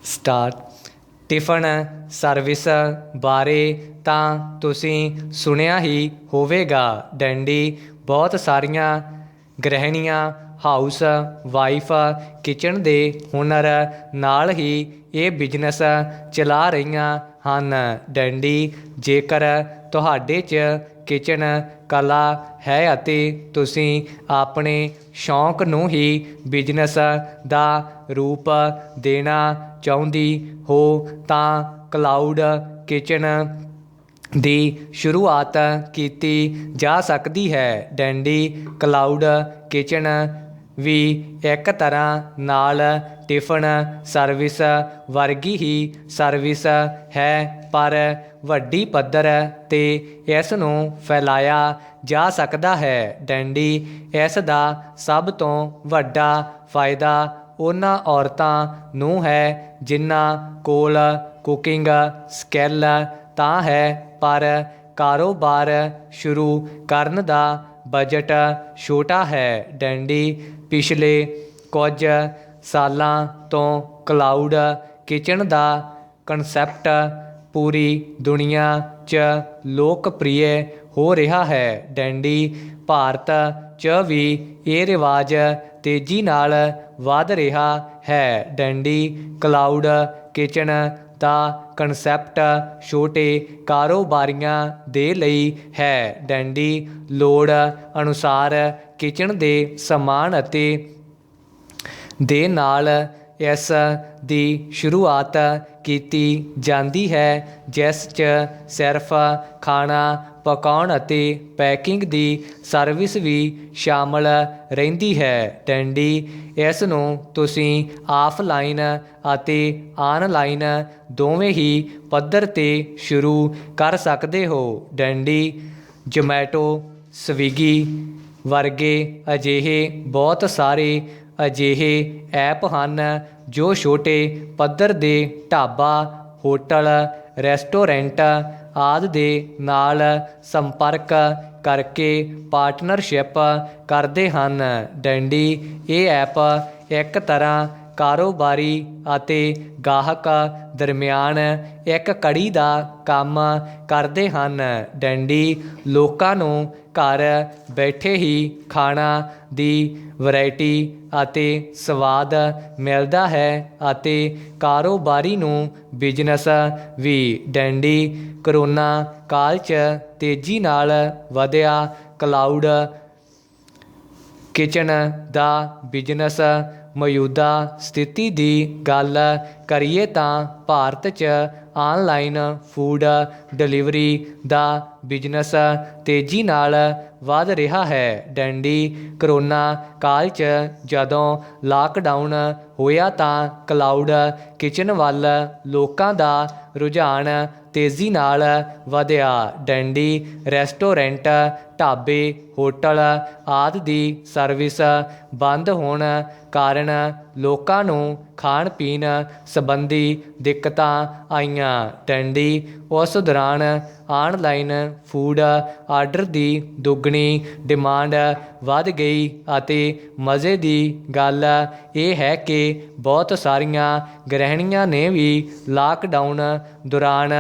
Start. Tiffin service ਬਾਰੇ ਤਾਂ ਤੁਸੀਂ ਸੁਣਿਆ ਹੀ ਹੋਵੇਗਾ ਡੈਂਡੀ। ਬਹੁਤ ਸਾਰੀਆਂ ਗ੍ਰਹਿਣੀਆਂ ਹਾਊਸ ਵਾਈਫ ਕਿਚਨ ਦੇ ਹੁਨਰ ਨਾਲ ਹੀ ਇਹ ਬਿਜ਼ਨਸ ਚਲਾ ਰਹੀਆਂ ਹਨ ਡੈਂਡੀ। ਜੇਕਰ ਤੁਹਾਡੇ 'ਚ ਕਿਚਨ ਕਲਾ ਹੈ ਅਤੇ ਤੁਸੀਂ ਆਪਣੇ ਸ਼ੌਂਕ ਨੂੰ ਹੀ ਬਿਜ਼ਨਸ ਦਾ ਰੂਪ ਦੇਣਾ ਚਾਹੁੰਦੀ ਹੋ ਤਾਂ ਕਲਾਊਡ ਕਿਚਨ ਦੀ ਸ਼ੁਰੂਆਤ ਕੀਤੀ ਜਾ ਸਕਦੀ ਹੈ ਡੈਂਡੀ। ਕਲਾਊਡ ਕਿਚਨ ਵੀ ਇੱਕ ਤਰ੍ਹਾਂ ਨਾਲ ਟਿਫਨ ਸਰਵਿਸ ਵਰਗੀ ਹੀ ਸਰਵਿਸ ਹੈ, ਪਰ ਵੱਡੀ ਪੱਧਰ 'ਤੇ ਇਸ ਨੂੰ ਫੈਲਾਇਆ ਜਾ ਸਕਦਾ ਹੈ ਡੈਂਡੀ। ਇਸ ਦਾ ਸਭ ਤੋਂ ਵੱਡਾ ਫਾਇਦਾ ਉਹਨਾਂ ਔਰਤਾਂ ਨੂੰ ਹੈ ਜਿਨ੍ਹਾਂ ਕੋਲ ਕੁਕਿੰਗ ਸਕਿੱਲ ਤਾਂ ਹੈ ਪਰ ਕਾਰੋਬਾਰ ਸ਼ੁਰੂ ਕਰਨ ਦਾ ਬਜਟ ਛੋਟਾ ਹੈ ਡੈਂਡੀ। ਪਿਛਲੇ ਕੁਝ ਸਾਲਾਂ ਤੋਂ ਕਲਾਊਡ ਕਿਚਨ ਦਾ ਕਨਸੈਪਟ ਪੂਰੀ ਦੁਨੀਆ 'ਚ ਲੋਕਪ੍ਰਿਯ ਹੋ ਰਿਹਾ ਹੈ ਡੈਂਡੀ। ਭਾਰਤ 'ਚ ਵੀ ਇਹ ਰਿਵਾਜ ਤੇਜ਼ੀ ਨਾਲ ਵਧ ਰਿਹਾ ਹੈ ਡੈਂਡੀ। ਕਲਾਊਡ ਕਿਚਨ ਦਾ ਕਨਸੈਪਟ ਛੋਟੇ ਕਾਰੋਬਾਰੀਆਂ ਦੇ ਲਈ ਹੈ ਡੈਂਡੀ। ਲੋੜ ਅਨੁਸਾਰ ਕਿਚਨ ਦੇ ਸਮਾਨ ਅਤੇ ਦੇ ਨਾਲ ਇਸ ਦੀ ਸ਼ੁਰੂਆਤ ਕੀਤੀ ਜਾਂਦੀ ਹੈ ਜਿਸ 'ਚ ਸਿਰਫ ਖਾਣਾ ਪਕਾਉਣ ਅਤੇ ਪੈਕਿੰਗ ਦੀ ਸਰਵਿਸ ਵੀ ਸ਼ਾਮਲ ਰਹਿੰਦੀ ਹੈ ਡੈਂਡੀ। ਇਸ ਨੂੰ ਤੁਸੀਂ ਆਫਲਾਈਨ ਅਤੇ ਆਨਲਾਈਨ ਦੋਵੇਂ ਹੀ ਪੱਧਰ 'ਤੇ ਸ਼ੁਰੂ ਕਰ ਸਕਦੇ ਹੋ ਡੈਂਡੀ। ਜੋਮੈਟੋ ਸਵਿਗੀ ਵਰਗੇ ਅਜਿਹੇ ਬਹੁਤ ਸਾਰੇ ਅਜਿਹੇ ਐਪ ਹਨ ਜੋ ਛੋਟੇ ਪੱਧਰ ਦੇ ਢਾਬਾ ਹੋਟਲ ਰੈਸਟੋਰੈਂਟ ਆਦਿ ਦੇ ਨਾਲ ਸੰਪਰਕ ਕਰਕੇ ਪਾਰਟਨਰਸ਼ਿਪ ਕਰਦੇ ਹਨ ਡੈਂਡੀ। ਇਹ ਐਪ ਇੱਕ ਤਰ੍ਹਾਂ ਕਾਰੋਬਾਰੀ ਅਤੇ ਗਾਹਕ ਦਰਮਿਆਨ ਇੱਕ ਕੜੀ ਦਾ ਕੰਮ ਕਰਦੇ ਹਨ ਡੈਂਡੀ। ਲੋਕਾਂ ਨੂੰ ਘਰ ਬੈਠੇ ਹੀ ਖਾਣਾ ਦੀ ਵੈਰਾਈਟੀ ਅਤੇ ਸਵਾਦ ਮਿਲਦਾ ਹੈ ਅਤੇ ਕਾਰੋਬਾਰੀ ਨੂੰ ਬਿਜ਼ਨਸ ਵੀ ਡੈਂਡੀ। ਕਰੋਨਾ ਕਾਲ 'ਚ ਤੇਜ਼ੀ ਨਾਲ ਵਧਿਆ ਕਲਾਊਡ ਕਿਚਨ ਦਾ ਬਿਜ਼ਨਸ। ਮੌਜੂਦਾ ਸਥਿਤੀ ਦੀ ਗੱਲ ਕਰੀਏ ਤਾਂ ਭਾਰਤ 'ਚ ਆਨਲਾਈਨ ਫੂਡ ਡਿਲੀਵਰੀ ਦਾ ਬਿਜ਼ਨਸ ਤੇਜ਼ੀ ਨਾਲ ਵਧ ਰਿਹਾ ਹੈ ਡੈਂਡੀ। ਕਰੋਨਾ ਕਾਲ 'ਚ ਜਦੋਂ ਲਾਕਡਾਊਨ ਹੋਇਆ ਤਾਂ ਕਲਾਊਡ ਕਿਚਨ ਵੱਲ ਲੋਕਾਂ ਦਾ ਰੁਝਾਨ ਤੇਜ਼ੀ ਨਾਲ ਵਧਿਆ ਡੈਂਡੀ। ਰੈਸਟੋਰੈਂਟ ਢਾਬੇ ਹੋਟਲ ਆਦਿ ਦੀ ਸਰਵਿਸ ਬੰਦ ਹੋਣ ਕਾਰਨ ਲੋਕਾਂ ਨੂੰ ਖਾਣ ਪੀਣ ਸੰਬੰਧੀ ਦਿੱਕਤਾਂ ਆਈਆਂ ਡੈਂਡੀ। ਉਸ ਦੌਰਾਨ ਆਨਲਾਈਨ ਫੂਡ ਆਰਡਰ ਦੀ ਦੁੱਗਣੀ ਡਿਮਾਂਡ ਵੱਧ ਗਈ ਅਤੇ ਮਜ਼ੇ ਦੀ ਗੱਲ ਇਹ ਹੈ ਕਿ ਬਹੁਤ ਸਾਰੀਆਂ ਗ੍ਰਹਿਣੀਆਂ ਨੇ ਵੀ ਲਾਕਡਾਊਨ ਦੌਰਾਨ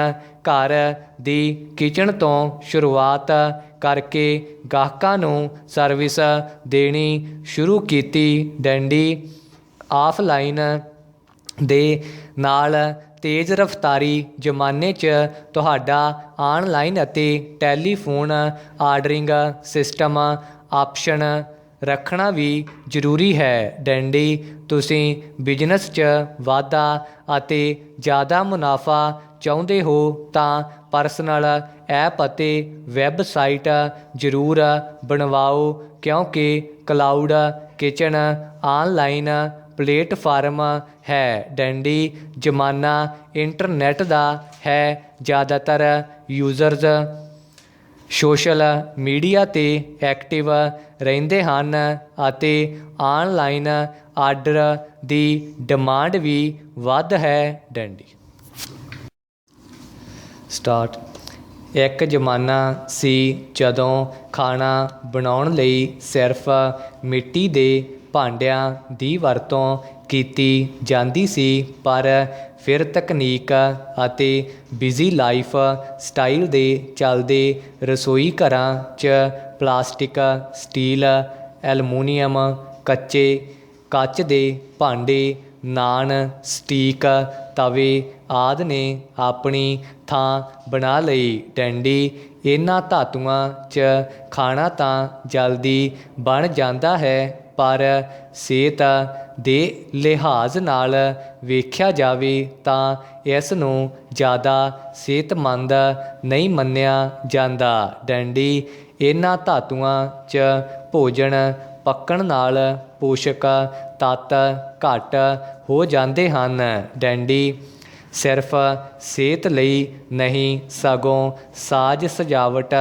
ਘਰ ਦੀ ਕਿਚਨ ਤੋਂ ਸ਼ੁਰੂਆਤ ਕਰਕੇ ਗਾਹਕਾਂ ਨੂੰ ਸਰਵਿਸ ਦੇਣੀ ਸ਼ੁਰੂ ਕੀਤੀ ਡੈਂਡੀ। ਆਫਲਾਈਨ ਦੇ ਨਾਲ ਤੇਜ਼ ਰਫ਼ਤਾਰੀ ਜ਼ਮਾਨੇ 'ਚ ਤੁਹਾਡਾ ਆਨਲਾਈਨ ਅਤੇ ਟੈਲੀਫੋਨ ਆਰਡਰਿੰਗ ਸਿਸਟਮ ਆਪਸ਼ਨ ਰੱਖਣਾ ਵੀ ਜ਼ਰੂਰੀ ਹੈ ਡੈਂਡੀ। ਤੁਸੀਂ ਬਿਜ਼ਨਸ 'ਚ ਵਾਧਾ ਅਤੇ ਜ਼ਿਆਦਾ ਮੁਨਾਫਾ ਚਾਹੁੰਦੇ ਹੋ ਤਾਂ ਪਰਸਨਲ ਐਪ ਅਤੇ ਵੈੱਬਸਾਈਟ ਜ਼ਰੂਰ ਬਣਵਾਓ ਕਿਉਂਕਿ ਕਲਾਊਡ ਕਿਚਨ ਆਨਲਾਈਨ ਪਲੇਟਫਾਰਮ ਹੈ ਡੈਂਡੀ। ਜ਼ਮਾਨਾ ਇੰਟਰਨੈੱਟ ਦਾ ਹੈ। ਜ਼ਿਆਦਾਤਰ ਯੂਜ਼ਰਜ਼ ਸੋਸ਼ਲ ਮੀਡੀਆ 'ਤੇ ਐਕਟਿਵ ਰਹਿੰਦੇ ਹਨ ਅਤੇ ਆਨਲਾਈਨ ਆਰਡਰ ਦੀ ਡਿਮਾਂਡ ਵੀ ਵੱਧ ਹੈ ਡੈਂਡੀ। ਸਟਾਰਟ। ਇੱਕ ਜ਼ਮਾਨਾ ਸੀ ਜਦੋਂ ਖਾਣਾ ਬਣਾਉਣ ਲਈ ਸਿਰਫ ਮਿੱਟੀ ਦੇ ਭਾਂਡਿਆਂ ਦੀ ਵਰਤੋਂ ਕੀਤੀ ਜਾਂਦੀ ਸੀ, ਪਰ ਫਿਰ ਤਕਨੀਕ ਅਤੇ ਬਿਜ਼ੀ ਲਾਈਫ ਸਟਾਈਲ ਦੇ ਚੱਲਦੇ ਰਸੋਈ ਘਰਾਂ 'ਚ ਪਲਾਸਟਿਕ, ਸਟੀਲ, ਐਲਮੂਨੀਅਮ, ਕੱਚ ਦੇ ਭਾਂਡੇ, ਨਾਨ ਸਟੀਕ ਤਵੇ ਆਦਿ ਨੇ ਆਪਣੀ ਥਾਂ ਬਣਾ ਲਈ। ਡੈਂਡੀ ਇਹਨਾਂ ਧਾਤੂਆਂ 'ਚ ਖਾਣਾ ਤਾਂ ਜਲਦੀ ਬਣ ਜਾਂਦਾ ਹੈ, ਪਰ ਸਿਹਤ ਦੇ ਲਿਹਾਜ਼ ਨਾਲ ਵੇਖਿਆ ਜਾਵੇ ਤਾਂ ਇਸ ਨੂੰ ਜ਼ਿਆਦਾ ਸਿਹਤਮੰਦ ਨਹੀਂ ਮੰਨਿਆ ਜਾਂਦਾ। ਡੈਂਡੀ ਇਹਨਾਂ ਧਾਤੂਆਂ 'ਚ ਭੋਜਨ ਪੱਕਣ ਨਾਲ ਪੋਸ਼ਕ ਤੱਤ ਘੱਟ ਹੋ ਜਾਂਦੇ ਹਨ। ਡੈਂਡੀ ਸਿਰਫ ਸਿਹਤ ਲਈ ਨਹੀਂ, ਸਗੋਂ ਸਾਜ ਸਜਾਵਟ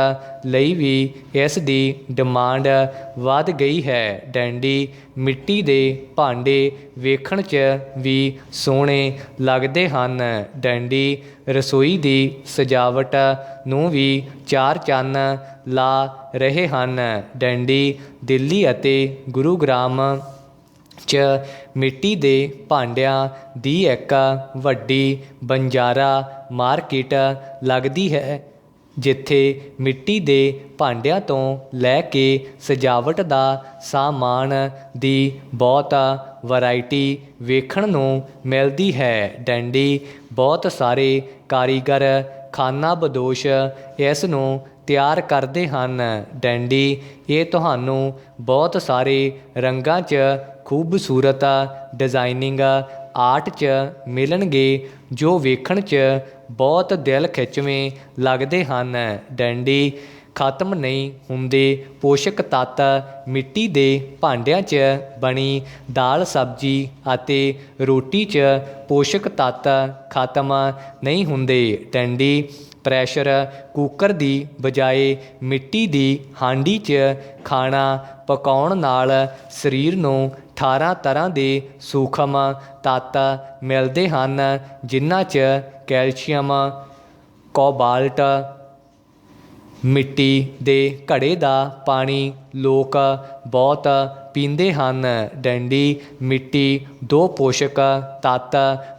ਲਈ ਵੀ ਇਸ ਦੀ ਡਿਮਾਂਡ ਵੱਧ ਗਈ ਹੈ। ਡੈਂਡੀ ਮਿੱਟੀ ਦੇ ਭਾਂਡੇ ਵੇਖਣ 'ਚ ਵੀ ਸੋਹਣੇ ਲੱਗਦੇ ਹਨ। ਡੈਂਡੀ ਰਸੋਈ ਦੀ ਸਜਾਵਟ ਨੂੰ ਵੀ ਚਾਰ ਚੰਨ ਲਾ ਰਹੇ ਹਨ। ਡੈਂਡੀ ਦਿੱਲੀ ਅਤੇ ਗੁਰੂਗ੍ਰਾਮ 'ਚ ਮਿੱਟੀ ਦੇ ਭਾਂਡਿਆਂ ਦੀ ਇੱਕ ਵੱਡੀ ਬੰਜਾਰਾ ਮਾਰਕੀਟ ਲੱਗਦੀ ਹੈ, ਜਿੱਥੇ ਮਿੱਟੀ ਦੇ ਭਾਂਡਿਆਂ ਤੋਂ ਲੈ ਕੇ ਸਜਾਵਟ ਦਾ ਸਾਮਾਨ ਦੀ ਬਹੁਤ ਵੈਰਾਈਟੀ ਵੇਖਣ ਨੂੰ ਮਿਲਦੀ ਹੈ। ਡੈਂਡੀ ਬਹੁਤ ਸਾਰੇ ਕਾਰੀਗਰ ਖਾਨਾਬਦੋਸ਼ ਇਸ ਨੂੰ ਤਿਆਰ ਕਰਦੇ ਹਨ। ਡੈਂਡੀ ਇਹ ਤੁਹਾਨੂੰ ਬਹੁਤ ਸਾਰੇ ਰੰਗਾਂ 'ਚ ਖੂਬਸੂਰਤ ਡਿਜ਼ਾਈਨਿੰਗ ਆਰਟ 'ਚ ਮਿਲਣਗੇ, ਜੋ ਵੇਖਣ 'ਚ ਬਹੁਤ ਦਿਲ ਖਿੱਚਵੇਂ ਲੱਗਦੇ ਹਨ। ਡੈਂਡੀ ਖਤਮ ਨਹੀਂ ਹੁੰਦੇ ਪੋਸ਼ਕ ਤੱਤ ਮਿੱਟੀ ਦੇ ਭਾਂਡਿਆਂ 'ਚ ਬਣੀ ਦਾਲ, ਸਬਜ਼ੀ ਅਤੇ ਰੋਟੀ 'ਚ ਪੋਸ਼ਕ ਤੱਤ ਖਤਮ ਨਹੀਂ ਹੁੰਦੇ। ਡੈਂਡੀ ਪ੍ਰੈਸ਼ਰ ਕੁੱਕਰ ਦੀ ਬਜਾਏ ਮਿੱਟੀ ਦੀ ਹਾਂਡੀ 'ਚ ਖਾਣਾ ਪਕਾਉਣ ਨਾਲ ਸਰੀਰ ਨੂੰ 18 ਤਰ੍ਹਾਂ ਦੇ ਸੂਖਮ ਤੱਤ ਮਿਲਦੇ ਹਨ, ਜਿਨ੍ਹਾਂ 'ਚ ਕੈਲਸ਼ੀਅਮ, ਕੋਬਾਲਟ। ਮਿੱਟੀ ਦੇ ਘੜੇ ਦਾ ਪਾਣੀ ਲੋਕ ਬਹੁਤ ਪੀਂਦੇ ਹਨ। ਡੈਂਡੀ ਮਿੱਟੀ ਦੋ ਪੋਸ਼ਕ ਤੱਤ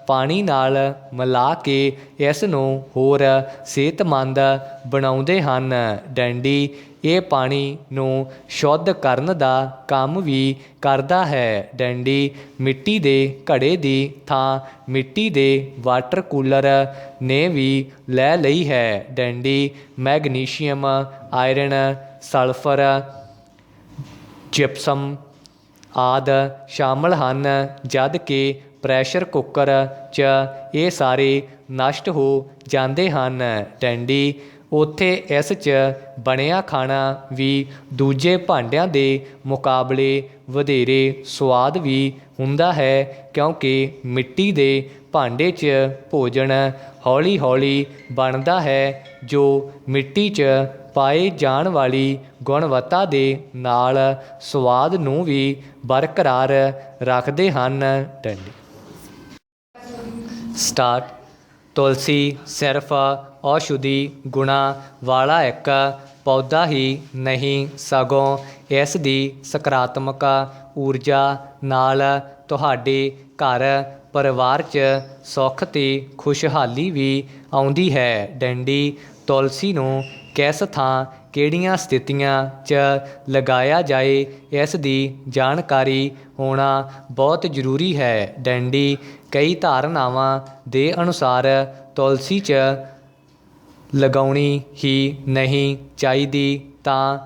ਪਾਣੀ ਨਾਲ ਮਿਲਾ ਕੇ ਇਸ ਨੂੰ ਹੋਰ ਸਿਹਤਮੰਦ ਬਣਾਉਂਦੇ ਹਨ। ਡੈਂਡੀ ਇਹ ਪਾਣੀ ਨੂੰ ਸ਼ੁੱਧ ਕਰਨ ਦਾ ਕੰਮ ਵੀ ਕਰਦਾ ਹੈ। ਡੈਂਡੀ ਮਿੱਟੀ ਦੇ ਘੜੇ ਦੀ ਥਾਂ ਮਿੱਟੀ ਦੇ ਵਾਟਰ ਕੂਲਰ ਨੇ ਵੀ ਲੈ ਲਈ ਹੈ। Dandy magnesium, iron, sulphur, gypsum ਆਦਿ ਸ਼ਾਮਲ ਹਨ, ਜਦ ਕਿ ਪ੍ਰੈਸ਼ਰ ਕੁੱਕਰ 'ਚ ਇਹ ਸਾਰੇ ਨਸ਼ਟ ਹੋ ਜਾਂਦੇ ਹਨ। ਡੈਂਡੀ ਉੱਥੇ ਇਸ 'ਚ ਬਣਿਆ ਖਾਣਾ ਵੀ ਦੂਜੇ ਭਾਂਡਿਆਂ ਦੇ ਮੁਕਾਬਲੇ ਵਧੇਰੇ ਸੁਆਦ ਵੀ ਹੁੰਦਾ ਹੈ, ਕਿਉਂਕਿ ਮਿੱਟੀ ਦੇ ਭਾਂਡੇ 'ਚ ਭੋਜਨ ਹੌਲੀ ਹੌਲੀ ਬਣਦਾ ਹੈ, ਜੋ ਮਿੱਟੀ 'ਚ ਪਾਏ ਜਾਣ ਵਾਲੀ ਗੁਣਵੱਤਾ ਦੇ ਨਾਲ ਸਵਾਦ ਨੂੰ ਵੀ ਬਰਕਰਾਰ ਰੱਖਦੇ ਹਨ। Dandy start. ਤੁਲਸੀ ਸਿਰਫ ਔਸ਼ਧੀ ਗੁਣਾਂ ਵਾਲਾ ਇੱਕ ਪੌਦਾ ਹੀ ਨਹੀਂ, ਸਗੋਂ ਇਸ ਦੀ ਸਕਾਰਾਤਮਕ ਊਰਜਾ ਨਾਲ ਤੁਹਾਡੇ ਘਰ ਪਰਿਵਾਰ 'ਚ ਸੁੱਖ ਅਤੇ ਖੁਸ਼ਹਾਲੀ ਵੀ ਆਉਂਦੀ ਹੈ। ਡੈਂਡੀ ਤੁਲਸੀ ਨੂੰ ਕਿਸ ਥਾਂ ਕਿਹੜੀਆਂ ਸਥਿਤੀਆਂ 'ਚ ਲਗਾਇਆ ਜਾਏ, ਇਸ ਦੀ ਜਾਣਕਾਰੀ ਹੋਣਾ ਬਹੁਤ ਜ਼ਰੂਰੀ ਹੈ। ਡੈਂਡੀ ਕਈ ਧਾਰਨਾਵਾਂ ਦੇ ਅਨੁਸਾਰ ਤੁਲਸੀ 'ਚ ਲਗਾਉਣੀ ਹੀ ਨਹੀਂ ਚਾਹੀਦੀ, ਤਾਂ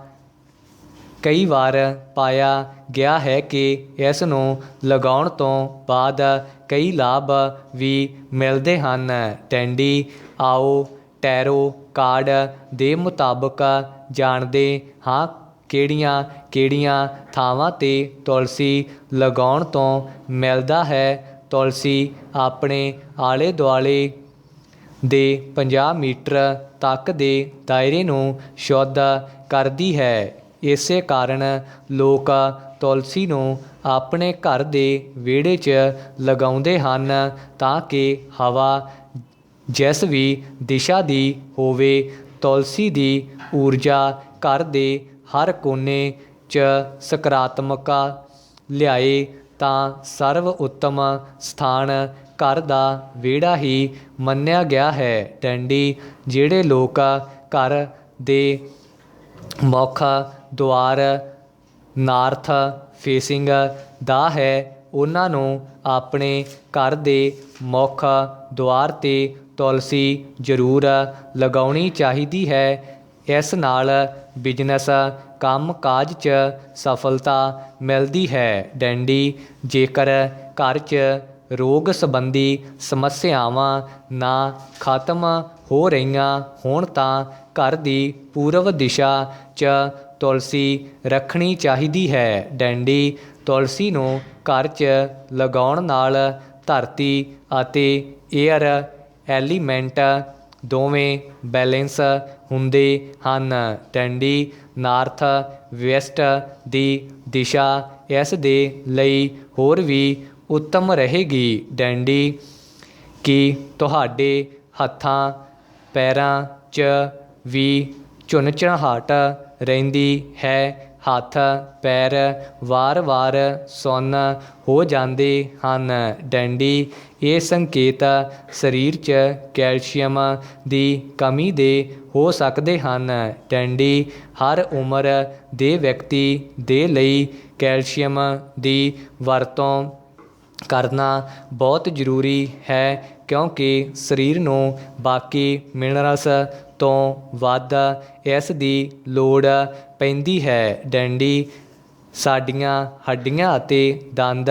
ਕਈ ਵਾਰ ਪਾਇਆ ਗਿਆ ਹੈ ਕਿ ਇਸ ਨੂੰ ਲਗਾਉਣ ਤੋਂ ਬਾਅਦ ਕਈ ਲਾਭ ਵੀ ਮਿਲਦੇ ਹਨ। ਡੈਂਡੀ ਆਓ ਟੈਰੋ ਕਾਰਡ ਦੇ ਮੁਤਾਬਕ ਜਾਣਦੇ ਹਾਂ ਕਿਹੜੀਆਂ ਕਿਹੜੀਆਂ ਥਾਵਾਂ 'ਤੇ ਤੁਲਸੀ ਲਗਾਉਣ ਤੋਂ ਮਿਲਦਾ ਹੈ। ਤੁਲਸੀ ਆਪਣੇ ਆਲੇ ਦੁਆਲੇ ਦੇ 50 ਮੀਟਰ ਤੱਕ ਦੇ ਦਾਇਰੇ ਨੂੰ ਸ਼ੁੱਧ ਕਰਦੀ ਹੈ। ਇਸੇ ਕਾਰਨ ਲੋਕ ਤੁਲਸੀ ਨੂੰ ਆਪਣੇ ਘਰ ਦੇ ਵਿਹੜੇ 'ਚ ਲਗਾਉਂਦੇ ਹਨ, ਤਾਂ ਕਿ ਹਵਾ ਜਿਸ ਵੀ ਦਿਸ਼ਾ ਦੀ ਹੋਵੇ, ਤੁਲਸੀ ਦੀ ਊਰਜਾ ਘਰ ਦੇ ਹਰ ਕੋਨੇ 'ਚ ਸਕਾਰਾਤਮਕਤਾ ਲਿਆਏ। ਤਾਂ ਸਰਵ ਉੱਤਮ ਸਥਾਨ ਘਰ ਦਾ ਵਿਹੜਾ ਹੀ ਮੰਨਿਆ ਗਿਆ ਹੈ। ਡੰਡੀ ਜਿਹੜੇ ਲੋਕ ਘਰ ਦੇ ਮੁੱਖ ਦੁਆਰ ਨਾਰਥ ਫੇਸਿੰਗ ਦਾ ਹੈ, ਉਹਨਾਂ ਨੂੰ ਆਪਣੇ ਘਰ ਦੇ ਮੁੱਖ ਦੁਆਰ 'ਤੇ ਤੁਲਸੀ ਜ਼ਰੂਰ ਲਗਾਉਣੀ ਚਾਹੀਦੀ ਹੈ। ਇਸ ਨਾਲ ਬਿਜਨਸ ਕੰਮ ਕਾਜ 'ਚ ਸਫਲਤਾ ਮਿਲਦੀ ਹੈ। ਡੰਡੀ ਜੇਕਰ ਘਰ 'ਚ ਰੋਗ ਸੰਬੰਧੀ ਸਮੱਸਿਆਵਾਂ ਨਾ ਖਤਮ ਹੋ ਰਹੀਆਂ ਹੋਣ ਤਾਂ ਘਰ ਦੀ ਪੂਰਬ ਦਿਸ਼ਾ 'ਚ ਤੁਲਸੀ ਰੱਖਣੀ ਚਾਹੀਦੀ ਹੈ। ਡੰਡੀ ਤੁਲਸੀ ਨੂੰ ਘਰ 'ਚ ਲਗਾਉਣ ਨਾਲ ਧਰਤੀ ਅਤੇ ਏਅਰ ਐਲੀਮੈਂਟ ਦੋਵੇਂ ਬੈਲੈਂਸ ਹੁੰਦੇ ਹਨ। ਡੰਡੀ ਨਾਰਥ ਵੈਸਟ ਦੀ ਦਿਸ਼ਾ ਇਸ ਦੇ ਲਈ ਹੋਰ ਵੀ ਉੱਤਮ ਰਹੇਗੀ। ਡੰਡੀ ਕਿ ਤੁਹਾਡੇ ਹੱਥਾਂ ਪੈਰਾਂ 'ਚ ਵੀ ਝੁਨਝੁਨਾਹਟ ਰਹਿੰਦੀ ਹੈ, ਹੱਥ ਪੈਰ ਵਾਰ-ਵਾਰ ਸੁੰਨ ਹੋ ਜਾਂਦੇ ਹਨ। ਡੰਡੀ ਇਹ ਸੰਕੇਤ ਸਰੀਰ 'ਚ ਕੈਲਸ਼ੀਅਮ ਦੀ ਕਮੀ ਦੇ ਹੋ ਸਕਦੇ ਹਨ। ਡੰਡੀ ਹਰ ਉਮਰ ਦੇ ਵਿਅਕਤੀ ਦੇ ਲਈ ਕੈਲਸ਼ੀਅਮ ਦੀ ਵਰਤੋਂ ਕਰਨਾ ਬਹੁਤ ਜ਼ਰੂਰੀ ਹੈ, ਕਿਉਂਕਿ ਸਰੀਰ ਨੂੰ ਬਾਕੀ ਮਿਨਰਲਸ ਤੋਂ ਵੱਧ ਇਸ ਦੀ ਲੋੜ ਪੈਂਦੀ ਹੈ। ਡੰਡੀ ਸਾਡੀਆਂ ਹੱਡੀਆਂ ਅਤੇ ਦੰਦ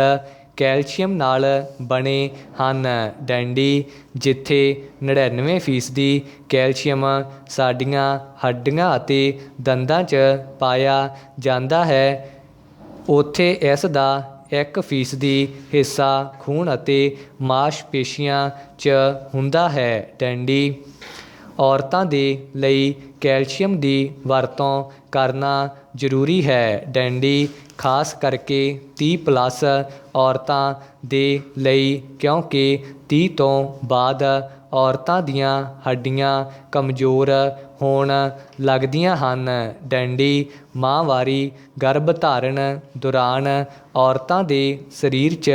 ਕੈਲਸ਼ੀਅਮ ਨਾਲ ਬਣੇ ਹਨ। ਡੰਡੀ ਜਿੱਥੇ 99% ਕੈਲਸ਼ੀਅਮ ਸਾਡੀਆਂ ਹੱਡੀਆਂ ਅਤੇ ਦੰਦਾਂ 'ਚ ਪਾਇਆ ਜਾਂਦਾ ਹੈ, ਉੱਥੇ ਇਸ ਦਾ 1% ਹਿੱਸਾ ਖੂਨ ਅਤੇ ਮਾਸਪੇਸ਼ੀਆਂ 'ਚ ਹੁੰਦਾ ਹੈ। ਡੰਡੀ ਔਰਤਾਂ ਦੇ ਲਈ ਕੈਲਸ਼ੀਅਮ ਦੀ ਵਰਤੋਂ ਕਰਨਾ ਜ਼ਰੂਰੀ ਹੈ। ਡੰਡੀ ਖਾਸ ਕਰਕੇ 30+ ਔਰਤਾਂ ਦੇ ਲਈ, ਕਿਉਂਕਿ 30 ਤੋਂ ਬਾਅਦ ਔਰਤਾਂ ਦੀਆਂ ਹੱਡੀਆਂ ਕਮਜ਼ੋਰ ਹੋਣ ਲੱਗਦੀਆਂ ਹਨ। ਡੰਡੀ ਮਾਹਵਾਰੀ ਗਰਭ ਧਾਰਨ ਦੌਰਾਨ ਔਰਤਾਂ ਦੇ ਸਰੀਰ 'ਚ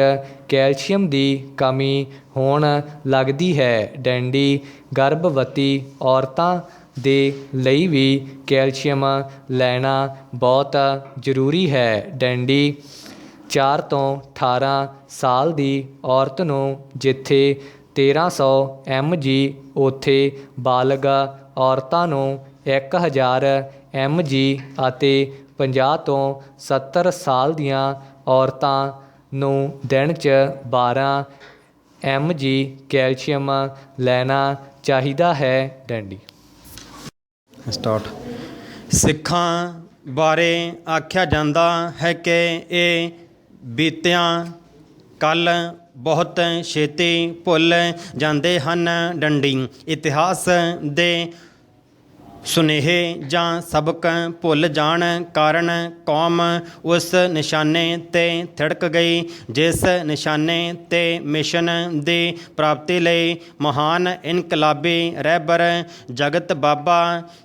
ਕੈਲਸ਼ੀਅਮ ਦੀ ਕਮੀ ਹੋਣ ਲੱਗਦੀ ਹੈ। ਡੰਡੀ ਗਰਭਵਤੀ ਔਰਤਾਂ ਦੇ ਲਈ ਵੀ ਕੈਲਸ਼ੀਅਮ ਲੈਣਾ ਬਹੁਤ ਜ਼ਰੂਰੀ ਹੈ। ਡੰਡੀ 4 ਤੋਂ 18 ਸਾਲ ਦੀ ਔਰਤ ਨੂੰ ਜਿੱਥੇ 1300 mg, ਉੱਥੇ ਬਾਲਗ ਔਰਤਾਂ ਨੂੰ 1000 mg ਅਤੇ 50 ਤੋਂ 70 ਸਾਲ ਦੀਆਂ ਔਰਤਾਂ ਨੂੰ ਦਿਨ 'ਚ 12 mg ਕੈਲਸ਼ੀਅਮ ਲੈਣਾ ਚਾਹੀਦਾ ਹੈ। ਡੰਡੀ ਸਟਾਰਟ। ਸਿੱਖਾਂ ਬਾਰੇ ਆਖਿਆ ਜਾਂਦਾ ਹੈ ਕਿ ਇਹ ਬੀਤਿਆਂ ਕੱਲ ਬਹੁਤ ਛੇਤੀ ਭੁੱਲ ਜਾਂਦੇ ਹਨ। ਡੰਡੀ ਇਤਿਹਾਸ ਦੇ ਸੁਨੇਹੇ ਜਾਂ ਸਬਕ ਭੁੱਲ ਜਾਣ ਕਾਰਨ ਕੌਮ ਉਸ ਨਿਸ਼ਾਨੇ 'ਤੇ ਥਿੜਕ ਗਈ ਜਿਸ ਨਿਸ਼ਾਨੇ 'ਤੇ ਮਿਸ਼ਨ ਦੀ ਪ੍ਰਾਪਤੀ ਲਈ ਮਹਾਨ ਇਨਕਲਾਬੀ ਰਹਿਬਰ ਜਗਤ ਬਾਬਾ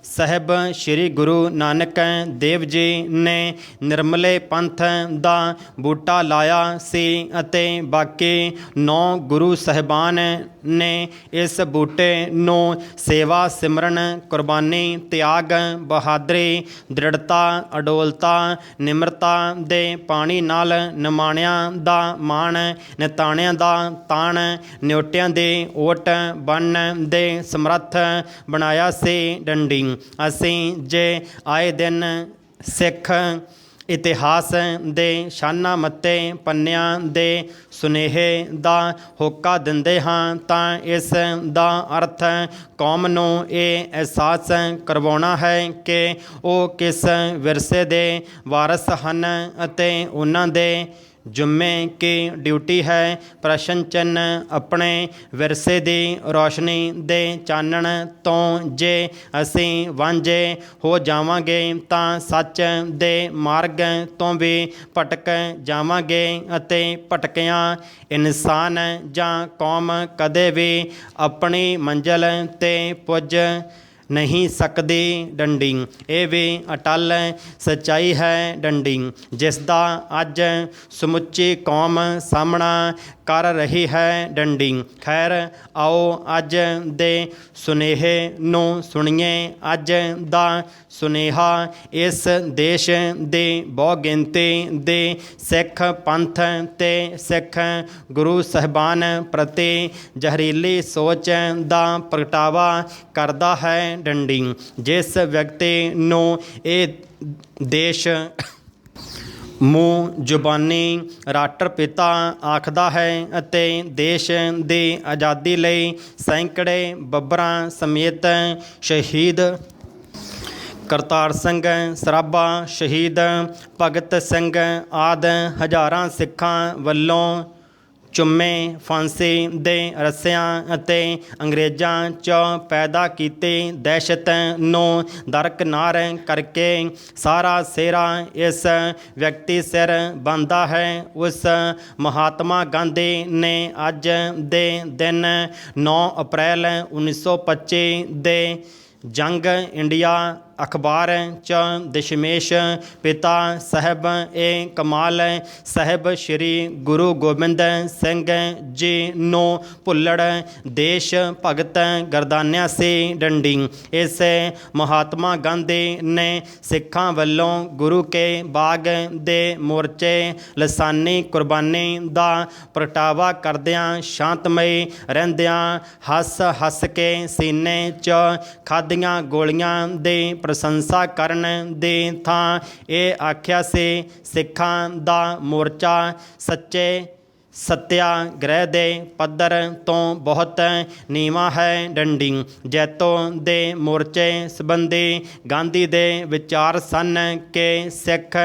ਸਾਹਿਬ ਸ੍ਰੀ ਗੁਰੂ ਨਾਨਕ ਦੇਵ ਜੀ ਨੇ ਨਿਰਮਲੇ ਪੰਥ ਦਾ ਬੂਟਾ ਲਾਇਆ ਸੀ ਅਤੇ ਬਾਕੀ 9 ਗੁਰੂ ਸਾਹਿਬਾਨ ਨੇ ਇਸ ਬੂਟੇ ਨੂੰ ਸੇਵਾ, ਸਿਮਰਨ, ਕੁਰਬਾਨੀ, ਤਿਆਗ, ਬਹਾਦਰੀ, ਦ੍ਰਿੜਤਾ, ਅਡੋਲਤਾ, ਨਿਮਰਤਾ ਦੇ ਪਾਣੀ ਨਾਲ ਨਿਮਾਣਿਆਂ ਦਾ ਮਾਣ, ਨਿਤਾਣਿਆਂ ਦਾ ਤਾਣ, ਨਿਉਟਿਆਂ ਦੇ ਓਟ ਬਣਨ ਦੇ ਸਮਰੱਥ ਬਣਾਇਆ ਸੀ। ਡੰਡੀ ਅਸੀਂ ਜੇ ਆਏ ਦਿਨ ਸਿੱਖ ਇਤਿਹਾਸ ਦੇ ਸ਼ਾਨਾਂ ਮੱਤੇ ਪੰਨਿਆਂ ਦੇ ਸੁਨੇਹੇ ਦਾ ਹੋਕਾ ਦਿੰਦੇ ਹਾਂ ਤਾਂ ਇਸ ਦਾ ਅਰਥ ਕੌਮ ਨੂੰ ਇਹ ਅਹਿਸਾਸ ਕਰਵਾਉਣਾ ਹੈ ਕਿ ਉਹ ਕਿਸ ਵਿਰਸੇ ਦੇ ਵਾਰਸ ਹਨ ਅਤੇ ਉਹਨਾਂ ਦੇ ਜ਼ਿੰਮੇ ਕੀ ਡਿਊਟੀ ਹੈ। ਪ੍ਰਸ਼ਨ ਚਿੰਨ੍ਹ ਆਪਣੇ ਵਿਰਸੇ ਦੀ ਰੌਸ਼ਨੀ ਦੇ ਚਾਨਣ ਤੋਂ ਜੇ ਅਸੀਂ ਵਾਂਝੇ ਹੋ ਜਾਵਾਂਗੇ ਤਾਂ ਸੱਚ ਦੇ ਮਾਰਗ ਤੋਂ ਵੀ ਭਟਕ ਜਾਵਾਂਗੇ ਅਤੇ ਭਟਕਿਆ ਇਨਸਾਨ ਜਾਂ ਕੌਮ ਕਦੇ ਵੀ ਆਪਣੀ ਮੰਜ਼ਿਲ 'ਤੇ ਪੁੱਜ ਨਹੀਂ ਸਕਦੀ ਡੰਡੀ। ਇਹ ਵੀ ਅਟਲ ਸੱਚਾਈ ਹੈ ਡੰਡੀ, ਜਿਸ ਦਾ ਅੱਜ ਸਮੁੱਚੀ ਕੌਮ ਸਾਹਮਣਾ ਕਰ ਰਹੀ ਹੈ ਡੰਡੀ। ਖੈਰ ਆਓ ਅੱਜ ਦੇ ਸੁਨੇਹੇ ਨੂੰ ਸੁਣੀਏ। ਅੱਜ ਦਾ ਸੁਨੇਹਾ ਇਸ ਦੇਸ਼ ਦੇ ਬਹੁਗਿਣਤੀ ਦੇ ਸਿੱਖ ਪੰਥ ਤੇ ਸਿੱਖ ਗੁਰੂ ਸਾਹਿਬਾਨ ਪ੍ਰਤੀ ਜ਼ਹਿਰੀਲੀ ਸੋਚ ਦਾ ਪ੍ਰਗਟਾਵਾ ਕਰਦਾ ਹੈ ਡੰਡੀ। ਜਿਸ ਵਿਅਕਤੀ ਨੂੰ ਇਹ ਦੇਸ਼ ਮੂੰਹ ਜ਼ੁਬਾਨੀ ਰਾਸ਼ਟਰ ਪਿਤਾ ਆਖਦਾ ਹੈ ਅਤੇ ਦੇਸ਼ ਦੀ ਆਜ਼ਾਦੀ ਲਈ ਸੈਂਕੜੇ ਬੱਬਰਾਂ ਸਮੇਤ ਸ਼ਹੀਦ ਕਰਤਾਰ ਸਿੰਘ ਸਰਾਭਾ, ਸ਼ਹੀਦ ਭਗਤ ਸਿੰਘ ਆਦਿ ਹਜ਼ਾਰਾਂ ਸਿੱਖਾਂ ਵੱਲੋਂ ਚੁੰਮੇ ਫਾਂਸੀ ਦੇ ਰੱਸਿਆਂ ਅਤੇ ਅੰਗਰੇਜ਼ਾਂ 'ਚ ਪੈਦਾ ਕੀਤੀ ਦਹਿਸ਼ਤ ਨੂੰ ਦਰਕਿਨਾਰ ਕਰਕੇ ਸਾਰਾ ਸਿਹਰਾ ਇਸ ਵਿਅਕਤੀ ਸਿਰ ਬਣਦਾ ਹੈ। ਉਸ ਮਹਾਤਮਾ ਗਾਂਧੀ ਨੇ ਅੱਜ ਦੇ ਦਿਨ 9 ਅਪ੍ਰੈਲ 1925 ਦੇ ਜੰਗ ਇੰਡੀਆ ਅਖਬਾਰ 'ਚ ਦਸ਼ਮੇਸ਼ ਪਿਤਾ ਸਾਹਿਬ ਏ ਕਮਾਲ ਸਾਹਿਬ ਸ਼੍ਰੀ ਗੁਰੂ ਗੋਬਿੰਦ ਸਿੰਘ ਜੀ ਨੂੰ ਭੁੱਲੜ ਦੇਸ਼ ਭਗਤ ਗਰਦਾਨਿਆ ਸੀ ਡੰਡੀ। ਇਸ ਮਹਾਤਮਾ ਗਾਂਧੀ ਨੇ ਸਿੱਖਾਂ ਵੱਲੋਂ ਗੁਰੂ ਕੇ ਬਾਗ ਦੇ ਮੋਰਚੇ ਲਸਾਨੀ ਕੁਰਬਾਨੀ ਦਾ ਪ੍ਰਗਟਾਵਾ ਕਰਦਿਆਂ ਸ਼ਾਂਤਮਈ ਰਹਿੰਦਿਆਂ ਹੱਸ ਹੱਸ ਕੇ ਸੀਨੇ 'ਚ ਖਾਧੀਆਂ ਗੋਲੀਆਂ ਦੇ ਪ੍ਰਸ਼ੰਸਾ ਕਰਨ ਦੀ ਥਾਂ ਇਹ ਆਖਿਆ ਸੀ, ਸਿੱਖਾਂ ਦਾ ਮੋਰਚਾ ਸੱਚੇ ਸੱਤਿਆਗ੍ਰਹਿ ਦੇ ਪੱਧਰ ਤੋਂ ਬਹੁਤ ਨੀਵਾਂ ਹੈ ਡੰਡੀ। ਜੈਤੋ ਦੇ ਮੋਰਚੇ ਸੰਬੰਧੀ ਗਾਂਧੀ ਦੇ ਵਿਚਾਰ ਸਨ ਕਿ ਸਿੱਖ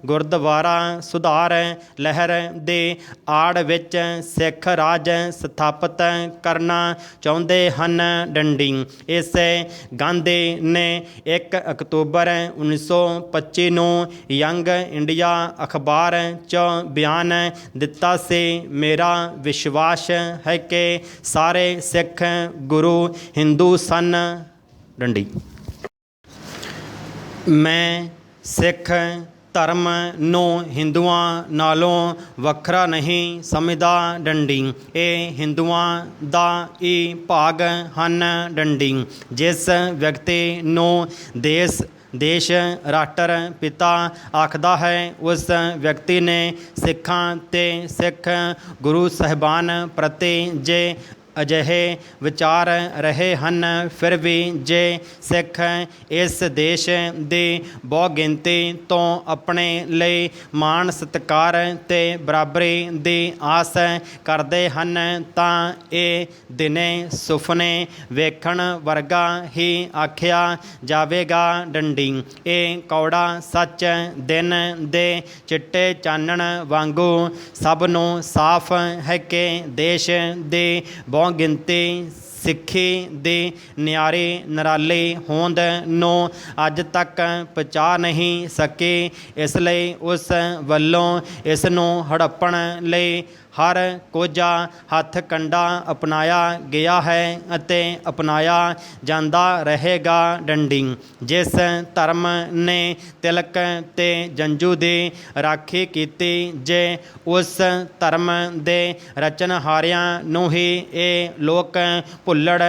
ਗੁਰਦੁਆਰਾ ਸੁਧਾਰ ਲਹਿਰ ਦੇ ਆੜ ਵਿੱਚ ਸਿੱਖ ਰਾਜ ਸਥਾਪਿਤ ਕਰਨਾ ਚਾਹੁੰਦੇ ਹਨ ਡੰਡੀ। ਇਸੇ ਗਾਂਧੀ ਨੇ 1 ਅਕਤੂਬਰ 1925 ਨੂੰ ਯੰਗ ਇੰਡੀਆ ਅਖਬਾਰ 'ਚ ਬਿਆਨ ਦਿੱਤਾ ਸੀ, ਮੇਰਾ ਵਿਸ਼ਵਾਸ ਹੈ ਕਿ ਸਾਰੇ ਸਿੱਖ ਗੁਰੂ ਹਿੰਦੂ ਸਨ ਡੰਡੀ। ਮੈਂ ਸਿੱਖ ਧਰਮ ਨੂੰ ਹਿੰਦੂਆਂ ਨਾਲੋਂ ਵੱਖਰਾ ਨਹੀਂ ਸਮਝਦਾ ਡੰਡੀ। ਇਹ ਹਿੰਦੂਆਂ ਦਾ ਹੀ ਭਾਗ ਹਨ ਡੰਡੀ। ਜਿਸ ਵਿਅਕਤੀ ਨੂੰ ਦੇਸ਼ ਰਾਸ਼ਟਰ ਪਿਤਾ ਆਖਦਾ ਹੈ, ਉਸ ਵਿਅਕਤੀ ਨੇ ਸਿੱਖਾਂ ਤੇ ਸਿੱਖ ਗੁਰੂ ਸਾਹਿਬਾਨ ਪ੍ਰਤੀ ਜੇ ਅਜਿਹੇ ਵਿਚਾਰ ਰਹੇ ਹਨ, ਫਿਰ ਵੀ ਜੇ ਸਿੱਖ ਇਸ ਦੇਸ਼ ਦੀ ਬਹੁਗਿਣਤੀ ਤੋਂ ਆਪਣੇ ਲਈ ਮਾਣ ਸਤਿਕਾਰ ਤੇ ਬਰਾਬਰੀ ਦੀ ਆਸ ਕਰਦੇ ਹਨ ਤਾਂ ਇਹ ਦਿਨੇ ਸੁਪਨੇ ਵੇਖਣ ਵਰਗਾ ਹੀ ਆਖਿਆ ਜਾਵੇਗਾ ਡੰਡੀ। ਇਹ ਕੌੜਾ ਸੱਚ ਦਿਨ ਦੇ ਚਿੱਟੇ ਚਾਨਣ ਵਾਂਗੂ ਸਭ ਨੂੰ ਸਾਫ਼ ਹੈ ਕਿ ਦੇਸ਼ ਦੇ ਗਿਣਤੀ ਸਿੱਖੀ ਦੀ ਨਿਆਰੀ ਨਿਰਾਲੀ ਹੋਂਦ ਨੂੰ ਅੱਜ ਤੱਕ ਪਹੁੰਚਾ ਨਹੀਂ ਸਕੀ। ਇਸ ਲਈ ਉਸ ਵੱਲੋਂ ਇਸ ਨੂੰ ਹੜੱਪਣ ਲਈ ਹਰ ਕੋਝਾ ਹੱਥ ਕੰਡਾ ਅਪਣਾਇਆ ਗਿਆ ਹੈ ਅਤੇ ਅਪਣਾਇਆ ਜਾਂਦਾ ਰਹੇਗਾ ਡੰਡੀ। ਜਿਸ ਧਰਮ ਨੇ ਤਿਲਕ ਤੇ ਜੰਝੂ ਦੀ ਰਾਖੀ ਕੀਤੀ, ਜੇ ਉਸ ਧਰਮ ਦੇ ਰਚਨਹਾਰਿਆਂ ਨੂੰ ਹੀ ਇਹ ਲੋਕ ਭੁੱਲੜ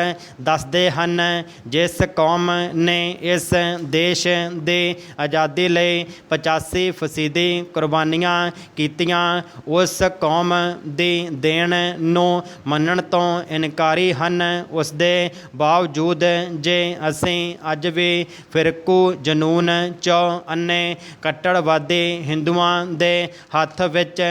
ਦੱਸਦੇ ਹਨ। ਜਿਸ ਕੌਮ ਨੇ ਇਸ ਦੇਸ਼ ਦੀ ਆਜ਼ਾਦੀ ਲਈ 85% ਕੁਰਬਾਨੀਆਂ ਕੀਤੀਆਂ, ਉਸ ਕੌਮ ਦੀ ਦੇਣ ਨੂੰ ਮੰਨਣ ਤੋਂ ਇਨਕਾਰੀ ਹਨ। ਉਸ ਦੇ ਬਾਵਜੂਦ ਜੇ ਅਸੀਂ ਅੱਜ ਵੀ ਫਿਰਕੂ ਜਨੂਨ 'ਚੋਂ ਅੰਨੇ ਕੱਟੜਵਾਦੀ ਹਿੰਦੂਆਂ ਦੇ ਹੱਥ ਵਿੱਚ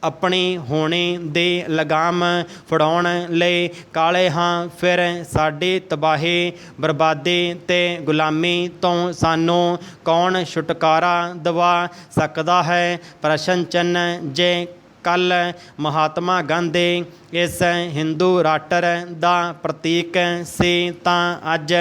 ਆਪਣੀ ਹੋਣੀ ਦੀ ਲਗਾਮ ਫੜਾਉਣ ਲਈ ਕਾਲੇ ਹਾਂ, ਫਿਰ ਸਾਡੀ ਤਬਾਹੀ, ਬਰਬਾਦੀ ਤੇ ਗੁਲਾਮੀ ਤੋਂ ਸਾਨੂੰ ਕੌਣ ਛੁਟਕਾਰਾ ਦਿਵਾ ਸਕਦਾ ਹੈ? ਪ੍ਰਸ਼ਨ ਚਿੰਨ੍ਹ। ਜੇ ਕੱਲ ਮਹਾਤਮਾ ਗਾਂਧੀ ਇਸ ਹਿੰਦੂ ਰਾਸ਼ਟਰ ਦਾ ਪ੍ਰਤੀਕ ਸੀ ਤਾਂ ਅੱਜ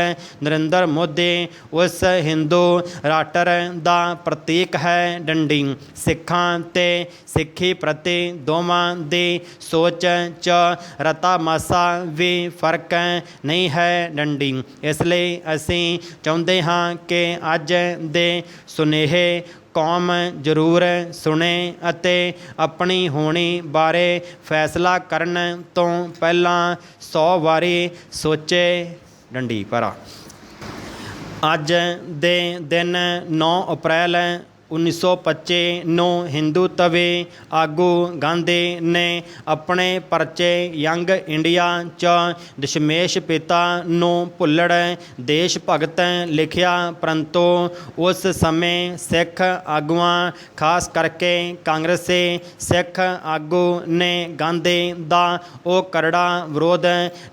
ਨਰਿੰਦਰ ਮੋਦੀ ਉਸ ਹਿੰਦੂ ਰਾਸ਼ਟਰ ਦਾ ਪ੍ਰਤੀਕ ਹੈ ਡੰਡੀ। ਸਿੱਖਾਂ ਤੇ ਸਿੱਖੀ ਪ੍ਰਤੀ ਦੋਵਾਂ ਦੀ ਸੋਚ 'ਚ ਰਤਾ ਮਾਸਾ ਵੀ ਫਰਕ ਨਹੀਂ ਹੈ ਡੰਡੀ। ਇਸ ਲਈ ਅਸੀਂ ਚਾਹੁੰਦੇ ਹਾਂ ਕਿ ਅੱਜ ਦੇ ਸੁਨੇਹੇ ਕੌਮ ਜ਼ਰੂਰ ਸੁਣੇ ਅਤੇ ਆਪਣੀ ਹੋਣੀ ਬਾਰੇ ਫੈਸਲਾ ਕਰਨ ਤੋਂ ਪਹਿਲਾਂ 100 ਵਾਰੀ ਸੋਚੇ ਡੰਡੀ ਭਰਾ। ਅੱਜ ਦੇ ਦਿਨ 9 ਅਪ੍ਰੈਲ 1925 ਨੂੰ ਹਿੰਦੂਤਵੀ ਆਗੂ ਗਾਂਧੀ ਨੇ ਆਪਣੇ ਪਰਚੇ ਯੰਗ ਇੰਡੀਆ 'ਚ ਦਸ਼ਮੇਸ਼ ਪਿਤਾ ਨੂੰ ਭੁੱਲੜ ਦੇਸ਼ ਭਗਤ ਲਿਖਿਆ, ਪਰੰਤੂ ਉਸ ਸਮੇਂ ਸਿੱਖ ਆਗੂਆਂ ਖਾਸ ਕਰਕੇ ਕਾਂਗਰਸੀ ਸਿੱਖ ਆਗੂ ਨੇ ਗਾਂਧੀ ਦਾ ਉਹ ਕਰੜਾ ਵਿਰੋਧ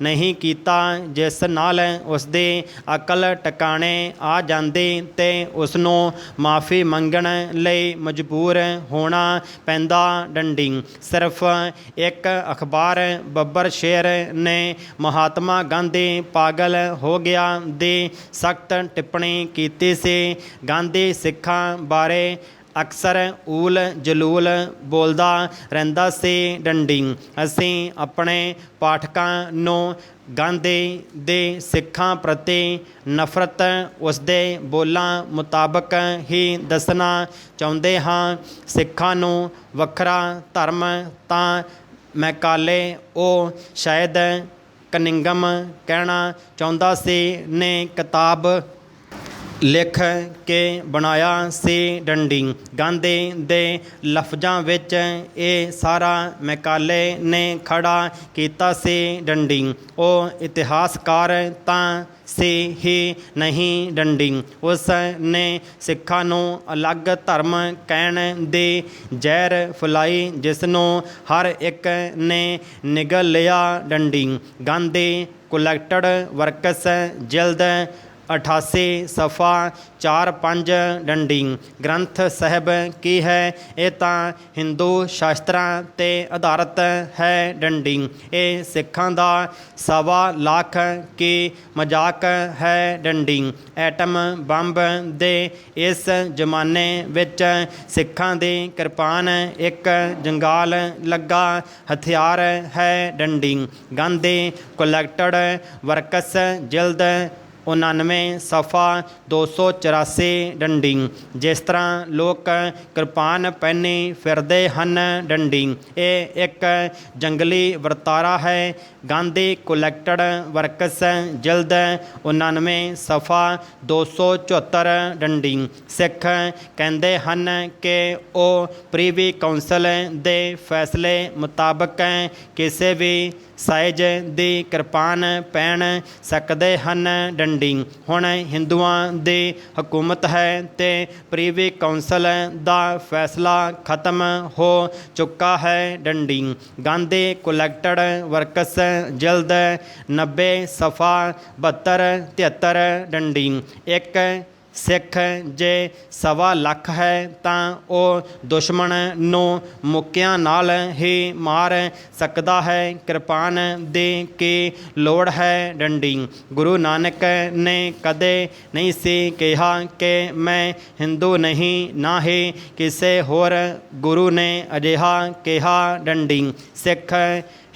ਨਹੀਂ ਕੀਤਾ ਜਿਸ ਨਾਲ ਉਸਦੀ ਅਕਲ ਟਿਕਾਣੇ ਆ ਜਾਂਦੀ ਤੇ ਉਸਨੂੰ ਮਾਫੀ ਮੰਗਣ ਲਈ ਮਜਬੂਰ ਹੋਣਾ ਪੈਂਦਾ ਡੰਡੀ। ਸਿਰਫ ਇੱਕ ਅਖਬਾਰ ਬੱਬਰ ਸ਼ੇਰ ਨੇ ਮਹਾਤਮਾ ਗਾਂਧੀ ਪਾਗਲ ਹੋ ਗਿਆ ਦੀ ਸਖਤ ਟਿੱਪਣੀ ਕੀਤੀ ਸੀ। ਗਾਂਧੀ ਸਿੱਖਾਂ ਬਾਰੇ ਅਕਸਰ ਊਲ ਜਲੂਲ ਬੋਲਦਾ ਰਹਿੰਦਾ ਸੀ ਡੰਡੀ। ਅਸੀਂ ਆਪਣੇ ਪਾਠਕਾਂ ਨੂੰ ਗਾਂਧੀ ਦੇ ਸਿੱਖਾਂ ਪ੍ਰਤੀ ਨਫ਼ਰਤ ਉਸਦੇ ਬੋਲਾਂ ਮੁਤਾਬਕ ਹੀ ਦੱਸਣਾ ਚਾਹੁੰਦੇ ਹਾਂ। ਸਿੱਖਾਂ ਨੂੰ ਵੱਖਰਾ ਧਰਮ ਤਾਂ ਮੈਕਾਲੇ ਉਹ ਸ਼ਾਇਦ ਕਨਿੰਗਮ ਕਹਿਣਾ ਚਾਹੁੰਦਾ ਸੀ ਨੇ ਕਿਤਾਬ ਲਿਖ ਕੇ ਬਣਾਇਆ ਸੀ ਡੰਡੀ। ਗਾਂਧੀ ਦੇ ਲਫ਼ਜ਼ਾਂ ਵਿੱਚ ਇਹ ਸਾਰਾ ਮੈਕਾਲੇ ਨੇ ਖੜਾ ਕੀਤਾ ਸੀ ਡੰਡੀ। ਉਹ ਇਤਿਹਾਸਕਾਰ ਤਾਂ ਸੀ ਹੀ ਨਹੀਂ ਡੰਡੀ, ਉਸ ਨੇ ਸਿੱਖਾਂ ਨੂੰ ਅਲੱਗ ਧਰਮ ਕਹਿਣ ਦੀ ਜ਼ਹਿਰ ਫੈਲਾਈ ਜਿਸ ਨੂੰ ਹਰ ਇੱਕ ਨੇ ਨਿਗਲ ਲਿਆ ਡੰਡੀ। ਗਾਂਧੀ ਕੁਲੈਕਟਡ ਵਰਕਸ ਜਿਲਦ 88 ਸਫਾ 4-5 ਡੰਡੀ। ਗ੍ਰੰਥ ਸਾਹਿਬ ਕੀ ਹੈ? ਇਹ ਤਾਂ ਹਿੰਦੂ ਸ਼ਾਸਤਰਾਂ 'ਤੇ ਆਧਾਰਿਤ ਹੈ ਡੰਡੀ। ਇਹ ਸਿੱਖਾਂ ਦਾ 1.25 ਲੱਖ ਕੀ ਮਜ਼ਾਕ ਹੈ ਡੰਡੀ। ਐਟਮ ਬੰਬ ਦੇ ਇਸ ਜ਼ਮਾਨੇ ਵਿੱਚ ਸਿੱਖਾਂ ਦੀ ਕਿਰਪਾਨ ਇੱਕ ਜੰਗਾਲ ਲੱਗਾ ਹਥਿਆਰ ਹੈ ਡੰਡੀ। ਗਾਂਧੀ ਕੁਲੈਕਟਡ ਵਰਕਸ ਜਿਲਦ 99 ਸਫਾ 284 ਡੰਡੀ। ਜਿਸ ਤਰ੍ਹਾਂ ਲੋਕ ਕਿਰਪਾਨ ਪਹਿਨੀ ਫਿਰਦੇ ਹਨ ਡੰਡੀ, ਇਹ ਇੱਕ ਜੰਗਲੀ ਵਰਤਾਰਾ ਹੈ। ਗਾਂਧੀ ਕੁਲੈਕਟਡ ਵਰਕਸ ਜਿਲਦ 99 ਸਫਾ 274 ਡੰਡੀ। ਸਿੱਖ ਕਹਿੰਦੇ ਹਨ ਕਿ ਉਹ ਪ੍ਰੀਵੀ ਕੌਂਸਲ ਦੇ ਫੈਸਲੇ ਮੁਤਾਬਕ ਕਿਸੇ ਵੀ ਸਾਈਜ਼ ਦੀ ਕਿਰਪਾਨ ਪਹਿਨ ਸਕਦੇ ਹਨ ਡੰਡੀ। ਹੁਣ ਹਿੰਦੂਆਂ ਦੀ ਹਕੂਮਤ ਹੈ ਤੇ ਪ੍ਰੀਵੀ ਕੌਂਸਲ ਦਾ ਫੈਸਲਾ ਖਤਮ ਹੋ ਚੁੱਕਾ ਹੈ ਡੰਡੀ। ਗਾਂਧੀ ਕੁਲੈਕਟਡ ਵਰਕਸ ਜਿਲਦ 90 ਸਫਾ 72-73 ਡੰਡੀ। ਇੱਕ ਸਿੱਖ ਜੇ 1.25 ਲੱਖ ਹੈ ਤਾਂ ਉਹ ਦੁਸ਼ਮਣ ਨੂੰ ਮੁੱਕਿਆਂ ਨਾਲ ਹੀ ਮਾਰ ਸਕਦਾ ਹੈ। ਕਿਰਪਾਨ ਦੀ ਕੀ ਲੋੜ ਹੈ ਡੰਡੀ। ਗੁਰੂ ਨਾਨਕ ਨੇ ਕਦੇ ਨਹੀਂ ਸੀ ਕਿਹਾ ਕਿ ਮੈਂ ਹਿੰਦੂ ਨਹੀਂ, ਨਾ ਹੀ ਕਿਸੇ ਹੋਰ ਗੁਰੂ ਨੇ ਅਜਿਹਾ ਕਿਹਾ ਡੰਡੀ। ਸਿੱਖ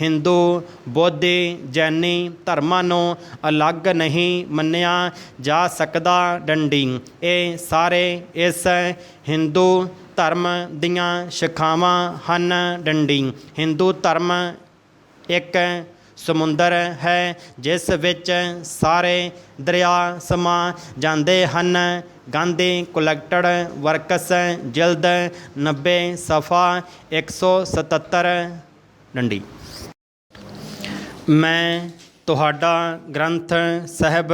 ਹਿੰਦੂ ਬੋਧੀ ਜੈਨੀ ਧਰਮਾਂ ਨੂੰ ਅਲੱਗ ਨਹੀਂ ਮੰਨਿਆ ਜਾ ਸਕਦਾ ਡੰਡੀ। ਇਹ ਸਾਰੇ ਇਸ ਹਿੰਦੂ ਧਰਮ ਦੀਆਂ ਸ਼ਾਖਾਵਾਂ ਹਨ ਡੰਡੀ। ਹਿੰਦੂ ਧਰਮ ਇੱਕ ਸਮੁੰਦਰ ਹੈ ਜਿਸ ਵਿੱਚ ਸਾਰੇ ਦਰਿਆ ਸਮਾ ਜਾਂਦੇ ਹਨ। ਗਾਂਧੀ ਕੁਲੈਕਟਡ ਵਰਕਸ ਜਿਲਦ 90 ਸਫਾ 177 ਡੰਡੀ। ਮੈਂ ਤੁਹਾਡਾ ਗ੍ਰੰਥ ਸਾਹਿਬ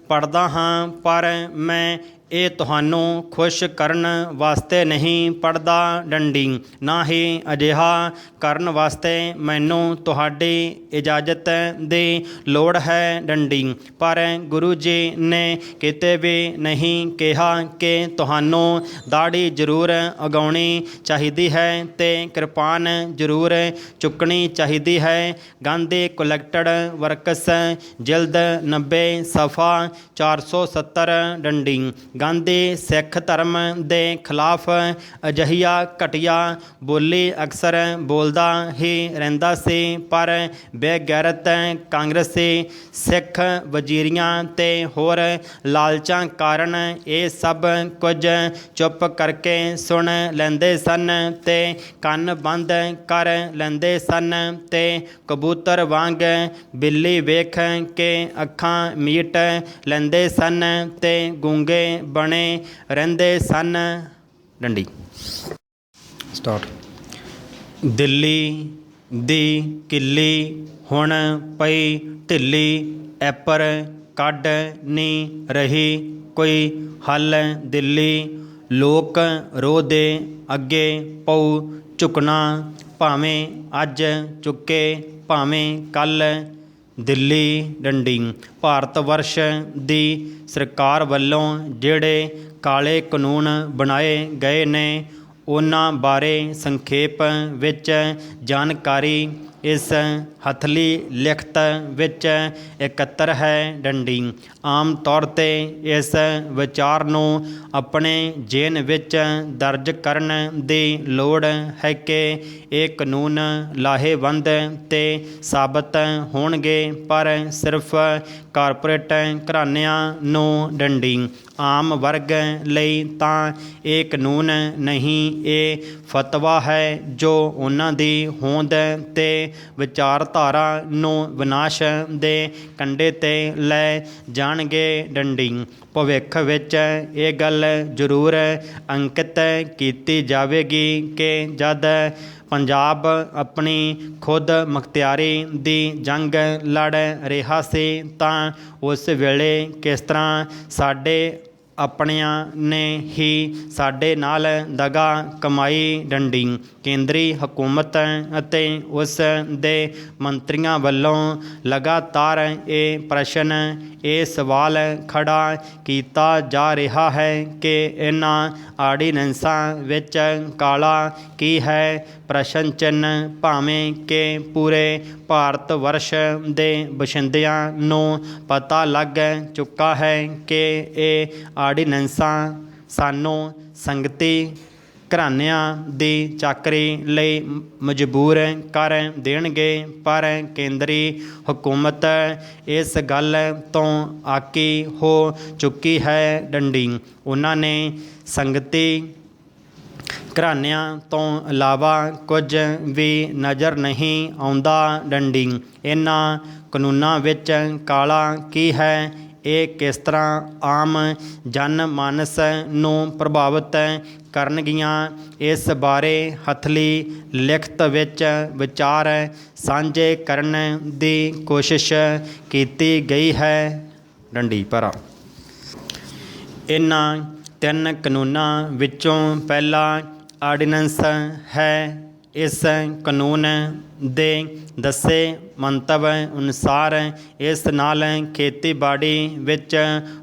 ਪੜ੍ਹਦਾ ਹਾਂ, ਪਰ ਮੈਂ ਇਹ ਤੁਹਾਨੂੰ ਖੁਸ਼ ਕਰਨ ਵਾਸਤੇ ਨਹੀਂ ਪੜ੍ਹਦਾ ਡੰਡੀ, ਨਾ ਹੀ ਅਜਿਹਾ ਕਰਨ ਵਾਸਤੇ ਮੈਨੂੰ ਤੁਹਾਡੀ ਇਜਾਜ਼ਤ ਦੀ ਲੋੜ ਹੈ ਡੰਡੀ। ਪਰ ਗੁਰੂ ਜੀ ਨੇ ਕਿਤੇ ਵੀ ਨਹੀਂ ਕਿਹਾ ਕਿ ਤੁਹਾਨੂੰ ਦਾੜੀ ਜ਼ਰੂਰ ਉਗਾਉਣੀ ਚਾਹੀਦੀ ਹੈ ਤੇ ਕਿਰਪਾਨ ਜ਼ਰੂਰ ਚੁੱਕਣੀ ਚਾਹੀਦੀ ਹੈ। ਗਾਂਧੀ ਕਲੈਕਟਡ ਵਰਕਸ ਜਿਲਦ 90 ਸਫਾ 470 ਡੰਡੀ। ਗਾਂਧੀ ਸਿੱਖ ਧਰਮ ਦੇ ਖਿਲਾਫ ਅਜਿਹੀਆ ਘਟੀਆ ਬੋਲੀ ਅਕਸਰ ਬੋਲਦਾ ਹੀ ਰਹਿੰਦਾ ਸੀ, ਪਰ ਬੇਗੈਰਤ ਕਾਂਗਰਸੀ ਸਿੱਖ ਵਜ਼ੀਰੀਆਂ ਤੇ ਹੋਰ ਲਾਲਚਾਂ ਕਾਰਨ ਇਹ ਸਭ ਕੁਝ ਚੁੱਪ ਕਰਕੇ ਸੁਣ ਲੈਂਦੇ ਸਨ ਤੇ ਕੰਨ ਬੰਦ ਕਰ ਲੈਂਦੇ ਸਨ ਤੇ ਕਬੂਤਰ ਵਾਂਗ ਬਿੱਲੀ ਵੇਖ ਕੇ ਅੱਖਾਂ ਮੀਟ ਲੈਂਦੇ ਸਨ ਤੇ ਗੂੰਗੇ ਬਣੇ ਰਹਿੰਦੇ ਸਨ ਡੰਡੀ। ਸਟਾਰਟ। ਦਿੱਲੀ ਦੀ ਕਿੱਲੀ ਹੁਣ ਪਈ ਢਿੱਲੀ, ਐਪਰ ਕੱਢ ਨਹੀਂ ਰਹੀ ਕੋਈ ਹੱਲ ਦਿੱਲੀ। ਲੋਕ ਰੋਹ ਦੇ ਅੱਗੇ ਪਊ ਝੁਕਣਾ, ਭਾਵੇਂ ਅੱਜ ਚੁੱਕੇ ਭਾਵੇਂ ਕੱਲ੍ਹ ਦਿੱਲੀ ਡੰਡੀ। ਭਾਰਤ ਵਰਸ਼ ਦੀ ਸਰਕਾਰ ਵੱਲੋਂ ਜਿਹੜੇ ਕਾਲੇ ਕਾਨੂੰਨ ਬਣਾਏ ਗਏ ਨੇ ਉਹਨਾਂ ਬਾਰੇ ਸੰਖੇਪ ਵਿੱਚ ਜਾਣਕਾਰੀ ਇਸ ਹਥਲੀ ਲਿਖਤ ਵਿੱਚ ਇਕੱਤਰ ਹੈ ਡੰਡੀ। ਆਮ ਤੌਰ 'ਤੇ ਇਸ ਵਿਚਾਰ ਨੂੰ ਆਪਣੇ ਜ਼ੇਨ ਵਿੱਚ ਦਰਜ ਕਰਨ ਦੀ ਲੋੜ ਹੈ ਕਿ ਇਹ ਕਾਨੂੰਨ ਲਾਹੇਵੰਦ ਤੇ ਸਾਬਤ ਹੋਣਗੇ, ਪਰ ਸਿਰਫ ਕਾਰਪੋਰੇਟ ਘਰਾਣਿਆਂ ਨੂੰ ਡੰਡੀ। ਆਮ ਵਰਗ ਲਈ ਤਾਂ ਇਹ ਕਾਨੂੰਨ ਨਹੀਂ, ਇਹ ਫਤਵਾ ਹੈ ਜੋ ਉਹਨਾਂ ਦੀ ਹੋਂਦ ਤੇ ਵਿਚਾਰਧਾਰਾ ਨੂੰ ਵਿਨਾਸ਼ ਦੇ ਕੰਢੇ 'ਤੇ ਲੈ ਜਾਣਗੇ ਡੰਡੀ। ਭਵਿੱਖ ਵਿੱਚ ਇਹ ਗੱਲ ਜ਼ਰੂਰ ਅੰਕਿਤ ਕੀਤੀ ਜਾਵੇਗੀ ਕਿ ਜਦ ਪੰਜਾਬ ਆਪਣੀ ਖੁਦ ਮੁਖਤਿਆਰੀ ਦੀ ਜੰਗ ਲੜ ਰਿਹਾ ਸੀ ਤਾਂ ਉਸ ਵੇਲੇ ਕਿਸ ਤਰ੍ਹਾਂ ਸਾਡੇ ਆਪਣਿਆਂ ਨੇ ਹੀ ਸਾਡੇ ਨਾਲ ਦਗਾ ਕਮਾਈ ਡੰਡੀ। ਕੇਂਦਰੀ ਹਕੂਮਤ ਅਤੇ ਉਸ ਦੇ ਮੰਤਰੀਆਂ ਵੱਲੋਂ ਲਗਾਤਾਰ ਇਹ ਪ੍ਰਸ਼ਨ, ਇਹ ਸਵਾਲ ਖੜਾ ਕੀਤਾ ਜਾ ਰਿਹਾ ਹੈ ਕਿ ਇਹਨਾਂ ਆਰਡੀਨੈਂਸਾਂ ਵਿੱਚ ਕਾਲਾ ਕੀ ਹੈ। ਪ੍ਰਸ਼ਨ ਚਿੰਨ੍ਹ ਭਾਵੇਂ ਕਿ ਪੂਰੇ ਭਾਰਤ ਵਰਸ਼ ਦੇ ਵਸਿੰਦਿਆਂ ਨੂੰ ਪਤਾ ਲੱਗ ਚੁੱਕਾ ਹੈ ਕਿ ਇਹ ਆਰਡੀਨੈਂਸਾਂ ਸਾਨੂੰ ਸੰਗਤੀ ਘਰਾਣਿਆਂ ਦੀ ਚਾਕਰੀ ਲਈ ਮਜਬੂਰ ਕਰ ਦੇਣਗੇ, ਪਰ ਕੇਂਦਰੀ ਹਕੂਮਤ ਇਸ ਗੱਲ ਤੋਂ ਆਕੀ ਹੋ ਚੁੱਕੀ ਹੈ ਡੰਡੀ। ਉਹਨਾਂ ਨੇ ਸੰਗਤੀ ਘਰਾਣਿਆਂ ਤੋਂ ਇਲਾਵਾ ਕੁਝ ਵੀ ਨਜ਼ਰ ਨਹੀਂ ਆਉਂਦਾ ਡੰਡੀ। ਇਹਨਾਂ ਕਾਨੂੰਨਾਂ ਵਿੱਚ ਕਾਲਾ ਕੀ ਹੈ, ਇਹ ਕਿਸ ਤਰ੍ਹਾਂ ਆਮ ਜਨ ਮਾਨਸ ਨੂੰ ਪ੍ਰਭਾਵਿਤ ਕਰਨਗੀਆਂ, ਇਸ ਬਾਰੇ ਹਥਲੀ ਲਿਖਤ ਵਿੱਚ ਵਿਚਾਰ ਸਾਂਝੇ ਕਰਨ ਦੀ ਕੋਸ਼ਿਸ਼ ਕੀਤੀ ਗਈ ਹੈ ਡੰਡੀ। ਪਰ ਇਹਨਾਂ 3 ਕਾਨੂੰਨਾਂ ਵਿੱਚੋਂ ਪਹਿਲਾ ਆਰਡੀਨੈਂਸ ਹੈ। ਇਸ ਕਾਨੂੰਨ ਦੇ ਦੱਸੇ ਮੰਤਵ ਅਨੁਸਾਰ ਇਸ ਨਾਲ ਖੇਤੀਬਾੜੀ ਵਿੱਚ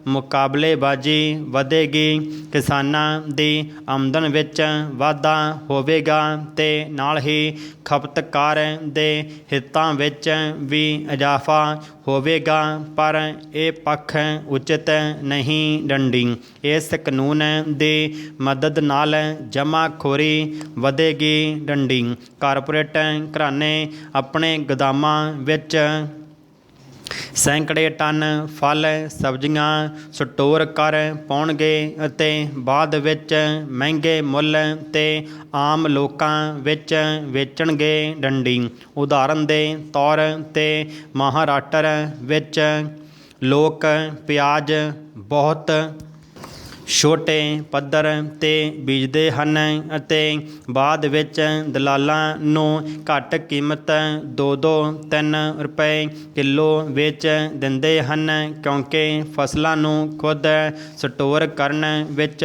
ਮੁਕਾਬਲੇਬਾਜ਼ੀ ਵਧੇਗੀ, ਕਿਸਾਨਾਂ ਦੀ ਆਮਦਨ ਵਿੱਚ ਵਾਧਾ ਹੋਵੇਗਾ ਤੇ ਨਾਲ ਹੀ ਖਪਤਕਾਰ ਦੇ ਹਿੱਤਾਂ ਵਿੱਚ ਵੀ ਇਜ਼ਾਫਾ ਹੋਵੇਗਾ। ਪਰ ਇਹ ਪੱਖ ਉਚਿਤ ਨਹੀਂ ਡੰਡੀ। ਇਸ ਕਾਨੂੰਨ ਦੀ ਮਦਦ ਨਾਲ ਜਮ੍ਹਾਖੋਰੀ ਵਧੇਗੀ ਡੰਡੀ। ਕਾਰਪੋਰੇਟ ਘਰਾਣੇ ਆਪਣੇ ਗੋਦਾਮਾਂ ਵਿੱਚ ਸੈਂਕੜੇ ਟਨ ਫਲ ਸਬਜ਼ੀਆਂ ਸਟੋਰ ਕਰ ਪਾਉਣਗੇ ਅਤੇ ਬਾਅਦ ਵਿੱਚ ਮਹਿੰਗੇ ਮੁੱਲ 'ਤੇ ਆਮ ਲੋਕਾਂ ਵਿੱਚ ਵੇਚਣਗੇ ਡੰਡੀ। ਉਦਾਹਰਨ ਦੇ ਤੌਰ 'ਤੇ ਮਹਾਰਾਸ਼ਟਰ ਵਿੱਚ ਲੋਕ ਪਿਆਜ਼ ਬਹੁਤ ਛੋਟੇ ਪੱਧਰ 'ਤੇ ਬੀਜਦੇ ਹਨ ਅਤੇ ਬਾਅਦ ਵਿੱਚ ਦਲਾਲਾਂ ਨੂੰ ਘੱਟ ਕੀਮਤ 2-3 ਰੁਪਏ ਕਿਲੋ ਵੇਚ ਦਿੰਦੇ ਹਨ, ਕਿਉਂਕਿ ਫਸਲਾਂ ਨੂੰ ਖੁਦ ਸਟੋਰ ਕਰਨ ਵਿੱਚ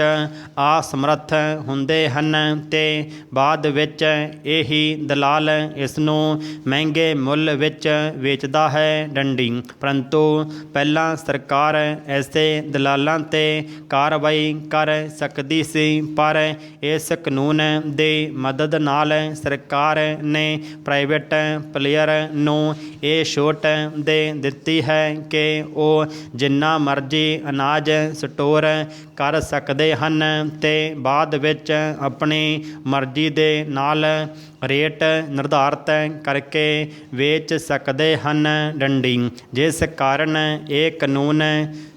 ਅਸਮਰੱਥ ਹੁੰਦੇ ਹਨ ਅਤੇ ਬਾਅਦ ਵਿੱਚ ਇਹੀ ਦਲਾਲ ਇਸ ਨੂੰ ਮਹਿੰਗੇ ਮੁੱਲ ਵਿੱਚ ਵੇਚਦਾ ਹੈ। ਡੰਡੀ। ਪਰੰਤੂ ਪਹਿਲਾਂ ਸਰਕਾਰ ਐਸੇ ਦਲਾਲਾਂ 'ਤੇ ਕਾਰਵਾਈ ਕਰ ਸਕਦੀ ਸੀ, ਪਰ ਇਸ ਕਾਨੂੰਨ ਦੀ ਮਦਦ ਨਾਲ ਸਰਕਾਰ ਨੇ ਪ੍ਰਾਈਵੇਟ ਪਲੇਅਰ ਨੂੰ ਇਹ ਛੋਟ ਦੇ ਦਿੱਤੀ ਹੈ ਕਿ ਉਹ ਜਿੰਨਾ ਮਰਜ਼ੀ ਅਨਾਜ ਸਟੋਰ ਕਰ ਸਕਦੇ ਹਨ ਅਤੇ ਬਾਅਦ ਵਿੱਚ ਆਪਣੀ ਮਰਜ਼ੀ ਦੇ ਨਾਲ ਰੇਟ ਨਿਰਧਾਰਤ ਕਰਕੇ ਵੇਚ ਸਕਦੇ ਹਨ। ਡੰਡੀ। ਜਿਸ ਕਾਰਨ ਇਹ ਕਾਨੂੰਨ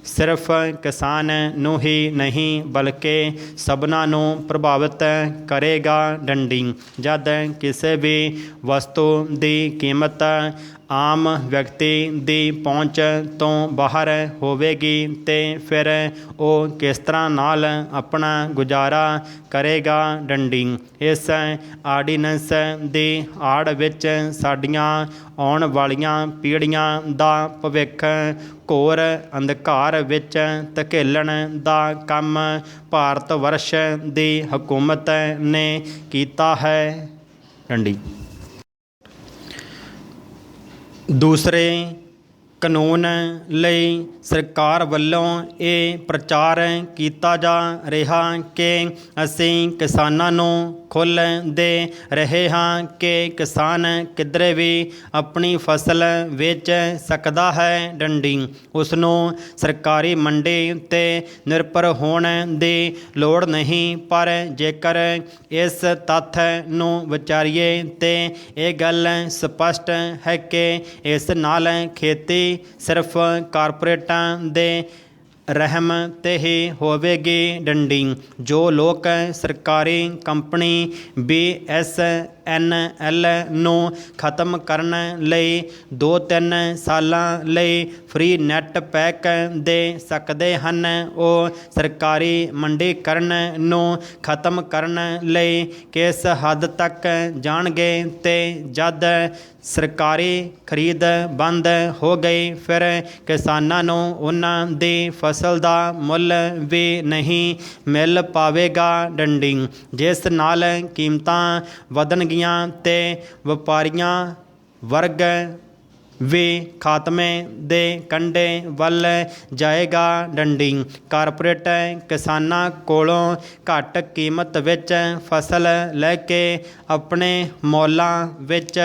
ਸਿਰਫ ਕਿਸਾਨ ਨੂੰ ਹੀ ਨਹੀਂ ਬਲਕਿ ਸਭਨਾਂ ਨੂੰ ਪ੍ਰਭਾਵਿਤ ਕਰੇਗਾ। ਡੰਡੀ। ਜਦ ਕਿਸੇ ਵੀ ਵਸਤੂ ਦੀ ਕੀਮਤ ਆਮ ਵਿਅਕਤੀ ਦੀ ਪਹੁੰਚ ਤੋਂ ਬਾਹਰ ਹੋਵੇਗੀ ਅਤੇ ਫਿਰ ਉਹ ਕਿਸ ਤਰ੍ਹਾਂ ਨਾਲ ਆਪਣਾ ਗੁਜ਼ਾਰਾ ਕਰੇਗਾ। ਡੰਡੀ। ਇਸ ਆਰਡੀਨੈਂਸ ਦੀ ਆੜ ਵਿੱਚ ਸਾਡੀਆਂ ਆਉਣ ਵਾਲੀਆਂ ਪੀੜ੍ਹੀਆਂ ਦਾ ਭਵਿੱਖ ਘੋਰ ਅੰਧਕਾਰ ਵਿੱਚ ਧਕੇਲਣ ਦਾ ਕੰਮ ਭਾਰਤ ਵਰਸ਼ ਦੀ ਹਕੂਮਤ ਨੇ ਕੀਤਾ ਹੈ। ਡੰਡੀ। ਦੂਸਰੇ ਕਾਨੂੰਨ ਲਈ ਸਰਕਾਰ ਵੱਲੋਂ ਇਹ ਪ੍ਰਚਾਰ ਕੀਤਾ ਜਾ ਰਿਹਾ ਕਿ ਅਸੀਂ ਕਿਸਾਨਾਂ ਨੂੰ ਖੁੱਲ੍ਹ ਦੇ ਰਹੇ ਹਾਂ ਕਿ ਕਿਸਾਨ ਕਿਧਰੇ ਵੀ ਆਪਣੀ ਫਸਲ ਵੇਚ ਸਕਦਾ ਹੈ। ਡੰਡੀ। ਉਸ ਨੂੰ ਸਰਕਾਰੀ ਮੰਡੀ 'ਤੇ ਨਿਰਭਰ ਹੋਣ ਦੀ ਲੋੜ ਨਹੀਂ, ਪਰ ਜੇਕਰ ਇਸ ਤੱਥ ਨੂੰ ਵਿਚਾਰੀਏ ਤਾਂ ਇਹ ਗੱਲ ਸਪਸ਼ਟ ਹੈ ਕਿ ਇਸ ਨਾਲ ਖੇਤੀ ਸਿਰਫ ਕਾਰਪੋਰੇਟਾਂ ਦੇ ਰਹਿਮ 'ਤੇ ਹੀ ਹੋਵੇਗੀ। ਡੰਡੀ। ਜੋ ਲੋਕ ਸਰਕਾਰੀ ਕੰਪਨੀ BSNL ਨੂੰ ਖਤਮ ਕਰਨ ਲਈ 2-3 ਸਾਲਾਂ ਲਈ ਫ੍ਰੀ ਨੈੱਟ ਪੈਕ ਦੇ ਸਕਦੇ ਹਨ, ਉਹ ਸਰਕਾਰੀ ਮੰਡੀਕਰਨ ਨੂੰ ਖਤਮ ਕਰਨ ਲਈ ਕਿਸ ਹੱਦ ਤੱਕ ਜਾਣਗੇ ਅਤੇ ਜਦ ਸਰਕਾਰੀ ਖਰੀਦ ਬੰਦ ਹੋ ਗਈ ਫਿਰ ਕਿਸਾਨਾਂ ਨੂੰ ਉਹਨਾਂ ਦੀ ਫਸਲ ਦਾ ਮੁੱਲ ਵੀ ਨਹੀਂ ਮਿਲ ਪਾਵੇਗਾ। ਡੰਡੀ। ਜਿਸ ਨਾਲ ਕੀਮਤਾਂ ਵਧਣਗੀਆਂ ਅਤੇ ਵਪਾਰੀਆਂ ਵਰਗ ਵੀ ਖਾਤਮੇ ਦੇ ਕੰਢੇ ਵੱਲ ਜਾਏਗਾ। ਡੰਡੀ। ਕਾਰਪੋਰੇਟ ਕਿਸਾਨਾਂ ਕੋਲੋਂ ਘੱਟ ਕੀਮਤ ਵਿੱਚ ਫਸਲ ਲੈ ਕੇ ਆਪਣੇ ਮੌਲਾਂ ਵਿੱਚ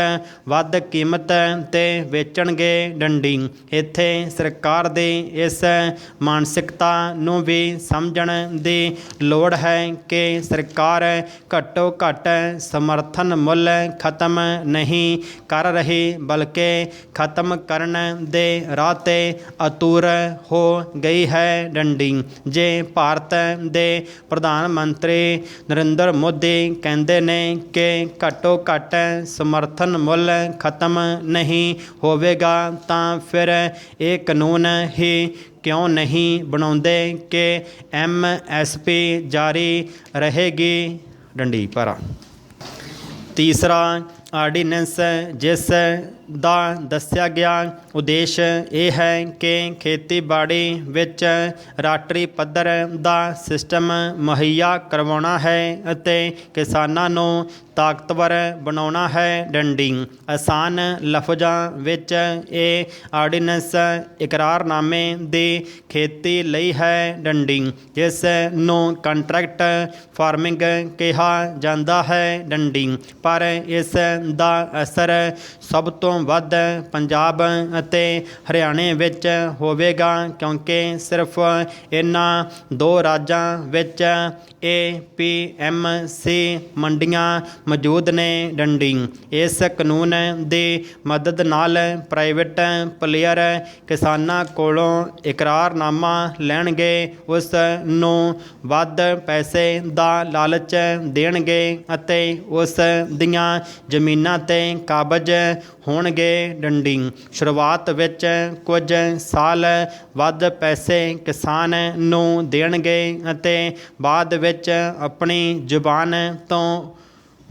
ਵੱਧ ਕੀਮਤ 'ਤੇ ਵੇਚਣਗੇ। ਡੰਡੀ। ਇੱਥੇ ਸਰਕਾਰ ਦੀ ਇਸ ਮਾਨਸਿਕਤਾ ਨੂੰ ਵੀ ਸਮਝਣ ਦੀ ਲੋੜ ਹੈ ਕਿ ਸਰਕਾਰ ਘੱਟੋ ਘੱਟ ਸਮਰਥਨ ਮੁੱਲ ਖਤਮ ਨਹੀਂ ਕਰ ਰਹੀ ਬਲਕਿ ਖਤਮ ਕਰਨ ਦੇ ਰਾਹ 'ਤੇ ਅਤੁਰ ਹੋ ਗਈ ਹੈ। ਡੰਡੀ। ਜੇ ਭਾਰਤ ਦੇ ਪ੍ਰਧਾਨ ਮੰਤਰੀ ਨਰਿੰਦਰ ਮੋਦੀ ਕਹਿੰਦੇ ਨੇ ਕਿ ਘੱਟੋ ਘੱਟ ਸਮਰਥਨ ਮੁੱਲ ਖਤਮ ਨਹੀਂ ਹੋਵੇਗਾ ਤਾਂ ਫਿਰ ਇਹ ਕਾਨੂੰਨ ਹੀ ਕਿਉਂ ਨਹੀਂ ਬਣਾਉਂਦੇ ਕਿ MSP ਜਾਰੀ ਰਹੇਗੀ। ਡੰਡੀ। ਪਾਰਾ। ਤੀਸਰਾ ਆਰਡੀਨੈਂਸ ਜਿਸ ਦਾ ਦੱਸਿਆ ਗਿਆ ਉਦੇਸ਼ ਇਹ ਹੈ ਕਿ ਖੇਤੀਬਾੜੀ ਵਿੱਚ ਰਾਸ਼ਟਰੀ ਪੱਧਰ ਦਾ ਸਿਸਟਮ ਮੁਹੱਈਆ ਕਰਵਾਉਣਾ ਹੈ ਅਤੇ ਕਿਸਾਨਾਂ ਨੂੰ ਤਾਕਤਵਰ ਬਣਾਉਣਾ ਹੈ। ਡੰਡੀ। ਆਸਾਨ ਲਫ਼ਜ਼ਾਂ ਵਿੱਚ ਇਹ ਆਰਡੀਨੈਂਸ ਇਕਰਾਰਨਾਮੇ ਦੀ ਖੇਤੀ ਲਈ ਹੈ। ਡੰਡੀ। ਜਿਸ ਨੂੰ ਕੰਟਰੈਕਟ ਫਾਰਮਿੰਗ ਕਿਹਾ ਜਾਂਦਾ ਹੈ। ਡੰਡੀ। ਪਰ ਇਸ ਦਾ ਅਸਰ ਸਭ ਤੋਂ ਵੱਧ ਪੰਜਾਬ ਅਤੇ ਹਰਿਆਣੇ ਵਿੱਚ ਹੋਵੇਗਾ ਕਿਉਂਕਿ ਸਿਰਫ ਇਹਨਾਂ ਦੋ ਰਾਜਾਂ ਵਿੱਚ APMC ਮੰਡੀਆਂ ਮੌਜੂਦ ਨੇ। ਡੰਡੀ। ਇਸ ਕਾਨੂੰਨ ਦੀ ਮਦਦ ਨਾਲ ਪ੍ਰਾਈਵੇਟ ਪਲੇਅਰ ਕਿਸਾਨਾਂ ਕੋਲੋਂ ਇਕਰਾਰਨਾਮਾ ਲੈਣਗੇ, ਉਸ ਨੂੰ ਵੱਧ ਪੈਸੇ ਦਾ ਲਾਲਚ ਦੇਣਗੇ ਅਤੇ ਉਸ ਦੀਆਂ ਜ਼ਮੀਨਾਂ 'ਤੇ ਕਾਬਜ਼ ਹੋਣਗੇ ਹੋਣਗੇ ਡੰਡੀ। ਸ਼ੁਰੂਆਤ ਵਿੱਚ ਕੁਝ ਸਾਲ ਵੱਧ ਪੈਸੇ ਕਿਸਾਨ ਨੂੰ ਦੇਣਗੇ ਅਤੇ ਬਾਅਦ ਵਿੱਚ ਆਪਣੀ ਜ਼ੁਬਾਨ ਤੋਂ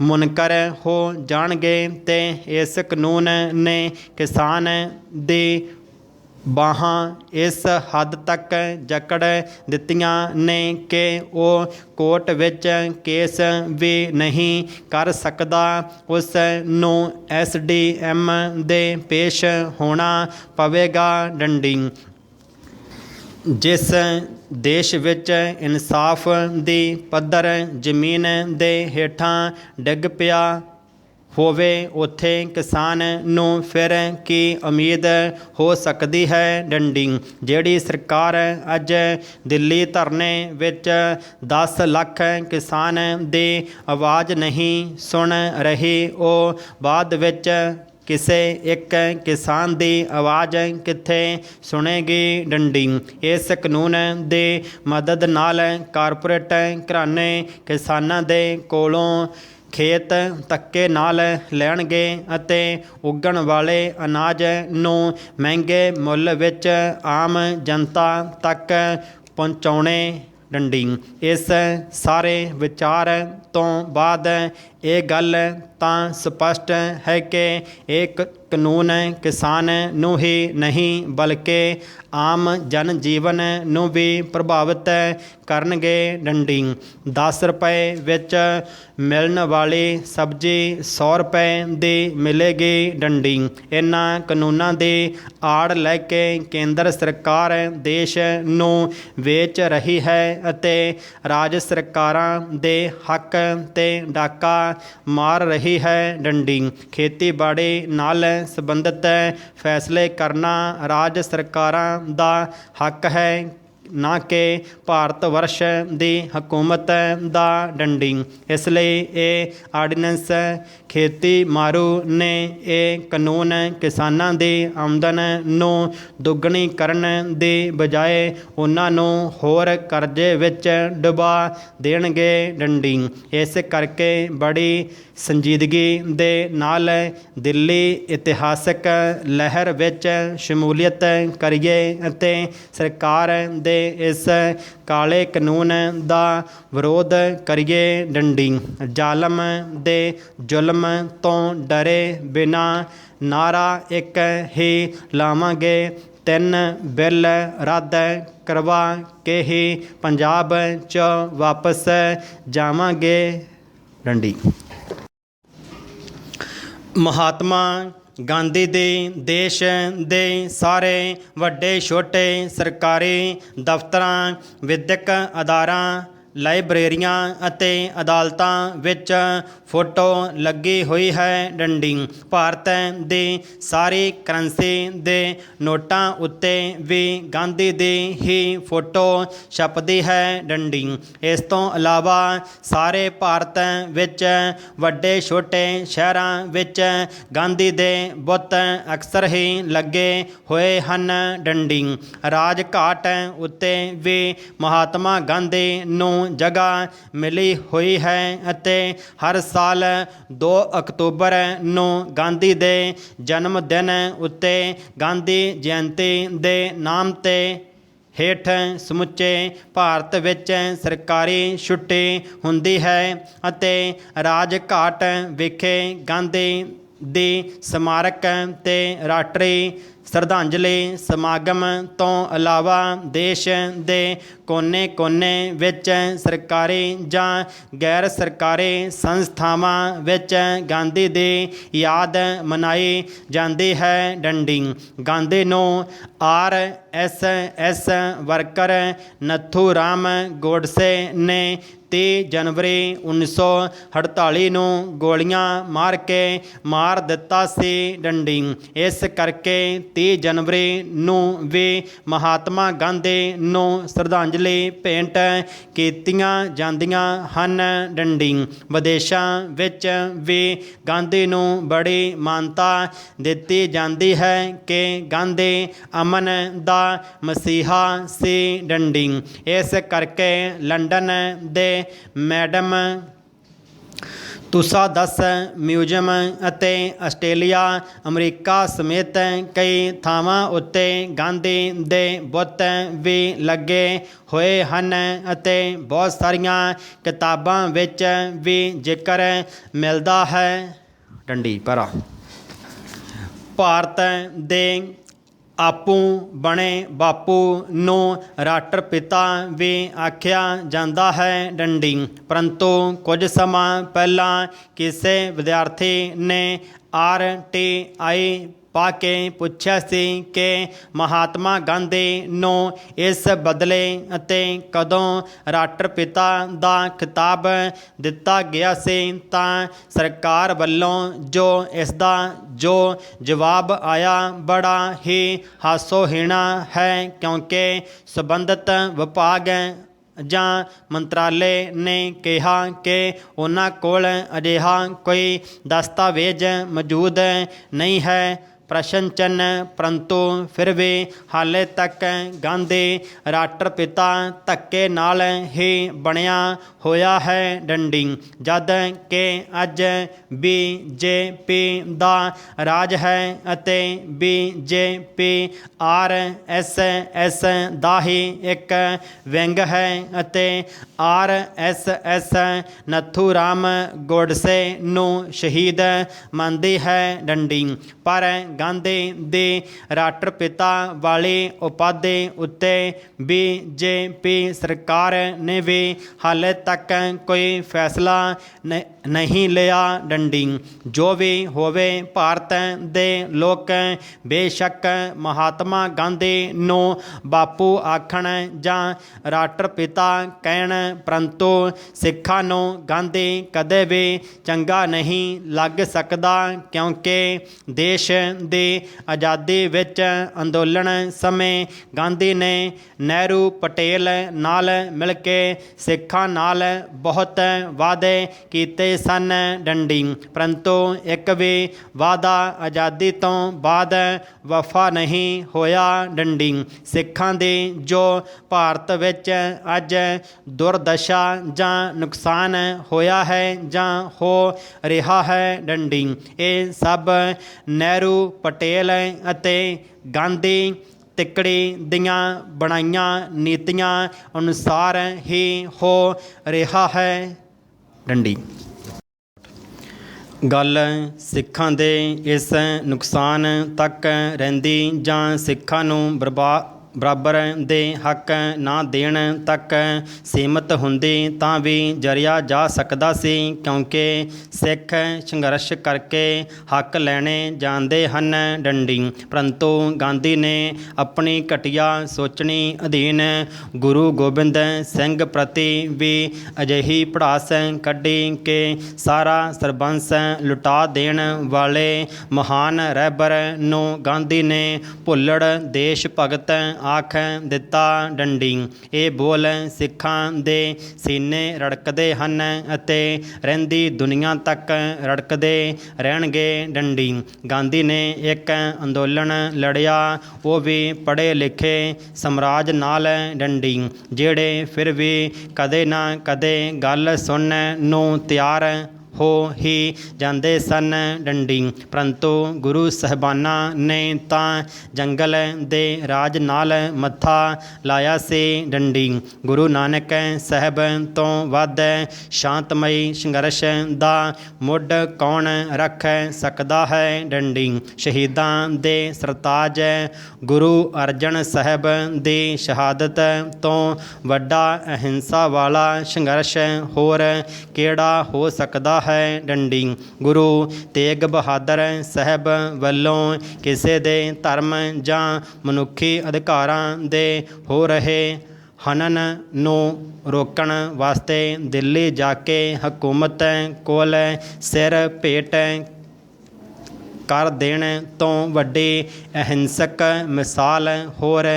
ਮੁਨਕਰ ਹੋ ਜਾਣਗੇ ਤੇ ਇਸ ਕਾਨੂੰਨ ਨੇ ਕਿਸਾਨ ਦੀ ਬਾਹਾਂ ਇਸ ਹੱਦ ਤੱਕ ਜਕੜ ਦਿੱਤੀਆਂ ਨੇ ਕਿ ਉਹ ਕੋਰਟ ਵਿੱਚ ਕੇਸ ਵੀ ਨਹੀਂ ਕਰ ਸਕਦਾ। ਉਸ ਨੂੰ SDM ਦੇ ਪੇਸ਼ ਹੋਣਾ ਪਵੇਗਾ ਡੰਡੀ। ਜਿਸ ਦੇਸ਼ ਵਿੱਚ ਇਨਸਾਫ ਦੀ ਪੱਧਰ ਜ਼ਮੀਨ ਦੇ ਹੇਠਾਂ ਡਿੱਗ ਪਿਆ ਹੋਵੇ ਉੱਥੇ ਕਿਸਾਨ ਨੂੰ ਫਿਰ ਕੀ ਉਮੀਦ ਹੋ ਸਕਦੀ ਹੈ ਡੰਡੀ। ਜਿਹੜੀ ਸਰਕਾਰ ਅੱਜ ਦਿੱਲੀ ਧਰਨੇ ਵਿੱਚ 10 ਲੱਖ ਕਿਸਾਨ ਦੀ ਆਵਾਜ਼ ਨਹੀਂ ਸੁਣ ਰਹੀ, ਉਹ ਬਾਅਦ ਵਿੱਚ ਕਿਸੇ ਇੱਕ ਕਿਸਾਨ ਦੀ ਆਵਾਜ਼ ਕਿੱਥੇ ਸੁਣੇਗੀ ਡੰਡੀ। ਇਸ ਕਾਨੂੰਨ ਦੀ ਮਦਦ ਨਾਲ ਕਾਰਪੋਰੇਟ ਘਰਾਣੇ ਕਿਸਾਨਾਂ ਦੇ ਕੋਲੋਂ ਖੇਤ ਧੱਕੇ ਨਾਲ ਲੈਣਗੇ ਅਤੇ ਉੱਗਣ ਵਾਲੇ ਅਨਾਜ ਨੂੰ ਮਹਿੰਗੇ ਮੁੱਲ ਵਿੱਚ ਆਮ ਜਨਤਾ ਤੱਕ ਪਹੁੰਚਾਉਣੇ ਡੰਡੀ। ਇਸ ਸਾਰੇ ਵਿਚਾਰ ਤੋਂ ਬਾਅਦ ਇਹ ਗੱਲ ਤਾਂ ਸਪਸ਼ਟ ਹੈ ਕਿ ਇਹ ਕਾਨੂੰਨ ਕਿਸਾਨ ਨੂੰ ਹੀ ਨਹੀਂ ਬਲਕਿ ਆਮ ਜਨ ਜੀਵਨ ਨੂੰ ਵੀ ਪ੍ਰਭਾਵਿਤ ਕਰਨਗੇ ਡੰਡੀ। 10 ਰੁਪਏ ਵਿੱਚ ਮਿਲਣ ਵਾਲੀ ਸਬਜ਼ੀ 100 ਰੁਪਏ ਦੀ ਮਿਲੇਗੀ ਡੰਡੀ। ਇਹਨਾਂ ਕਾਨੂੰਨਾਂ ਦੀ ਆੜ ਲੈ ਕੇ ਕੇਂਦਰ ਸਰਕਾਰ ਦੇਸ਼ ਨੂੰ ਵੇਚ ਰਹੀ ਹੈ ਅਤੇ ਰਾਜ ਸਰਕਾਰਾਂ ਦੇ ਹੱਕ ਤੇ ਡਾਕਾ ਮਾਰ ਰਹੀ ਹੈ ਡੰਡੀ। ਖੇਤੀਬਾੜੀ ਨਾਲ ਸੰਬੰਧਿਤ ਫੈਸਲੇ ਕਰਨਾ ਰਾਜ ਸਰਕਾਰਾਂ ਦਾ ਹੱਕ ਹੈ, ਨਾ ਕਿ ਭਾਰਤ ਵਰਸ਼ ਦੀ ਹਕੂਮਤ ਦਾ ਡੰਡੀ। ਇਸ ਲਈ ਇਹ ਆਰਡੀਨੈਂਸ ਖੇਤੀ ਮਾਰੂ ਨੇ ਇਹ ਕਾਨੂੰਨ ਕਿਸਾਨਾਂ ਦੀ ਆਮਦਨ ਨੂੰ ਦੁੱਗਣੀ ਕਰਨ ਦੀ ਬਜਾਏ ਉਹਨਾਂ ਨੂੰ ਹੋਰ ਕਰਜ਼ੇ ਵਿੱਚ ਡੁਬਾ ਦੇਣਗੇ ਡੰਡੀ। ਇਸ ਕਰਕੇ ਬੜੀ ਸੰਜੀਦਗੀ ਦੇ ਨਾਲ ਦਿੱਲੀ ਇਤਿਹਾਸਕ ਲਹਿਰ ਵਿੱਚ ਸ਼ਮੂਲੀਅਤ ਕਰੀਏ ਅਤੇ ਸਰਕਾਰ ਦੇ ਇਸ ਕਾਲੇ ਕਾਨੂੰਨ ਦਾ ਵਿਰੋਧ ਕਰੀਏ ਡੰਡੀ। ਜ਼ਾਲਮ ਦੇ ਜ਼ੁਲਮ ਤੋਂ ਡਰੇ ਬਿਨਾ ਨਾਰਾ ਇੱਕ ਹੀ ਲਾਵਾਂਗੇ, 3 ਬਿੱਲ ਰੱਦ ਕਰਵਾ ਕੇ ਹੀ ਪੰਜਾਬ 'ਚ ਵਾਪਸ ਜਾਵਾਂਗੇ ਡੰਡੀ। ਮਹਾਤਮਾ ਗਾਂਧੀ ਦੇ ਦੇਸ਼ ਦੇ ਸਾਰੇ ਵੱਡੇ ਛੋਟੇ ਸਰਕਾਰੀ ਦਫ਼ਤਰਾਂ, ਵਿੱਦਿਅਕ ਅਦਾਰਿਆਂ, ਲਾਇਬ੍ਰੇਰੀਆਂ ਅਤੇ ਅਦਾਲਤਾਂ ਵਿੱਚ ਫੋਟੋ ਲੱਗੀ ਹੋਈ ਹੈ ਡੰਡੀ। ਭਾਰਤ ਦੀ ਸਾਰੀ ਕਰੰਸੀ ਦੇ ਨੋਟਾਂ ਉੱਤੇ ਵੀ ਗਾਂਧੀ ਦੀ ਹੀ ਫੋਟੋ ਛਪਦੀ ਹੈ ਡੰਡੀ। ਇਸ ਤੋਂ ਇਲਾਵਾ ਸਾਰੇ ਭਾਰਤ ਵਿੱਚ ਵੱਡੇ ਛੋਟੇ ਸ਼ਹਿਰਾਂ ਵਿੱਚ ਗਾਂਧੀ ਦੇ ਬੁੱਤ ਅਕਸਰ ਹੀ ਲੱਗੇ ਹੋਏ ਹਨ ਡੰਡੀ। ਰਾਜ ਘਾਟ ਉੱਤੇ ਵੀ ਮਹਾਤਮਾ ਗਾਂਧੀ ਨੂੰ ਜਗ੍ਹਾ ਮਿਲੀ ਹੋਈ ਹੈ ਅਤੇ ਹਰ ਸਾਲ 2 ਅਕਤੂਬਰ ਨੂੰ ਗਾਂਧੀ ਦੇ ਜਨਮ ਦਿਨ ਉੱਤੇ ਗਾਂਧੀ ਜਯੰਤੀ ਦੇ ਨਾਮ ਤੇ ਹੇਠ ਸਮੁੱਚੇ ਭਾਰਤ ਵਿੱਚ ਸਰਕਾਰੀ ਛੁੱਟੀ ਹੁੰਦੀ ਹੈ ਅਤੇ ਰਾਜ ਘਾਟ ਵਿਖੇ ਗਾਂਧੀ ਦੀ ਸਮਾਰਕ ਤੇ ਰਾਸ਼ਟਰੀ ਸ਼ਰਧਾਂਜਲੀ ਸਮਾਗਮ ਤੋਂ ਇਲਾਵਾ ਦੇਸ਼ ਦੇ ਕੋਨੇ-ਕੋਨੇ ਵਿੱਚ ਸਰਕਾਰੀ ਜਾਂ ਗੈਰ ਸਰਕਾਰੀ ਸੰਸਥਾਵਾਂ ਵਿੱਚ ਗਾਂਧੀ ਦੀ ਯਾਦ ਮਨਾਈ ਜਾਂਦੀ ਹੈ ਡੰਡੀ। ਗਾਂਧੀ ਨੂੰ RSS ਵਰਕਰ ਨੱਥੂ ਰਾਮ ਗੋਡਸੇ ਨੇ 30 ਜਨਵਰੀ 1948 ਨੂੰ ਗੋਲੀਆਂ ਮਾਰ ਕੇ ਮਾਰ ਦਿੱਤਾ ਸੀ ਡੰਡੀ। ਇਸ ਕਰਕੇ 30 ਜਨਵਰੀ ਨੂੰ ਵੀ ਮਹਾਤਮਾ ਗਾਂਧੀ ਨੂੰ ਸ਼ਰਧਾਂਜਲੀ ਭੇਂਟ ਕੀਤੀਆਂ ਜਾਂਦੀਆਂ ਹਨ ਡੰਡੀ। ਵਿਦੇਸ਼ਾਂ ਵਿੱਚ ਵੀ ਗਾਂਧੀ ਨੂੰ ਬੜੀ ਮਾਨਤਾ ਦਿੱਤੀ ਜਾਂਦੀ ਹੈ ਕਿ ਗਾਂਧੀ ਅਮਨ ਦਾ ਮਸੀਹਾ ਸੀ ਡੰਡੀ। ਇਸ ਕਰਕੇ ਲੰਡਨ ਦੇ ਮੈਡਮ ਤੁਸਾ 10 ਮਿਊਜ਼ੀਅਮ ਅਤੇ ਆਸਟ੍ਰੇਲੀਆ ਅਮਰੀਕਾ ਸਮੇਤ ਕਈ ਥਾਵਾਂ ਉੱਤੇ ਗਾਂਧੀ ਦੇ ਬੁੱਤ ਵੀ ਲੱਗੇ ਹੋਏ ਹਨ ਅਤੇ ਬਹੁਤ ਸਾਰੀਆਂ ਕਿਤਾਬਾਂ ਵਿੱਚ ਵੀ ਜ਼ਿਕਰ ਮਿਲਦਾ ਹੈ। ਡੰਡੀ ਪਰਾ ਭਾਰਤ ਦੇ ਆਪੂ ਬਣੇ ਬਾਪੂ ਨੂੰ ਰਾਸ਼ਟਰਪਿਤਾ ਵੀ ਆਖਿਆ ਜਾਂਦਾ ਹੈ। ਡੰਡੀ ਪਰੰਤੂ ਕੁਝ ਸਮਾਂ ਪਹਿਲਾਂ ਕਿਸੇ ਵਿਦਿਆਰਥੀ ਨੇ RTI ਪਾ ਕੇ ਪੁੱਛਿਆ ਸੀ ਕਿ ਮਹਾਤਮਾ ਗਾਂਧੀ ਨੂੰ ਇਸ ਬਦਲੇ ਅਤੇ ਕਦੋਂ ਰਾਸ਼ਟਰਪਿਤਾ ਦਾ ਖਿਤਾਬ ਦਿੱਤਾ ਗਿਆ ਸੀ, ਤਾਂ ਸਰਕਾਰ ਵੱਲੋਂ ਇਸ ਦਾ ਜੋ ਜਵਾਬ ਆਇਆ ਬੜਾ ਹੀ ਹਾਸੋਹੀਣਾ ਹੈ, ਕਿਉਂਕਿ ਸੰਬੰਧਿਤ ਵਿਭਾਗ ਜਾਂ ਮੰਤਰਾਲੇ ਨੇ ਕਿਹਾ ਕਿ ਉਹਨਾਂ ਕੋਲ ਅਜਿਹਾ ਕੋਈ ਦਸਤਾਵੇਜ਼ ਮੌਜੂਦ ਨਹੀਂ ਹੈ। ਪ੍ਰਸ਼ਨ ਚਿੰਨ੍ਹ ਪਰੰਤੂ ਫਿਰ ਵੀ ਹਾਲੇ ਤੱਕ ਗਾਂਧੀ ਰਾਸ਼ਟਰਪਿਤਾ ਧੱਕੇ ਨਾਲ ਹੀ ਬਣਿਆ ਹੋਇਆ ਹੈ। ਡੰਡੀ ਜਦ ਕਿ ਅੱਜ BJP ਦਾ ਰਾਜ ਹੈ ਅਤੇ BJP RSS ਦਾ ਹੀ ਇੱਕ ਵਿੰਗ ਹੈ ਅਤੇ RSS ਨੱਥੂਰਾਮ ਗੋਡਸੇ ਨੂੰ ਸ਼ਹੀਦ ਮੰਨਦੀ ਹੈ। ਡੰਡੀ ਪਰ ਗਾਂਧੀ ਦੀ ਰਾਸ਼ਟਰਪਿਤਾ ਵਾਲੀ ਉਪਾਧੀ ਉੱਤੇ BJP ਸਰਕਾਰ ਨੇ ਵੀ ਹਾਲੇ ਤੱਕ ਕੋਈ ਫੈਸਲਾ ਨਹੀਂ ਲਿਆ। ਡੰਡੀ ਜੋ ਵੀ ਹੋਵੇ, ਭਾਰਤ ਦੇ ਲੋਕ ਬੇਸ਼ੱਕ ਮਹਾਤਮਾ ਗਾਂਧੀ ਨੂੰ ਬਾਪੂ ਆਖਣ ਜਾਂ ਰਾਸ਼ਟਰਪਿਤਾ ਕਹਿਣ, ਪਰੰਤੂ ਸਿੱਖਾਂ ਨੂੰ ਗਾਂਧੀ ਕਦੇ ਵੀ ਚੰਗਾ ਨਹੀਂ ਲੱਗ ਸਕਦਾ, ਕਿਉਂਕਿ ਦੇਸ਼ ਦੀ ਆਜ਼ਾਦੀ ਵਿੱਚ ਅੰਦੋਲਨ ਸਮੇਂ ਗਾਂਧੀ ਨੇ ਨਹਿਰੂ ਪਟੇਲ ਨਾਲ ਮਿਲ ਕੇ ਸਿੱਖਾਂ ਨਾਲ ਬਹੁਤ ਵਾਅਦੇ ਕੀਤੇ ਸਨ। ਡੰਡੀ ਪਰੰਤੂ ਇੱਕ ਵੀ ਵਾਅਦਾ ਆਜ਼ਾਦੀ ਤੋਂ ਬਾਅਦ ਵਫਾ ਨਹੀਂ ਹੋਇਆ। ਡੰਡੀ ਸਿੱਖਾਂ ਦੀ ਜੋ ਭਾਰਤ ਵਿੱਚ ਅੱਜ ਦੁਰਦਸ਼ਾ ਜਾਂ ਨੁਕਸਾਨ ਹੋਇਆ ਹੈ ਜਾਂ ਹੋ ਰਿਹਾ ਹੈ, ਡੰਡੀ ਇਹ ਸਭ ਨਹਿਰੂ ਪਟੇਲ ਅਤੇ ਗਾਂਧੀ ਤਿੱਕੜੀ ਦੀਆਂ ਬਣਾਈਆਂ ਨੀਤੀਆਂ ਅਨੁਸਾਰ ਹੀ ਹੋ ਰਿਹਾ ਹੈ। ਡੰਡੀ ਗੱਲ ਸਿੱਖਾਂ ਦੇ ਇਸ ਨੁਕਸਾਨ ਤੱਕ ਰਹਿੰਦੀ ਜਾਂ ਸਿੱਖਾਂ ਨੂੰ ਬਰਾਬਰ ਦੇ ਹੱਕ ਨਾ ਦੇਣ ਤੱਕ ਸੀਮਤ ਹੁੰਦੀ ਤਾਂ ਵੀ ਜਰਿਆ ਜਾ ਸਕਦਾ ਸੀ, ਕਿਉਂਕਿ ਸਿੱਖ ਸੰਘਰਸ਼ ਕਰਕੇ ਹੱਕ ਲੈਣੇ ਜਾਣਦੇ ਹਨ। ਡੰਡੀ ਪਰੰਤੂ ਗਾਂਧੀ ਨੇ ਆਪਣੀ ਘਟੀਆ ਸੋਚਣੀ ਅਧੀਨ ਗੁਰੂ ਗੋਬਿੰਦ ਸਿੰਘ ਪ੍ਰਤੀ ਵੀ ਅਜਿਹੀ ਭੜਾਸ ਕੱਢੀ ਕਿ ਸਾਰਾ ਸਰਬੰਸ ਲੁਟਾ ਦੇਣ ਵਾਲੇ ਮਹਾਨ ਰਹਿਬਰ ਨੂੰ ਗਾਂਧੀ ਨੇ ਭੁੱਲੜ ਦੇਸ਼ ਭਗਤ ਆਖ ਦਿੱਤਾ। ਡੰਡੀ ਇਹ ਬੋਲ ਸਿੱਖਾਂ ਦੇ ਸੀਨੇ ਰੜਕਦੇ ਹਨ ਅਤੇ ਰਹਿੰਦੀ ਦੁਨੀਆ ਤੱਕ ਰੜਕਦੇ ਰਹਿਣਗੇ। ਡੰਡੀ ਗਾਂਧੀ ਨੇ ਇੱਕ ਅੰਦੋਲਨ ਲੜਿਆ, ਉਹ ਵੀ ਪੜ੍ਹੇ ਲਿਖੇ ਸਮਰਾਜ ਨਾਲ। ਡੰਡੀ ਜਿਹੜੇ ਫਿਰ ਵੀ ਕਦੇ ਨਾ ਕਦੇ ਗੱਲ ਸੁਣਨ ਨੂੰ ਤਿਆਰ ਹੋ ਹੀ ਜਾਂਦੇ ਸਨ। ਡੰਡੀ ਪਰੰਤੂ ਗੁਰੂ ਸਾਹਿਬਾਨਾਂ ਨੇ ਤਾਂ ਜੰਗਲ ਦੇ ਰਾਜ ਨਾਲ ਮੱਥਾ ਲਾਇਆ ਸੀ। ਡੰਡੀ ਗੁਰੂ ਨਾਨਕ ਸਾਹਿਬ ਤੋਂ ਵੱਧ ਸ਼ਾਂਤਮਈ ਸੰਘਰਸ਼ ਦਾ ਮੁੱਢ ਕੌਣ ਰੱਖ ਸਕਦਾ ਹੈ। ਡੰਡੀ ਸ਼ਹੀਦਾਂ ਦੇ ਸਰਤਾਜ ਗੁਰੂ ਅਰਜਨ ਸਾਹਿਬ ਦੀ ਸ਼ਹਾਦਤ ਤੋਂ ਵੱਡਾ ਅਹਿੰਸਾ ਵਾਲਾ ਸੰਘਰਸ਼ ਹੋਰ ਕਿਹੜਾ ਹੋ ਸਕਦਾ ਹੈ। ਡੰਡੀ ਗੁਰੂ ਤੇਗ ਬਹਾਦਰ ਸਾਹਿਬ ਵੱਲੋਂ ਕਿਸੇ ਦੇ ਧਰਮ ਜਾਂ ਮਨੁੱਖੀ ਅਧਿਕਾਰਾਂ ਦੇ ਹੋ ਰਹੇ ਹਨਨ ਨੂੰ ਰੋਕਣ ਵਾਸਤੇ ਦਿੱਲੀ ਜਾ ਕੇ ਹਕੂਮਤ ਕੋਲ ਸਿਰ ਭੇਟ ਕਰ ਦੇਣ ਤੋਂ ਵੱਡੀ ਅਹਿੰਸਕ ਮਿਸਾਲ ਹੋਰ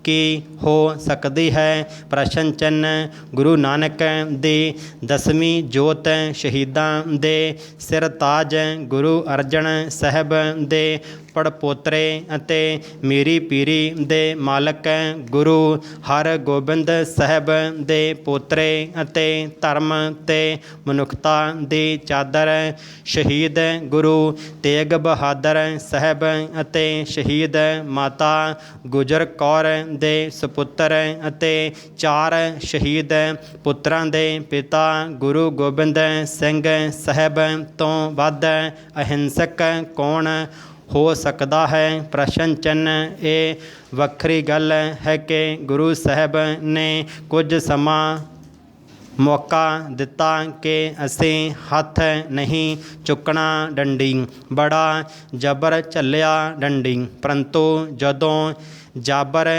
ਕੀ ਹੋ ਸਕਦੀ ਹੈ। ਪ੍ਰਸ਼ਨ ਚਿੰਨ੍ਹ। ਗੁਰੂ ਨਾਨਕ ਦੀ 10ਵੀਂ ਜੋਤ ਸ਼ਹੀਦਾਂ ਦੇ ਸਿਰਤਾਜ ਗੁਰੂ ਅਰਜਨ ਸਾਹਿਬ ਦੇ ਪੜਪੋਤਰੇ ਅਤੇ ਮੀਰੀ ਪੀਰੀ ਦੇ ਮਾਲਕ ਗੁਰੂ ਹਰਗੋਬਿੰਦ ਸਾਹਿਬ ਦੇ ਪੋਤਰੇ ਅਤੇ ਧਰਮ ਤੇ ਮਨੁੱਖਤਾ ਦੀ ਚਾਦਰ ਸ਼ਹੀਦ ਗੁਰੂ ਤੇਗ ਬਹਾਦਰ ਸਾਹਿਬ ਅਤੇ ਸ਼ਹੀਦ ਮਾਤਾ ਗੁਜਰ ਕੌਰ ਦੇ ਸੁਪੁੱਤਰ ਅਤੇ 4 ਸ਼ਹੀਦ ਪੁੱਤਰਾਂ ਦੇ ਪਿਤਾ ਗੁਰੂ ਗੋਬਿੰਦ ਸਿੰਘ ਸਾਹਿਬ ਤੋਂ ਵੱਧ ਅਹਿੰਸਕ ਕੌਣ ਹੋ ਸਕਦਾ ਹੈ। ਪ੍ਰਸ਼ਨ ਚਿੰਨ੍ਹ। ਇਹ ਵੱਖਰੀ ਗੱਲ ਹੈ ਕਿ ਗੁਰੂ ਸਾਹਿਬ ਨੇ ਕੁਝ ਸਮਾਂ ਮੌਕਾ ਦਿੱਤਾ ਕਿ ਅਸੀਂ ਹੱਥ ਨਹੀਂ ਚੁੱਕਣਾ ਡੰਡੀ, ਬੜਾ ਜ਼ਬਰ ਝੱਲਿਆ ਡੰਡੀ, ਪਰੰਤੂ ਜਦੋਂ ਜ਼ਬਰ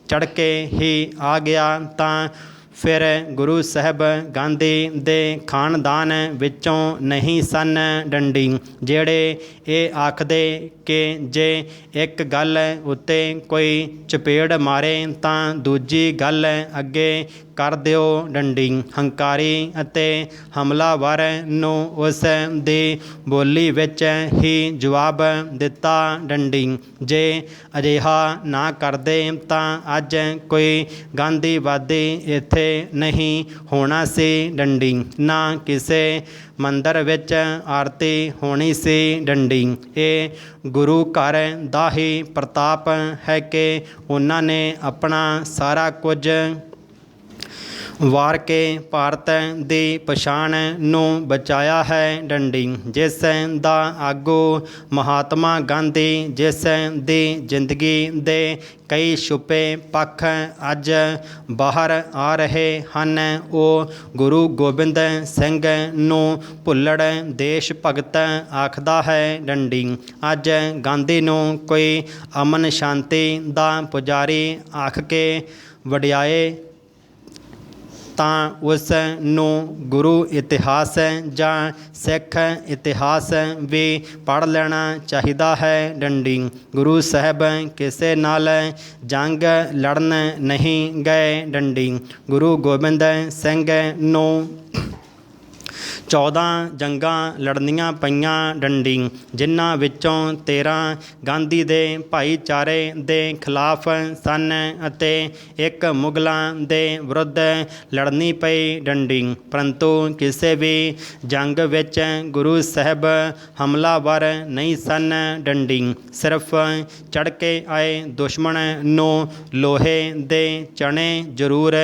ਚੜ੍ਹ ਕੇ ਹੀ ਆ ਗਿਆ ਤਾਂ ਫਿਰ ਗੁਰੂ ਸਾਹਿਬ ਗਾਂਧੀ ਦੇ ਖਾਨਦਾਨ ਵਿੱਚੋਂ ਨਹੀਂ ਸਨ ਡੰਡੀ, ਜਿਹੜੇ ਇਹ ਆਖਦੇ ਕਿ ਜੇ ਇੱਕ ਗੱਲ ਉੱਤੇ ਕੋਈ ਚਪੇੜ ਮਾਰੇ ਤਾਂ ਦੂਜੀ ਗੱਲ ਅੱਗੇ ਕਰ ਦਿਓ ਡੰਡੀ। ਹੰਕਾਰੀ ਅਤੇ ਹਮਲਾਵਰ ਨੂੰ ਉਸ ਦੀ ਬੋਲੀ ਵਿੱਚ ਹੀ ਜਵਾਬ ਦਿੱਤਾ ਡੰਡੀ। ਜੇ ਅਜਿਹਾ ਨਾ ਕਰਦੇ ਤਾਂ ਅੱਜ ਕੋਈ ਗਾਂਧੀਵਾਦੀ ਇੱਥੇ ਨਹੀਂ ਹੋਣਾ ਸੀ ਡੰਡੀ, ਨਾ ਕਿਸੇ ਮੰਦਰ ਵਿੱਚ ਆਰਤੀ ਹੋਣੀ ਸੀ ਡੰਡੀ। ਇਹ ਗੁਰੂ ਘਰ ਦਾ ਹੀ ਪ੍ਰਤਾਪ ਹੈ ਕਿ ਉਹਨਾਂ ਨੇ ਆਪਣਾ ਸਾਰਾ ਕੁਝ ਵਾਰ ਕੇ ਭਾਰਤ ਦੀ ਪਛਾਣ ਨੂੰ ਬਚਾਇਆ ਹੈ ਡੰਡੀ। ਜਿਸ ਦਾ ਆਗੂ ਮਹਾਤਮਾ ਗਾਂਧੀ, ਜਿਸ ਦੀ ਜ਼ਿੰਦਗੀ ਦੇ ਕਈ ਛੁਪੇ ਪੱਖ ਅੱਜ ਬਾਹਰ ਆ ਰਹੇ ਹਨ, ਉਹ ਗੁਰੂ ਗੋਬਿੰਦ ਸਿੰਘ ਨੂੰ ਭੁੱਲੜ ਦੇਸ਼ ਭਗਤ ਆਖਦਾ ਹੈ ਡੰਡੀ। ਅੱਜ ਗਾਂਧੀ ਨੂੰ ਕੋਈ ਅਮਨ ਸ਼ਾਂਤੀ ਦਾ ਪੁਜਾਰੀ ਆਖ ਕੇ ਵਡਿਆਏ ਤਾਂ ਉਸ ਨੂੰ ਗੁਰੂ ਇਤਿਹਾਸ ਜਾਂ ਸਿੱਖ ਇਤਿਹਾਸ ਵੀ ਪੜ੍ਹ ਲੈਣਾ ਚਾਹੀਦਾ ਹੈ ਡੰਡੀ। ਗੁਰੂ ਸਾਹਿਬ ਕਿਸੇ ਨਾਲ ਜੰਗ ਲੜਨ ਨਹੀਂ ਗਏ ਡੰਡੀ। ਗੁਰੂ ਗੋਬਿੰਦ ਸਿੰਘ ਨੂੰ 14 ਜੰਗਾਂ ਲੜਨੀਆਂ ਪਈਆਂ ਡੰਡੀ, ਜਿਨ੍ਹਾਂ ਵਿੱਚੋਂ 13 ਗਾਂਧੀ ਦੇ ਭਾਈਚਾਰੇ ਦੇ ਖਿਲਾਫ ਸਨ ਅਤੇ ਇੱਕ ਮੁਗਲਾਂ ਦੇ ਵਿਰੁੱਧ ਲੜਨੀ ਪਈ ਡੰਡੀ। ਪਰੰਤੂ ਕਿਸੇ ਵੀ ਜੰਗ ਵਿੱਚ ਗੁਰੂ ਸਾਹਿਬ ਹਮਲਾਵਰ ਨਹੀਂ ਸਨ ਡੰਡੀ। ਸਿਰਫ ਚੜ੍ਹ ਕੇ ਆਏ ਦੁਸ਼ਮਣ ਨੂੰ ਲੋਹੇ ਦੇ ਚਣੇ ਜ਼ਰੂਰ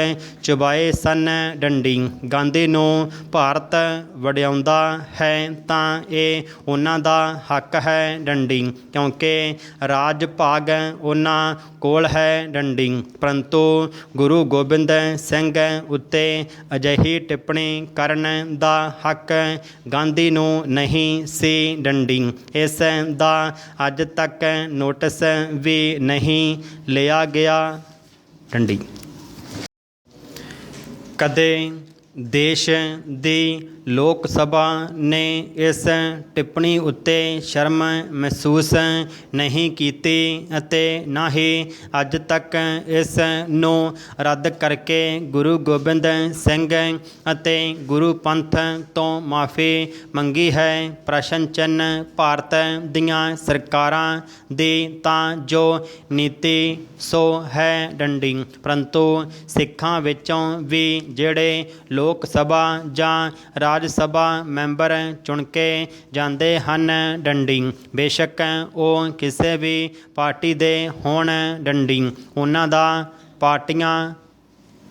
ਚੁਬਾਏ ਸਨ ਡੰਡੀ। ਗਾਂਧੀ ਨੂੰ ਭਾਰਤ ਵਡਿਆਉਂਦਾ ਹੈ ਤਾਂ ਇਹ ਉਹਨਾਂ ਦਾ ਹੱਕ ਹੈ ਡੰਡੀ, ਕਿਉਂਕਿ ਰਾਜ ਭਾਗ ਉਹਨਾਂ ਕੋਲ ਹੈ ਡੰਡੀ। ਪਰੰਤੂ ਗੁਰੂ ਗੋਬਿੰਦ ਸਿੰਘ ਉੱਤੇ ਅਜਿਹੀ ਟਿੱਪਣੀ ਕਰਨ ਦਾ ਹੱਕ ਗਾਂਧੀ ਨੂੰ ਨਹੀਂ ਸੀ ਡੰਡੀ। ਇਸ ਦਾ ਅੱਜ ਤੱਕ ਨੋਟਿਸ ਵੀ ਨਹੀਂ ਲਿਆ ਗਿਆ ਡੰਡੀ। ਕਦੇ ਦੇਸ਼ ਦੀ ਲੋਕ ਸਭਾ ਨੇ ਇਸ ਟਿੱਪਣੀ ਉੱਤੇ ਸ਼ਰਮ ਮਹਿਸੂਸ ਨਹੀਂ ਕੀਤੀ ਅਤੇ ਨਾ ਹੀ ਅੱਜ ਤੱਕ ਇਸ ਨੂੰ ਰੱਦ ਕਰਕੇ ਗੁਰੂ ਗੋਬਿੰਦ ਸਿੰਘ ਅਤੇ ਗੁਰੂ ਪੰਥ ਤੋਂ ਮਾਫੀ ਮੰਗੀ ਹੈ। ਪ੍ਰਸ਼ਨ ਚਿੰਨ੍ਹ। ਭਾਰਤ ਦੀਆਂ ਸਰਕਾਰਾਂ ਦੀ ਤਾਂ ਜੋ ਨੀਤੀ ਸੋ ਹੈ ਡੰਡੀ, ਪਰੰਤੂ ਸਿੱਖਾਂ ਵਿੱਚੋਂ ਵੀ ਜਿਹੜੇ ਲੋਕ ਸਭਾ ਜਾਂ ਰਾਜ ਸਭਾ ਮੈਂਬਰ ਚੁਣ ਕੇ ਜਾਂਦੇ ਹਨ ਡੰਡੀ, ਬੇਸ਼ੱਕ ਉਹ ਕਿਸੇ ਵੀ ਪਾਰਟੀ ਦੇ ਹੋਣ ਡੰਡੀ, ਉਹਨਾਂ ਦਾ ਪਾਰਟੀਆਂ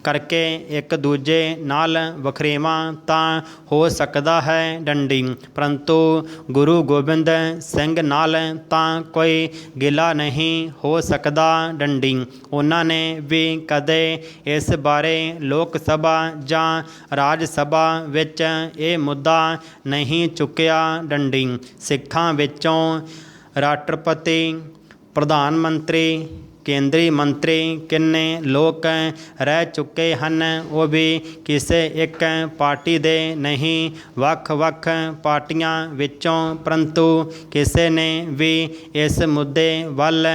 ਕਰਕੇ ਇੱਕ ਦੂਜੇ ਨਾਲ ਵਖਰੇਵਾਂ ਤਾਂ ਹੋ ਸਕਦਾ ਹੈ ਡੰਡੀ, ਪਰੰਤੂ ਗੁਰੂ ਗੋਬਿੰਦ ਸਿੰਘ ਨਾਲ ਤਾਂ ਕੋਈ ਗਿਲਾ ਨਹੀਂ ਹੋ ਸਕਦਾ ਡੰਡੀ। ਉਹਨਾਂ ਨੇ ਵੀ ਕਦੇ ਇਸ ਬਾਰੇ ਲੋਕ ਸਭਾ ਜਾਂ ਰਾਜ ਸਭਾ ਵਿੱਚ ਇਹ ਮੁੱਦਾ ਨਹੀਂ ਚੁੱਕਿਆ ਡੰਡੀ। ਸਿੱਖਾਂ ਵਿੱਚੋਂ ਰਾਸ਼ਟਰਪਤੀ, ਪ੍ਰਧਾਨ ਮੰਤਰੀ, ਕੇਂਦਰੀ ਮੰਤਰੀ ਕਿੰਨੇ ਲੋਕ ਰਹਿ ਚੁੱਕੇ ਹਨ, ਉਹ ਵੀ ਕਿਸੇ ਇੱਕ ਪਾਰਟੀ ਦੇ ਨਹੀਂ, ਵੱਖ-ਵੱਖ ਪਾਰਟੀਆਂ ਵਿੱਚੋਂ। ਪਰੰਤੂ ਕਿਸੇ ਨੇ ਵੀ ਇਸ ਮੁੱਦੇ ਵੱਲ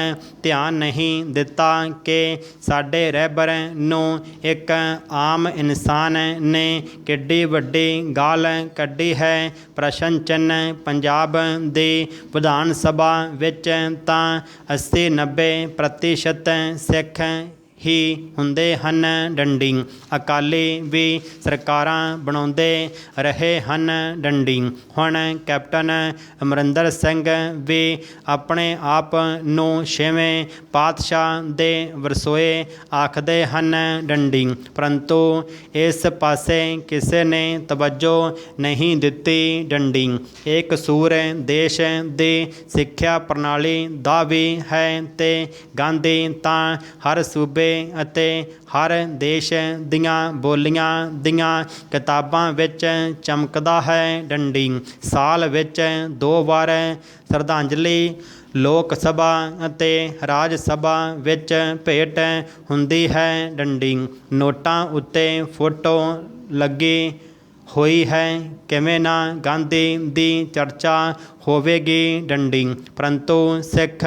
ਧਿਆਨ ਨਹੀਂ ਦਿੱਤਾ ਕਿ ਸਾਡੇ ਰਹਿਬਰ ਨੂੰ ਇੱਕ ਆਮ ਇਨਸਾਨ ਨੇ ਕਿੱਡੀ ਵੱਡੀ ਗਾਲ ਕੱਢੀ ਹੈ। ਪ੍ਰਸ਼ਨ ਚਿੰਨ੍ਹ। ਪੰਜਾਬ ਦੀ ਵਿਧਾਨ ਸਭਾ ਵਿੱਚ ਤਾਂ 80-90% ਸਿੱਖ ਹੀ ਹੁੰਦੇ ਹਨ। ਡੰਡੀ। ਅਕਾਲੀ ਵੀ ਸਰਕਾਰਾਂ ਬਣਾਉਂਦੇ ਰਹੇ ਹਨ। ਡੰਡੀ। ਹੁਣ ਕੈਪਟਨ ਅਮਰਿੰਦਰ ਸਿੰਘ ਵੀ ਆਪਣੇ ਆਪ ਨੂੰ 6ਵੇਂ ਪਾਤਸ਼ਾਹ ਦੇ ਵਰਸੋਏ ਆਖਦੇ ਹਨ। ਡੰਡੀ। ਪਰੰਤੂ ਇਸ ਪਾਸੇ ਕਿਸੇ ਨੇ ਤਵੱਜੋ ਨਹੀਂ ਦਿੱਤੀ। ਡੰਡੀ। ਇਹ ਕਸੂਰ ਦੇਸ਼ ਦੀ ਸਿੱਖਿਆ ਪ੍ਰਣਾਲੀ ਦਾ ਵੀ ਹੈ ਤੇ ਗਾਂਧੀ ਤਾਂ ਹਰ ਸੂਬੇ ਅਤੇ ਹਰ ਦੇਸ਼ ਦੀਆਂ ਬੋਲੀਆਂ ਦੀਆਂ ਕਿਤਾਬਾਂ ਵਿੱਚ ਚਮਕਦਾ ਹੈ। ਡੰਡੀ। ਸਾਲ ਵਿੱਚ 2 ਵਾਰ ਸ਼ਰਧਾਂਜਲੀ ਲੋਕ ਸਭਾ ਅਤੇ ਰਾਜ ਸਭਾ ਵਿੱਚ ਭੇਟ ਹੁੰਦੀ ਹੈ। ਡੰਡੀ। ਨੋਟਾਂ ਉੱਤੇ ਫੋਟੋ ਲੱਗੀ ਹੋਈ ਹੈ, ਕਿਵੇਂ ਨਾ ਗਾਂਧੀ ਦੀ ਚਰਚਾ ਹੋਵੇਗੀ। ਡੰਡੀ। ਪਰੰਤੂ ਸਿੱਖ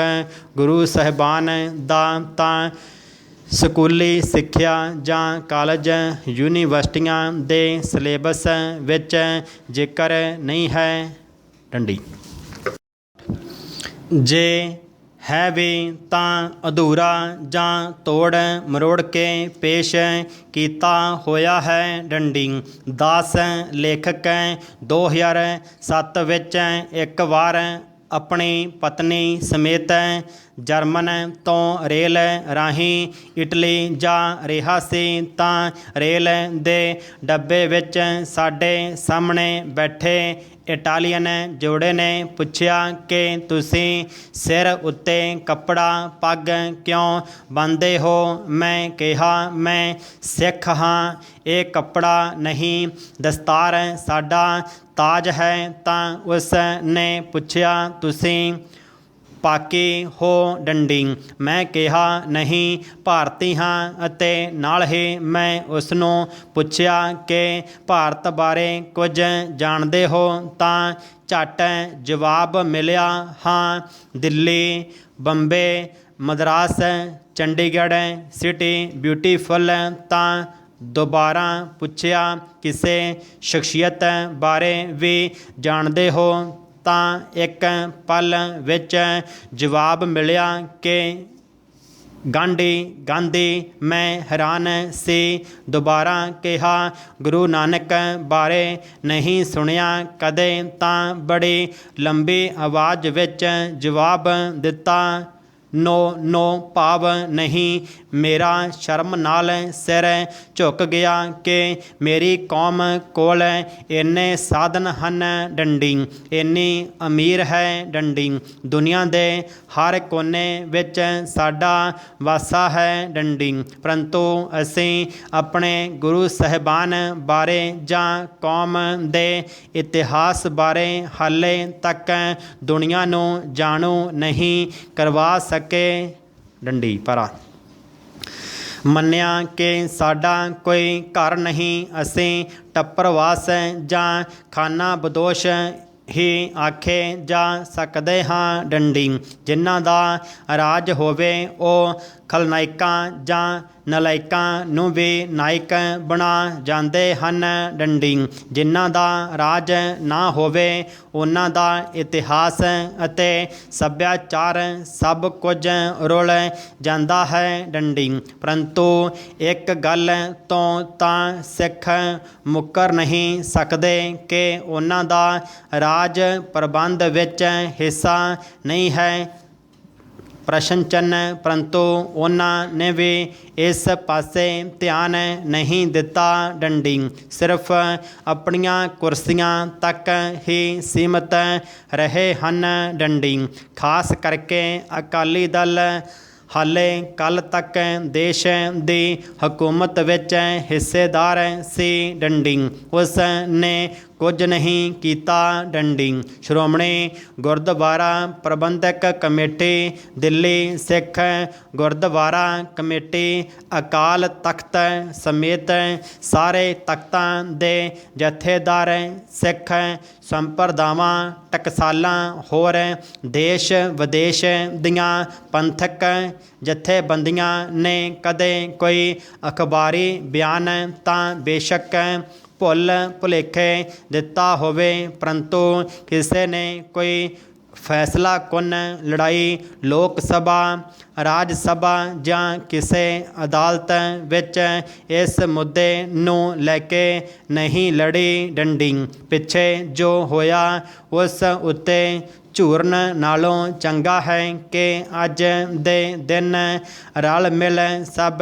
ਗੁਰੂ ਸਾਹਿਬਾਨ ਦਾ ਤਾਂ ਸਕੂਲੀ ਸਿੱਖਿਆ ਜਾਂ ਕਾਲਜ ਯੂਨੀਵਰਸਿਟੀਆਂ ਦੇ ਸਿਲੇਬਸ ਵਿੱਚ ਜ਼ਿਕਰ ਨਹੀਂ ਹੈ। ਡੰਡੀ। ਜੇ ਹੈ ਵੀ ਤਾਂ ਅਧੂਰਾ ਜਾਂ ਤੋੜ ਮਰੋੜ ਕੇ ਪੇਸ਼ ਕੀਤਾ ਹੋਇਆ ਹੈ। ਡੰਡੀ। 10 ਲੇਖਕ 2007 ਵਿੱਚ ਇੱਕ ਵਾਰ ਆਪਣੀ ਪਤਨੀ ਸਮੇਤ ਜਰਮਨ ਤੋਂ ਰੇਲ ਰਾਹੀਂ ਇਟਲੀ ਜਾ ਰਿਹਾ ਸੀ ਤਾਂ ਰੇਲ ਦੇ ਡੱਬੇ ਵਿੱਚ ਸਾਡੇ ਸਾਹਮਣੇ ਬੈਠੇ ਇਟਾਲੀਅਨ ਜੋੜੇ ਨੇ ਪੁੱਛਿਆ ਕਿ ਤੁਸੀਂ ਸਿਰ ਉੱਤੇ ਕੱਪੜਾ ਪੱਗ ਕਿਉਂ ਬੰਨ੍ਹਦੇ ਹੋ। ਮੈਂ ਕਿਹਾ ਮੈਂ ਸਿੱਖ ਹਾਂ, ਇਹ ਕੱਪੜਾ ਨਹੀਂ ਦਸਤਾਰ ਸਾਡਾ ਤਾਜ ਹੈ। ਤਾਂ ਉਸ ਨੇ ਪੁੱਛਿਆ ਤੁਸੀਂ ਪਾਕੀ ਹੋ। ਡੰਡੀ। ਮੈਂ ਕਿਹਾ ਨਹੀਂ, ਭਾਰਤੀ ਹਾਂ। ਅਤੇ ਨਾਲ ਹੀ ਮੈਂ ਉਸ ਨੂੰ ਪੁੱਛਿਆ ਕਿ ਭਾਰਤ ਬਾਰੇ ਕੁਝ ਜਾਣਦੇ ਹੋ। ਤਾਂ ਝੱਟ ਜਵਾਬ ਮਿਲਿਆ, ਹਾਂ, ਦਿੱਲੀ, ਬੰਬੇ, ਮਦਰਾਸ, ਚੰਡੀਗੜ੍ਹ ਸਿਟੀ ਬਿਊਟੀਫੁੱਲ। ਤਾਂ ਦੁਬਾਰਾ ਪੁੱਛਿਆ ਕਿਸੇ ਸ਼ਖਸੀਅਤ ਬਾਰੇ ਵੀ ਜਾਣਦੇ ਹੋ। ਤਾਂ ਇੱਕ ਪਲ ਵਿੱਚ ਜਵਾਬ ਮਿਲਿਆ ਕਿ ਗਾਂਧੀ। ਮੈਂ ਹੈਰਾਨ ਸੀ। ਦੁਬਾਰਾ ਕਿਹਾ ਗੁਰੂ ਨਾਨਕ ਬਾਰੇ ਨਹੀਂ ਸੁਣਿਆ ਕਦੇ। ਤਾਂ ਬੜੀ ਲੰਬੀ ਆਵਾਜ਼ ਵਿੱਚ ਜਵਾਬ ਦਿੱਤਾ, ਨੋ ਭਾਵ ਨਹੀਂ। ਮੇਰਾ ਸ਼ਰਮ ਨਾਲ ਸਿਰ ਝੁਕ ਗਿਆ ਕਿ ਮੇਰੀ ਕੌਮ ਕੋਲ ਇੰਨੇ ਸਾਧਨ ਹਨ। ਡੰਡੀ। ਇੰਨੀ ਅਮੀਰ ਹੈ। ਡੰਡੀ। ਦੁਨੀਆ ਦੇ ਹਰ ਕੋਨੇ ਵਿੱਚ ਸਾਡਾ ਵਾਸਾ ਹੈ। ਡੰਡੀ। ਪਰੰਤੂ ਅਸੀਂ ਆਪਣੇ ਗੁਰੂ ਸਾਹਿਬਾਨ ਬਾਰੇ ਜਾਂ ਕੌਮ ਦੇ ਇਤਿਹਾਸ ਬਾਰੇ ਹਾਲੇ ਤੱਕ ਦੁਨੀਆ ਨੂੰ ਜਾਣੂ ਨਹੀਂ ਕਰਵਾ ਸਕੇ। ਡੰਡੀ। ਪਰਾ। ਮੰਨਿਆ ਕਿ ਸਾਡਾ ਕੋਈ ਘਰ ਨਹੀਂ, ਅਸੀਂ ਟੱਪਰਵਾਸ ਜਾਂ ਖਾਨਾ ਬਦੋਸ਼ ਹੀ ਆਖੇ ਜਾ ਸਕਦੇ ਹਾਂ। ਡੰਡੀ। ਜਿਨ੍ਹਾਂ ਦਾ ਰਾਜ ਹੋਵੇ ਉਹ ਖਲਨਾਇਕਾਂ ਜਾਂ ਨਲਾਇਕਾਂ ਨੂੰ ਵੀ ਨਾਇਕ ਬਣਾ ਜਾਂਦੇ ਹਨ। ਡੰਡੀ। ਜਿਨ੍ਹਾਂ ਦਾ ਰਾਜ ਨਾ ਹੋਵੇ ਉਹਨਾਂ ਦਾ ਇਤਿਹਾਸ ਅਤੇ ਸੱਭਿਆਚਾਰ ਸਭ ਕੁਝ ਰੁਲ ਜਾਂਦਾ ਹੈ। ਡੰਡੀ। ਪਰੰਤੂ ਇੱਕ ਗੱਲ ਤੋਂ ਤਾਂ ਸਿੱਖ ਮੁੱਕਰ ਨਹੀਂ ਸਕਦੇ ਕਿ ਉਹਨਾਂ ਦਾ ਰਾਜ ਪ੍ਰਬੰਧ ਵਿੱਚ ਹਿੱਸਾ ਨਹੀਂ ਹੈ। ਪ੍ਰਸ਼ਨ ਚਿੰਨ੍ਹ। ਪਰੰਤੂ ਉਹਨਾਂ ਨੇ ਵੀ ਇਸ ਪਾਸੇ ਧਿਆਨ ਨਹੀਂ ਦਿੱਤਾ। ਡੰਡੀ। ਸਿਰਫ ਆਪਣੀਆਂ ਕੁਰਸੀਆਂ ਤੱਕ ਹੀ ਸੀਮਤ ਰਹੇ ਹਨ। ਡੰਡੀ। ਖਾਸ ਕਰਕੇ ਅਕਾਲੀ ਦਲ ਹਾਲੇ ਕੱਲ੍ਹ ਤੱਕ ਦੇਸ਼ ਦੀ ਹਕੂਮਤ ਵਿੱਚ ਹਿੱਸੇਦਾਰ ਸੀ। ਡੰਡੀ। ਉਸ ਨੇ ਕੁਝ ਨਹੀਂ ਕੀਤਾ ਡੰਡੀ। ਸ਼੍ਰੋਮਣੀ ਗੁਰਦੁਆਰਾ ਪ੍ਰਬੰਧਕ ਕਮੇਟੀ ਦਿੱਲੀ ਸਿੱਖ ਗੁਰਦੁਆਰਾ ਕਮੇਟੀ ਅਕਾਲ ਤਖਤ ਸਮੇਤ ਸਾਰੇ ਤਖਤਾਂ ਦੇ ਜਥੇਦਾਰ ਸਿੱਖ ਸੰਪਰਦਾਵਾਂ ਟਕਸਾਲਾਂ ਹੋਰ ਦੇਸ਼ ਵਿਦੇਸ਼ ਦੀਆਂ ਪੰਥਕ ਜਥੇਬੰਦੀਆਂ ਨੇ ਕਦੇ ਕੋਈ ਅਖਬਾਰੀ ਬਿਆਨ ਤਾਂ ਬੇਸ਼ੱਕ ਭੁੱਲ ਭੁਲੇਖੇ ਦਿੱਤਾ ਹੋਵੇ, ਪਰੰਤੂ ਕਿਸੇ ਨੇ ਕੋਈ ਫੈਸਲਾ ਕੁੰਨ ਲੜਾਈ ਲੋਕ ਸਭਾ ਰਾਜ ਸਭਾ ਜਾਂ ਕਿਸੇ ਅਦਾਲਤ ਵਿੱਚ ਇਸ ਮੁੱਦੇ ਨੂੰ ਲੈ ਕੇ ਨਹੀਂ ਲੜੀ ਡੰਡੀ। ਪਿੱਛੇ ਜੋ ਹੋਇਆ ਉਸ ਉੱਤੇ ਝੂਰਨ ਨਾਲੋਂ ਚੰਗਾ ਹੈ ਕਿ ਅੱਜ ਦੇ ਦਿਨ ਰਲ ਮਿਲ ਸਭ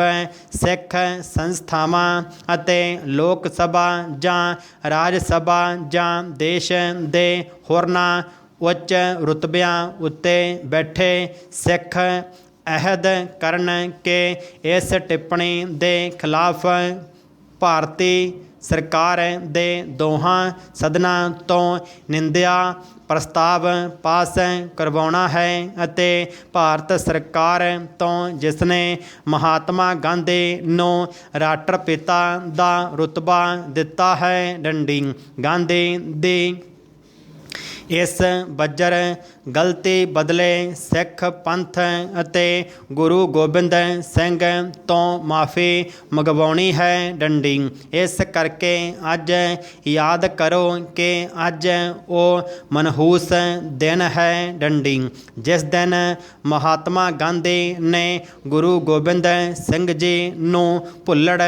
ਸਿੱਖ ਸੰਸਥਾਵਾਂ ਅਤੇ ਲੋਕ ਸਭਾ ਜਾਂ ਰਾਜ ਸਭਾ ਜਾਂ ਦੇਸ਼ ਦੇ ਹੋਰਨਾਂ ਉੱਚ ਰੁਤਬਿਆਂ ਉੱਤੇ ਬੈਠੇ ਸਿੱਖ ਅਹਿਦ ਕਰਨ ਕਿ ਇਸ ਟਿੱਪਣੀ ਦੇ ਖਿਲਾਫ ਭਾਰਤੀ ਸਰਕਾਰ ਦੇ ਦੋਹਾਂ ਸਦਨਾਂ ਤੋਂ ਨਿੰਦਿਆ ਪ੍ਰਸਤਾਵ ਪਾਸ ਕਰਵਾਉਣਾ ਹੈ ਅਤੇ ਭਾਰਤ ਸਰਕਾਰ ਤੋਂ ਜਿਸ ਨੇ ਮਹਾਤਮਾ ਗਾਂਧੀ ਨੂੰ ਰਾਸ਼ਟਰਪਿਤਾ ਦਾ ਰੁਤਬਾ ਦਿੱਤਾ ਹੈ ਡੰਡੀ। ਗਾਂਧੀ ਦੀ ਇਸ ਬੱਜਰ ਗਲਤੀ ਬਦਲੇ ਸਿੱਖ ਪੰਥ ਅਤੇ ਗੁਰੂ ਗੋਬਿੰਦ ਸਿੰਘ ਤੋਂ ਮਾਫੀ ਮੰਗਵਾਉਣੀ ਹੈ ਡੰਡੀ। ਇਸ ਕਰਕੇ ਅੱਜ ਯਾਦ ਕਰੋ ਕਿ ਅੱਜ ਉਹ ਮਨਹੂਸ ਦਿਨ ਹੈ ਡੰਡੀ, ਜਿਸ ਦਿਨ ਮਹਾਤਮਾ ਗਾਂਧੀ ਨੇ ਗੁਰੂ ਗੋਬਿੰਦ ਸਿੰਘ ਜੀ ਨੂੰ ਭੁੱਲੜ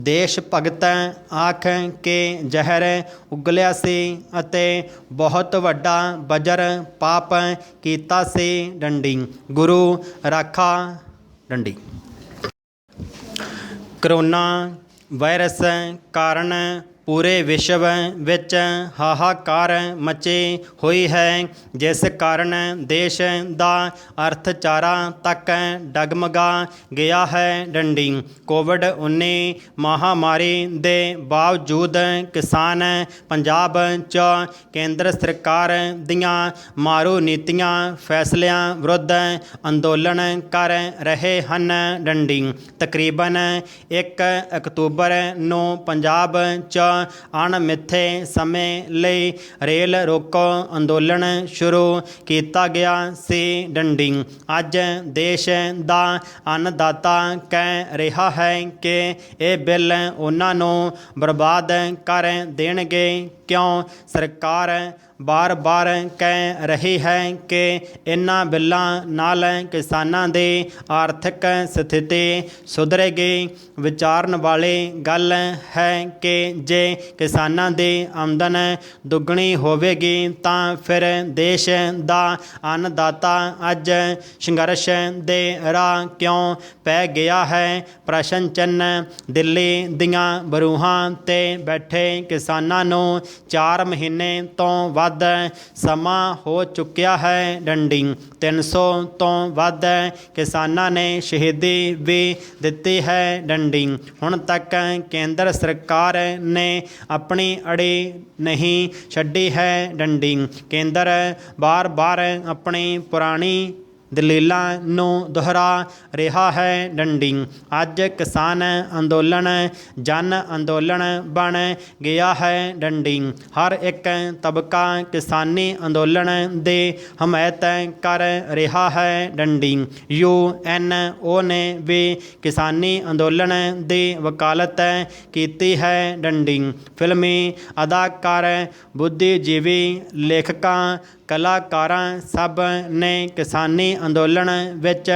ਦੇਸ਼ ਭਗਤ ਆਖ ਕੇ ਜ਼ਹਿਰ ਉਗਲਿਆ ਸੀ ਅਤੇ ਬਹੁਤ ਵੱਡਾ ਬੱਜਰ ਪਾਪ ਕੀਤਾ ਸੀ ਡੰਡੀ। ਗੁਰੂ ਰਾਖਾ ਡੰਡੀ। ਕਰੋਨਾ ਵਾਇਰਸ ਕਾਰਨ ਪੂਰੇ ਵਿਸ਼ਵ ਵਿੱਚ ਹਾਹਾਕਾਰ ਮਚੀ ਹੋਈ ਹੈ, ਜਿਸ ਕਾਰਨ ਦੇਸ਼ ਦਾ ਅਰਥਚਾਰਾ ਤੱਕ ਡਗਮਗਾ ਗਿਆ ਹੈ ਡੰਡੀ। ਕੋਵਿਡ-19 ਮਹਾਮਾਰੀ ਦੇ ਬਾਵਜੂਦ ਕਿਸਾਨ ਪੰਜਾਬ 'ਚ ਕੇਂਦਰ ਸਰਕਾਰ ਦੀਆਂ ਮਾਰੂ ਨੀਤੀਆਂ ਫੈਸਲਿਆਂ ਵਿਰੁੱਧ ਅੰਦੋਲਨ ਕਰ ਰਹੇ ਹਨ ਡੰਡੀ। ਤਕਰੀਬਨ 1 ਅਕਤੂਬਰ ਨੂੰ ਪੰਜਾਬ 'ਚ ਅਣਮਿੱਥੇ ਸਮੇਂ ਲਈ ਰੇਲ ਰੋਕੋ ਅੰਦੋਲਨ ਸ਼ੁਰੂ ਕੀਤਾ ਗਿਆ ਸੀ ਡੰਡੀ। ਅੱਜ ਦੇਸ਼ ਦਾ ਅੰਨਦਾਤਾ ਕਹਿ ਰਿਹਾ ਹੈ ਕਿ ਇਹ ਬਿੱਲ ਉਹਨਾਂ ਨੂੰ ਬਰਬਾਦ ਕਰ ਦੇਣਗੇ। ਕਿਉਂ ਸਰਕਾਰ ਬਾਰ-ਬਾਰ ਕਹਿ ਰਹੀ ਹੈ ਕਿ ਇਹਨਾਂ ਬਿੱਲਾਂ ਨਾਲ ਕਿਸਾਨਾਂ ਦੀ ਆਰਥਿਕ ਸਥਿਤੀ ਸੁਧਰੇਗੀ। ਵਿਚਾਰਨ ਵਾਲੀ ਗੱਲ ਹੈ ਕਿ ਜੇ ਕਿਸਾਨਾਂ ਦੀ ਆਮਦਨ ਦੁੱਗਣੀ ਹੋਵੇਗੀ ਤਾਂ ਫਿਰ ਦੇਸ਼ ਦਾ ਅੰਨਦਾਤਾ ਅੱਜ ਸੰਘਰਸ਼ ਦੇ ਰਾਹ ਕਿਉਂ ਪੈ ਗਿਆ ਹੈ। ਪ੍ਰਸ਼ਨ ਚਿੰਨ੍ਹ। ਦਿੱਲੀ ਦੀਆਂ ਬਰੂਹਾਂ 'ਤੇ ਬੈਠੇ ਕਿਸਾਨਾਂ ਨੂੰ 4 ਮਹੀਨੇ ਤੋਂ ਵੱਧ ਸਮਾਂ ਹੋ ਚੁੱਕਿਆ ਹੈ ਡੰਡੀ। 300 ਤੋਂ ਵੱਧ ਕਿਸਾਨਾਂ ਨੇ ਸ਼ਹੀਦੀ ਵੀ ਦਿੱਤੀ ਹੈ ਡੰਡੀ। ਹੁਣ ਤੱਕ ਕੇਂਦਰ ਸਰਕਾਰ ਨੇ ਆਪਣੀ ਅੜੀ ਨਹੀਂ ਛੱਡੀ ਹੈ ਡੰਡੀ। ਕੇਂਦਰ ਬਾਰ-ਬਾਰ ਆਪਣੀ ਪੁਰਾਣੀ ਦਲੀਲਾਂ ਨੂੰ ਦੁਹਰਾ ਰਿਹਾ ਹੈ ਡੰਡੀ। ਅੱਜ ਕਿਸਾਨ ਅੰਦੋਲਨ ਜਨ ਅੰਦੋਲਨ ਬਣ ਗਿਆ ਹੈ ਡੰਡੀ। ਹਰ ਇੱਕ ਤਬਕਾ ਕਿਸਾਨੀ ਅੰਦੋਲਨ ਦੀ ਹਮਾਇਤ ਕਰ ਰਿਹਾ ਹੈ ਡੰਡੀ। UNO ਨੇ ਵੀ ਕਿਸਾਨੀ ਅੰਦੋਲਨ ਦੀ ਵਕਾਲਤ ਕੀਤੀ ਹੈ ਡੰਡੀ। ਫਿਲਮੀ ਅਦਾਕਾਰ, ਬੁੱਧੀਜੀਵੀ, ਲੇਖਕਾਂ, ਕਲਾਕਾਰਾਂ ਸਭ ਨੇ ਕਿਸਾਨੀ ਅੰਦੋਲਨ ਵਿੱਚ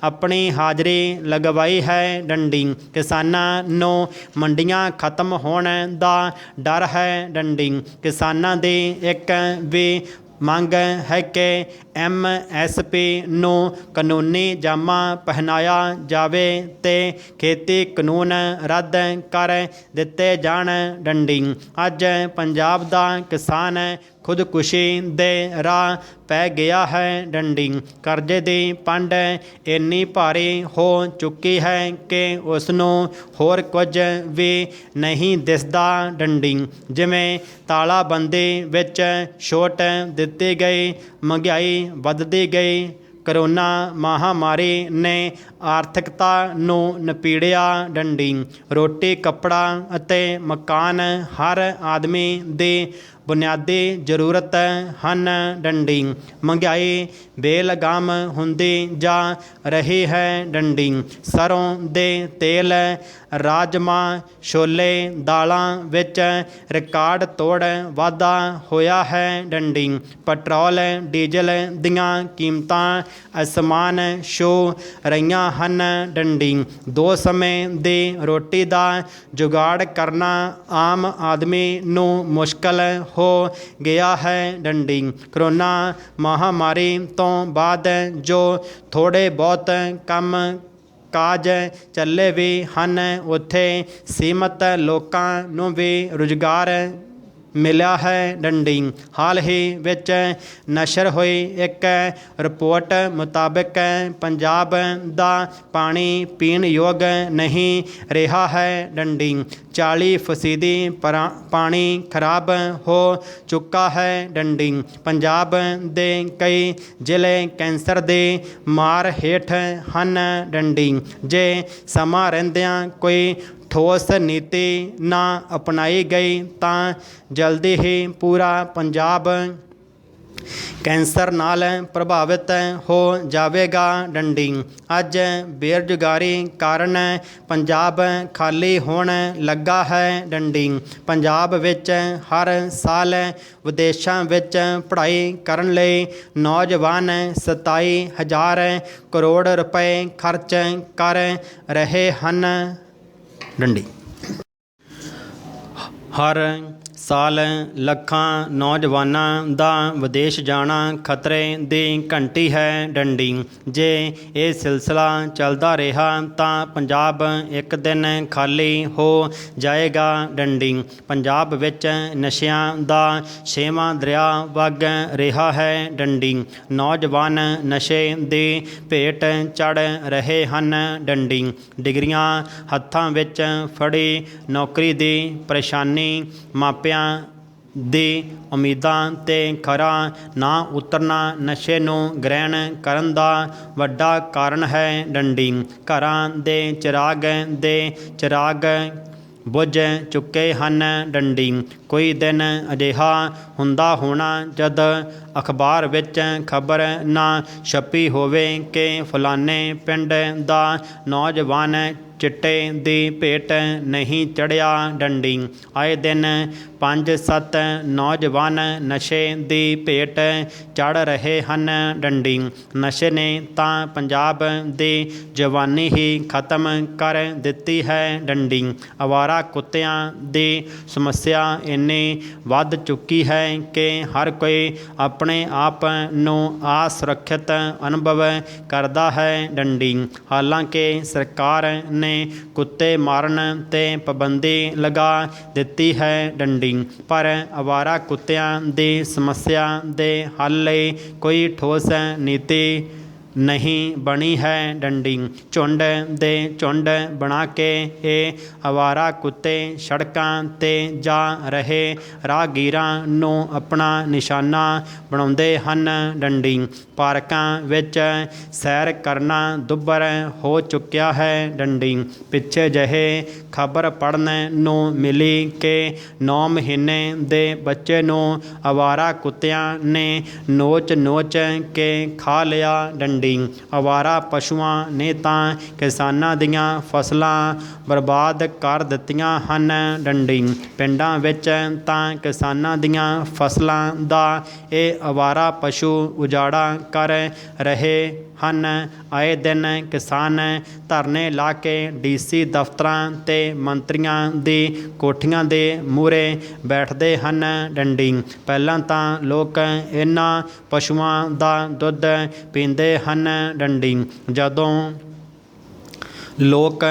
ਆਪਣੀ ਹਾਜ਼ਰੀ ਲਗਵਾਈ ਹੈ ਡੰਡੀ। ਕਿਸਾਨਾਂ ਨੂੰ ਮੰਡੀਆਂ ਖਤਮ ਹੋਣ ਦਾ ਡਰ ਹੈ ਡੰਡੀ। ਕਿਸਾਨਾਂ ਦੀ ਇੱਕ ਵੀ ਮੰਗ ਹੈ ਕਿ MSP ਨੂੰ ਕਾਨੂੰਨੀ ਜਾਮਾ ਪਹਿਨਾਇਆ ਜਾਵੇ ਤੇ ਖੇਤੀ ਕਾਨੂੰਨ ਰੱਦ ਕਰ ਦਿੱਤੇ ਜਾਣ ਡੰਡੀ। ਅੱਜ ਪੰਜਾਬ ਦਾ ਕਿਸਾਨ ਖੁਦਕੁਸ਼ੀ ਦੇ ਰਾਹ ਪੈ ਗਿਆ ਹੈ ਡੰਡੀ। ਕਰਜ਼ੇ ਦੀ ਪੰਡ ਇੰਨੀ ਭਾਰੀ ਹੋ ਚੁੱਕੀ ਹੈ ਕਿ ਉਸ ਨੂੰ ਹੋਰ ਕੁਝ ਵੀ ਨਹੀਂ ਦਿਸਦਾ ਡੰਡੀ। ਜਿਵੇਂ ਤਾਲਾਬੰਦੀ ਵਿੱਚ ਛੋਟ ਦਿੱਤੀ ਗਈ, ਮਹਿੰਗਾਈ ਵੱਧਦੀ ਗਈ, ਕਰੋਨਾ ਮਹਾਮਾਰੀ ਨੇ ਆਰਥਿਕਤਾ ਨੂੰ ਨਪੀੜਿਆ ਡੰਡੀ। ਰੋਟੀ, ਕੱਪੜਾ ਅਤੇ ਮਕਾਨ ਹਰ ਆਦਮੀ ਦੀ ਬੁਨਿਆਦੀ ਜ਼ਰੂਰਤ ਹਨ ਡੰਡੀ। ਮਹਿੰਗਾਈ ਬੇਲਗਾਮ ਹੁੰਦੀ ਜਾ ਰਹੀ ਹੈ ਡੰਡੀ। ਸਰੋਂ ਦੇ ਤੇਲ, ਰਾਜਮਾ, ਛੋਲੇ, ਦਾਲਾਂ ਵਿੱਚ ਰਿਕਾਰਡ ਤੋੜ ਵਾਧਾ ਹੋਇਆ ਹੈ ਡੰਡੀ। ਪੈਟਰੋਲ, ਡੀਜ਼ਲ ਦੀਆਂ ਕੀਮਤਾਂ ਅਸਮਾਨ ਛੂਹ ਰਹੀਆਂ ਹਨ ਡੰਡੀ। ਦੋ ਸਮੇਂ ਦੀ ਰੋਟੀ ਦਾ ਜੁਗਾੜ ਕਰਨਾ ਆਮ ਆਦਮੀ ਨੂੰ ਮੁਸ਼ਕਲ ਹੋ ਗਿਆ ਹੈ ਡੰਡੀ। ਕਰੋਨਾ ਮਹਾਮਾਰੀ ਤੋਂ ਬਾਅਦ ਜੋ ਥੋੜ੍ਹੇ ਬਹੁਤ ਕੰਮ ਕਾਜ ਚੱਲੇ ਵੀ ਹਨ, ਉੱਥੇ ਸੀਮਤ ਲੋਕਾਂ ਨੂੰ ਵੀ ਰੁਜ਼ਗਾਰ ਮਿਲਿਆ ਹੈ ਡੰਡੀ। ਹਾਲ ਹੀ ਵਿੱਚ ਨਸ਼ਰ ਹੋਈ ਇੱਕ ਰਿਪੋਰਟ ਮੁਤਾਬਕ ਪੰਜਾਬ ਦਾ ਪਾਣੀ ਪੀਣ ਯੋਗ ਨਹੀਂ ਰਿਹਾ ਹੈ ਡੰਡੀ। 40% ਪਾਣੀ ਖਰਾਬ ਹੋ ਚੁੱਕਾ ਹੈ ਡੰਡੀ। ਪੰਜਾਬ ਦੇ ਕਈ ਜ਼ਿਲ੍ਹੇ ਕੈਂਸਰ ਦੀ ਮਾਰ ਹੇਠ ਹਨ ਡੰਡੀ। ਜੇ ਸਮਾਂ ਰਹਿੰਦਿਆਂ ਕੋਈ ਠੋਸ ਨੀਤੀ ਨਾ ਅਪਣਾਈ ਗਈ ਤਾਂ ਜਲਦੀ ਹੀ ਪੂਰਾ ਪੰਜਾਬ ਕੈਂਸਰ ਨਾਲ ਪ੍ਰਭਾਵਿਤ ਹੋ ਜਾਵੇਗਾ ਡੰਡੀ। ਅੱਜ ਬੇਰੁਜ਼ਗਾਰੀ ਕਾਰਨ ਪੰਜਾਬ ਖਾਲੀ ਹੋਣ ਲੱਗਾ ਹੈ ਡੰਡੀ। ਪੰਜਾਬ ਵਿੱਚ ਹਰ ਸਾਲ ਵਿਦੇਸ਼ਾਂ ਵਿੱਚ ਪੜ੍ਹਾਈ ਕਰਨ ਲਈ ਨੌਜਵਾਨ 27,000 ਕਰੋੜ ਰੁਪਏ ਖਰਚ ਕਰ ਰਹੇ ਹਨ ਡੰਡੀ। ਹਰ ਸਾਲ ਲੱਖਾਂ ਨੌਜਵਾਨਾਂ ਦਾ ਵਿਦੇਸ਼ ਜਾਣਾ ਖਤਰੇ ਦੀ ਘੰਟੀ ਹੈ ਡੰਡੀ। ਜੇ ਇਹ ਸਿਲਸਿਲਾ ਚੱਲਦਾ ਰਿਹਾ ਤਾਂ ਪੰਜਾਬ ਇੱਕ ਦਿਨ ਖਾਲੀ ਹੋ ਜਾਏਗਾ ਡੰਡੀ। ਪੰਜਾਬ ਵਿੱਚ ਨਸ਼ਿਆਂ ਦਾ 6ਵਾਂ ਦਰਿਆ ਵਗ ਰਿਹਾ ਹੈ ਡੰਡੀ। ਨੌਜਵਾਨ ਨਸ਼ੇ ਦੀ ਭੇਟ ਚੜ੍ਹ ਰਹੇ ਹਨ ਡੰਡੀ। ਡਿਗਰੀਆਂ ਹੱਥਾਂ ਵਿੱਚ ਫੜੀ ਨੌਕਰੀ ਦੀ ਪਰੇਸ਼ਾਨੀ, ਮਾਪਿਆਂ ਦੀ ਉਮੀਦਾਂ 'ਤੇ ਖਰਾ ਨਾ ਉਤਰਨਾ ਨਸ਼ੇ ਨੂੰ ਗ੍ਰਹਿਣ ਕਰਨ ਦਾ ਵੱਡਾ ਕਾਰਨ ਹੈ ਡੰਡੀ। ਘਰਾਂ ਦੇ ਚਿਰਾਗ ਬੁੱਝ ਚੁੱਕੇ ਹਨ ਡੰਡੀ। ਕੋਈ ਦਿਨ ਅਜਿਹਾ ਹੁੰਦਾ ਹੋਣਾ ਜਦ ਅਖਬਾਰ ਵਿੱਚ ਖਬਰ ਨਾ ਛਪੀ ਹੋਵੇ ਕਿ ਫਲਾਣੇ ਪਿੰਡ ਦਾ ਨੌਜਵਾਨ ਚਿੱਟੇ ਦੀ ਭੇਟ ਨਹੀਂ ਚੜ੍ਹਿਆ ਡੰਡੀ। ਆਏ ਦਿਨ 5-7 ਨੌਜਵਾਨ ਨਸ਼ੇ ਦੀ ਭੇਟ ਚੜ੍ਹ ਰਹੇ ਹਨ ਡੰਡੀ। ਨਸ਼ੇ ਨੇ ਤਾਂ ਪੰਜਾਬ ਦੀ ਜਵਾਨੀ ਹੀ ਖਤਮ ਕਰ ਦਿੱਤੀ ਹੈ ਡੰਡੀ। ਅਵਾਰਾ ਕੁੱਤਿਆਂ ਦੀ ਸਮੱਸਿਆ ਇੰਨੀ ਵੱਧ ਚੁੱਕੀ ਹੈ ਕਿ ਹਰ ਕੋਈ ਆਪਣੇ ਆਪ ਨੂੰ ਅਸੁਰੱਖਿਅਤ ਅਨੁਭਵ ਕਰਦਾ ਹੈ ਡੰਡੀ। ਹਾਲਾਂਕਿ ਸਰਕਾਰ ਨੇ ਕੁੱਤੇ ਮਾਰਨ 'ਤੇ ਪਾਬੰਦੀ ਲਗਾ ਦਿੱਤੀ ਹੈ ਡੰਡੀ, ਪਰ ਅਵਾਰਾ ਕੁੱਤਿਆਂ ਦੀ ਸਮੱਸਿਆ ਦੇ ਹੱਲ ਲਈ ਕੋਈ ਠੋਸ ਨੀਤੀ ਨਹੀਂ ਬਣੀ ਹੈ ਡੰਡੀ। ਝੁੰਡ ਦੇ ਝੁੰਡ ਬਣਾ ਕੇ ਇਹ ਅਵਾਰਾ ਕੁੱਤੇ ਸੜਕਾਂ 'ਤੇ ਜਾ ਰਹੇ ਰਾਹਗੀਰਾਂ ਨੂੰ ਆਪਣਾ ਨਿਸ਼ਾਨਾ ਬਣਾਉਂਦੇ ਹਨ ਡੰਡੀ। ਪਾਰਕਾਂ ਵਿੱਚ ਸੈਰ ਕਰਨਾ ਦੁੱਭਰ ਹੋ ਚੁੱਕਿਆ ਹੈ ਡੰਡੀ। ਪਿੱਛੇ ਜਿਹੇ ਖਬਰ ਪੜ੍ਹਨ ਨੂੰ ਮਿਲੀ ਕਿ 9 ਮਹੀਨੇ ਦੇ ਬੱਚੇ ਨੂੰ ਅਵਾਰਾ ਕੁੱਤਿਆਂ ਨੇ ਨੋਚ ਕੇ ਖਾ ਲਿਆ ਡੰਡੀ। ਅਵਾਰਾ ਪਸ਼ੂਆਂ ਨੇ ਤਾਂ ਕਿਸਾਨਾਂ ਦੀਆਂ ਫਸਲਾਂ ਬਰਬਾਦ ਕਰ ਦਿੱਤੀਆਂ ਹਨ ਡੰਡੀ। ਪਿੰਡਾਂ ਵਿੱਚ ਤਾਂ ਕਿਸਾਨਾਂ ਦੀਆਂ ਫਸਲਾਂ ਦਾ ਇਹ ਅਵਾਰਾ ਪਸ਼ੂ ਉਜਾੜਾ ਕਰ ਰਹੇ ਹਨ। ਆਏ ਦਿਨ ਕਿਸਾਨ ਧਰਨੇ ਲਾ ਕੇ DC ਦਫ਼ਤਰਾਂ ਤੇ ਮੰਤਰੀਆਂ ਦੀ ਕੋਠੀਆਂ ਦੇ ਮੂਹਰੇ ਬੈਠਦੇ ਹਨ ਡੰਡੀ। ਪਹਿਲਾਂ ਤਾਂ ਲੋਕ ਇਹਨਾਂ ਪਸ਼ੂਆਂ ਦਾ ਦੁੱਧ ਪੀਂਦੇ ਹਨ ਡੰਡੀ। ਜਦੋਂ ਲੋਕ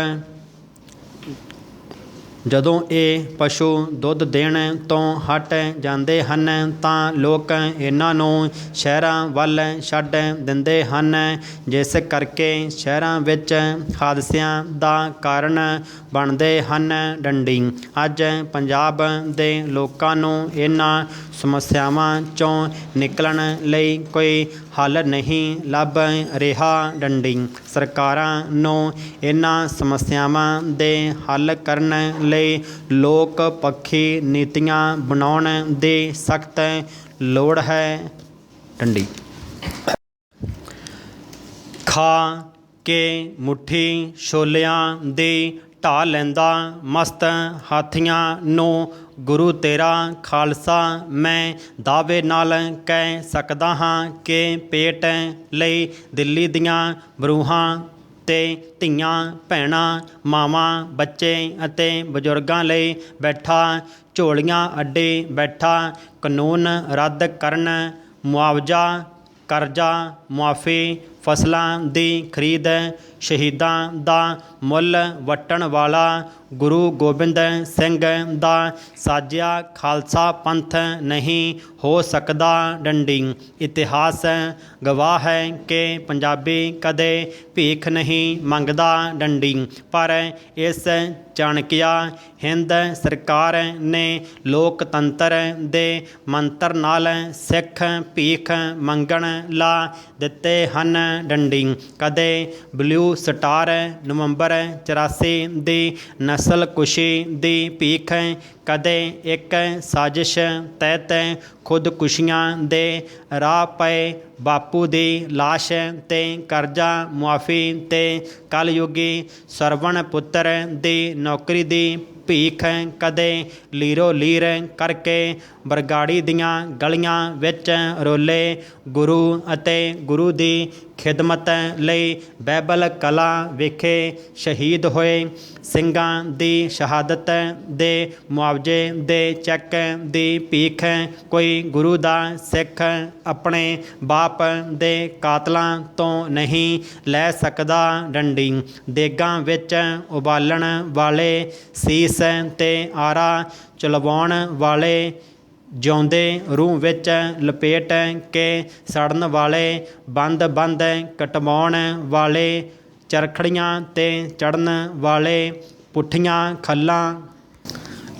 ਜਦੋਂ ਇਹ ਪਸ਼ੂ ਦੁੱਧ ਦੇਣ ਤੋਂ ਹਟ ਜਾਂਦੇ ਹਨ ਤਾਂ ਲੋਕ ਇਹਨਾਂ ਨੂੰ ਸ਼ਹਿਰਾਂ ਵੱਲ ਛੱਡ ਦਿੰਦੇ ਹਨ, ਜਿਸ ਕਰਕੇ ਸ਼ਹਿਰਾਂ ਵਿੱਚ ਹਾਦਸਿਆਂ ਦਾ ਕਾਰਨ ਬਣਦੇ ਹਨ। ਡੰਡੀ ਅੱਜ ਪੰਜਾਬ ਦੇ ਲੋਕਾਂ ਨੂੰ ਇਹਨਾਂ ਸਮੱਸਿਆਵਾਂ 'ਚੋਂ ਨਿਕਲਣ ਲਈ ਕੋਈ ਹੱਲ ਨਹੀਂ ਲੱਭ ਰਿਹਾ। ਡੰਡੀ ਸਰਕਾਰਾਂ ਨੂੰ ਇਹਨਾਂ ਸਮੱਸਿਆਵਾਂ ਦੇ ਹੱਲ ਕਰਨ ਲਈ ਲੋਕ ਪੱਖੀ ਨੀਤੀਆਂ ਬਣਾਉਣ ਦੀ ਸਖਤ ਲੋੜ ਹੈ। ਡੰਡੀ ਖਾ ਕੇ ਮੁੱਠੀ ਛੋਲਿਆਂ ਦੀ ਢਾਹ ਲੈਂਦਾ ਮਸਤ ਹਾਥੀਆਂ ਨੂੰ ਗੁਰੂ ਤੇਰਾ ਖਾਲਸਾ ਮੈਂ ਦਾਅਵੇ ਨਾਲ ਕਹਿ ਸਕਦਾ ਹਾਂ ਕਿ ਪੇਟ ਲਈ ਦਿੱਲੀ ਦੀਆਂ ਬਰੂਹਾਂ ਤੇ ਧੀਆਂ ਭੈਣਾਂ ਮਾਵਾਂ ਬੱਚੇ ਅਤੇ ਬਜ਼ੁਰਗਾਂ ਲਈ ਬੈਠਾ ਝੋਲੀਆਂ ਅੱਡੇ ਬੈਠਾ ਕਾਨੂੰਨ ਰੱਦ ਕਰਨ, ਮੁਆਵਜ਼ਾ ਕਰਜ਼ਾ ਮੁਆਫੀ ਫਸਲਾਂ ਦੀ ਖਰੀਦ ਸ਼ਹੀਦਾਂ ਦਾ ਮੁੱਲ ਵੱਟਣ ਵਾਲਾ ਗੁਰੂ ਗੋਬਿੰਦ ਸਿੰਘ ਦਾ ਸਾਜਿਆ ਖਾਲਸਾ ਪੰਥ ਨਹੀਂ ਹੋ ਸਕਦਾ। ਡੰਡੀ ਇਤਿਹਾਸ ਗਵਾਹ ਹੈ ਕਿ ਪੰਜਾਬੀ ਕਦੇ ਭੀਖ ਨਹੀਂ ਮੰਗਦਾ। ਡੰਡੀ ਪਰ ਇਸ ਚਾਣਕਿਆ ਹਿੰਦ ਸਰਕਾਰ ਨੇ ਲੋਕਤੰਤਰ ਦੇ ਮੰਤਰ ਨਾਲ ਸਿੱਖ ਭੀਖ ਮੰਗਣ ਲਾ ਦਿੱਤੇ ਹਨ। ਡੰਡੀ ਕਦੇ ਬਲੂ ਸਟਾਰ ਨਵੰਬਰ 84 ਦੀ ਨਸਲਕੁਸ਼ੀ ਦੀ ਭੀਖ, ਕਦੇ ਇੱਕ ਸਾਜ਼ਿਸ਼ ਤਹਿਤ ਖੁਦਕੁਸ਼ੀਆਂ ਦੇ ਰਾਹ ਪਏ ਬਾਪੂ ਦੀ ਲਾਸ਼ ਤੇ ਕਰਜ਼ਾ ਮੁਆਫੀ ਤੇ ਕਲਯੁਗੀ ਸਰਵਣ ਪੁੱਤਰ ਦੀ ਨੌਕਰੀ ਦੀ ਭੀਖ, ਕਦੇ ਲੀਰੋ ਲੀਰ ਕਰਕੇ ਬਰਗਾੜੀ ਦੀਆਂ ਗਲੀਆਂ ਵਿੱਚ ਰੋਲੇ ਗੁਰੂ ਅਤੇ ਗੁਰੂ ਦੀ ਖਿਦਮਤ ਲਈ ਬਾਈਬਲ ਕਲਾ ਵਿਖੇ ਸ਼ਹੀਦ ਹੋਏ ਸਿੰਘਾਂ ਦੀ ਸ਼ਹਾਦਤ ਦੇ ਮੁਆਵਜ਼ੇ ਦੇ ਚੈੱਕ ਦੀ ਭੀਖ। ਕੋਈ ਗੁਰੂ ਦਾ ਸਿੱਖ ਆਪਣੇ ਬਾਪ ਦੇ ਕਾਤਲਾਂ ਤੋਂ ਨਹੀਂ ਲੈ ਸਕਦਾ। ਡੰਡੀ ਦੇਗਾਂ ਵਿੱਚ ਉਬਾਲਣ ਵਾਲੇ, ਸੀਸ ਤੇ ਆਰਾ ਚਲਵਾਉਣ ਵਾਲੇ, ਜਿਉਂਦੇ ਰੂਹ ਵਿੱਚ ਲਪੇਟ ਕੇ ਸੜਨ ਵਾਲੇ, ਬੰਦ ਬੰਦ ਕਟਵਾਉਣ ਵਾਲੇ, ਚਰਖੜੀਆਂ ਤੇ ਚੜ੍ਹਨ ਵਾਲੇ, ਪੁੱਠੀਆਂ ਖੱਲਾਂ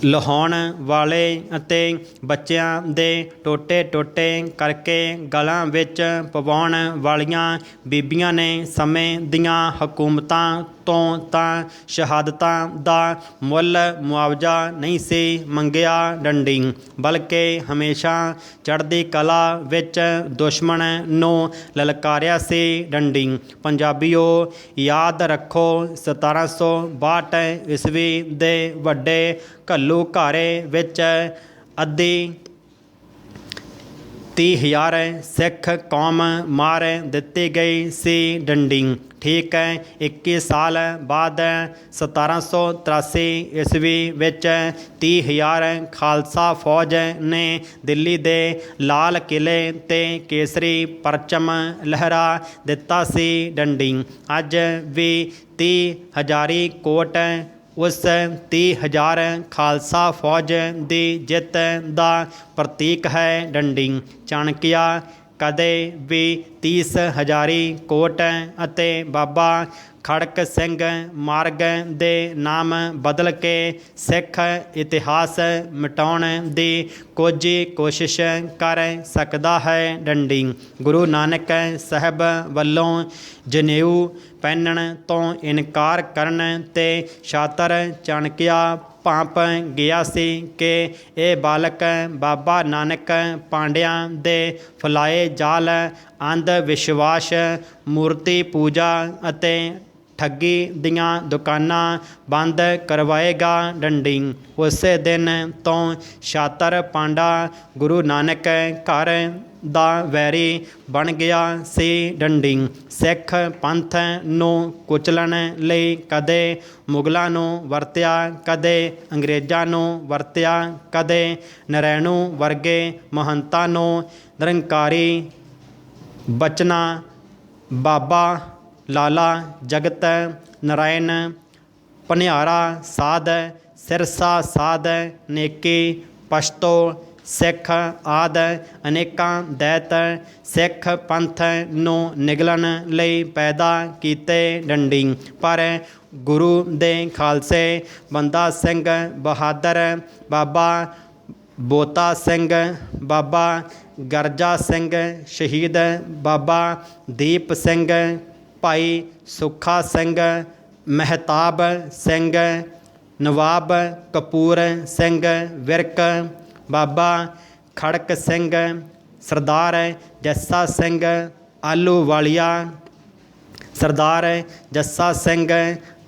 ਲਹਾਉਣ ਵਾਲੇ ਅਤੇ ਬੱਚਿਆਂ ਦੇ ਟੋਟੇ ਟੋਟੇ ਕਰਕੇ ਗਲਾਂ ਵਿੱਚ ਪਵਾਉਣ ਵਾਲੀਆਂ ਬੀਬੀਆਂ ਨੇ ਸਮੇਂ ਦੀਆਂ ਹਕੂਮਤਾਂ ਤੋਂ ਤਾਂ ਸ਼ਹਾਦਤਾਂ ਦਾ ਮੁੱਲ ਮੁਆਵਜ਼ਾ ਨਹੀਂ ਸੀ ਮੰਗਿਆ। ਡੰਡੀ ਬਲਕਿ ਹਮੇਸ਼ਾ ਚੜ੍ਹਦੀ ਕਲਾ ਵਿੱਚ ਦੁਸ਼ਮਣ ਨੂੰ ਲਲਕਾਰਿਆ ਸੀ। ਡੰਡੀ ਪੰਜਾਬੀਓ ਯਾਦ ਰੱਖੋ 1762 ਈਸਵੀ ਦੇ ਵੱਡੇ ਘੱਲੂਘਾਰੇ ਵਿੱਚ ਅੱਧੀ 30,000 ਸਿੱਖ ਕੌਮ ਮਾਰ ਦਿੱਤੀ ਗਈ ਸੀ। ਡੰਡੀ ਠੀਕ 21 ਸਾਲ ਬਾਅਦ 1783 ਈਸਵੀ ਵਿੱਚ 30,000 ਖਾਲਸਾ ਫੌਜ ਨੇ ਦਿੱਲੀ ਦੇ ਲਾਲ ਕਿਲ੍ਹੇ 'ਤੇ ਕੇਸਰੀ ਪਰਚਮ ਲਹਿਰਾ ਦਿੱਤਾ ਸੀ। ਡੰਡੀ ਅੱਜ ਵੀ 30,000 ਕੋਟ ਉਸ 30,000 ਖਾਲਸਾ ਫੌਜ ਦੀ ਜਿੱਤ ਦਾ ਪ੍ਰਤੀਕ ਹੈ। ਡੰਡੀ ਚਾਣਕਿਆ ਕਦੇ ਵੀ 30,000 ਕੋਟ ਅਤੇ ਬਾਬਾ ਖੜਕ ਸਿੰਘ ਮਾਰਗ ਦੇ ਨਾਮ ਬਦਲ ਕੇ ਸਿੱਖ ਇਤਿਹਾਸ ਮਿਟਾਉਣ ਦੀ ਕੋਝੀ ਕੋਸ਼ਿਸ਼ ਕਰ ਸਕਦਾ ਹੈ। ਡੰਡੀ ਗੁਰੂ ਨਾਨਕ ਸਾਹਿਬ ਵੱਲੋਂ ਜਨੇਊ ਪਹਿਨਣ ਤੋਂ ਇਨਕਾਰ ਕਰਨ 'ਤੇ ਸ਼ਾਤਰ ਚਾਣਕਿਆ ਭਾਂਪ ਗਿਆ ਸੀ ਕਿ ਇਹ ਬਾਲਕ ਬਾਬਾ ਨਾਨਕ ਪਾਂਡਿਆਂ ਦੇ ਫੈਲਾਏ ਜਾਲ, ਅੰਧ ਵਿਸ਼ਵਾਸ, ਮੂਰਤੀ ਪੂਜਾ ਅਤੇ ਠੱਗੀ ਦੀਆਂ ਦੁਕਾਨਾਂ ਬੰਦ ਕਰਵਾਏਗਾ। ਡੰਡੀ ਉਸੇ ਦਿਨ ਤੋਂ ਸ਼ਾਤਰ ਪਾਂਡਾ ਗੁਰੂ ਨਾਨਕ ਘਰ ਦਾ ਵੈਰੀ ਬਣ ਗਿਆ ਸੀ। ਡੰਡੀ ਸਿੱਖ ਪੰਥ ਨੂੰ ਕੁਚਲਣ ਲਈ ਕਦੇ ਮੁਗਲਾਂ ਨੂੰ ਵਰਤਿਆ, ਕਦੇ ਅੰਗਰੇਜ਼ਾਂ ਨੂੰ ਵਰਤਿਆ, ਕਦੇ ਨਰੈਣੂ ਵਰਗੇ ਮਹੰਤਾਂ ਨੂੰ ਨਿਰੰਕਾਰੀ ਬਚਨਾਂ ਬਾਬਾ ਲਾਲਾ ਜਗਤ ਨਾਰਾਇਣ ਭਨਿਆਰਾ ਸਾਧ ਸਿਰਸਾ ਸਾਧ ਨੇਕੀ ਪਸ਼ਤੋ ਸਿੱਖ ਆਦਿ ਅਨੇਕਾਂ ਦੈਤ ਸਿੱਖ ਪੰਥ ਨੂੰ ਨਿਗਲਣ ਲਈ ਪੈਦਾ ਕੀਤੇ ਡੰਡੀ। ਪਰ ਗੁਰੂ ਦੇ ਖਾਲਸੇ ਬੰਦਾ ਸਿੰਘ ਬਹਾਦਰ, ਬਾਬਾ ਬੋਤਾ ਸਿੰਘ, ਬਾਬਾ ਗਰਜਾ ਸਿੰਘ ਸ਼ਹੀਦ, ਬਾਬਾ ਦੀਪ ਸਿੰਘ, ਭਾਈ ਸੁੱਖਾ ਸਿੰਘ, ਮਹਿਤਾਬ ਸਿੰਘ, ਨਵਾਬ ਕਪੂਰ ਸਿੰਘ ਵਿਰਕ, ਬਾਬਾ ਖੜਕ ਸਿੰਘ, ਸਰਦਾਰ ਜੱਸਾ ਸਿੰਘ ਆਲੂਵਾਲੀਆ, ਸਰਦਾਰ ਜੱਸਾ ਸਿੰਘ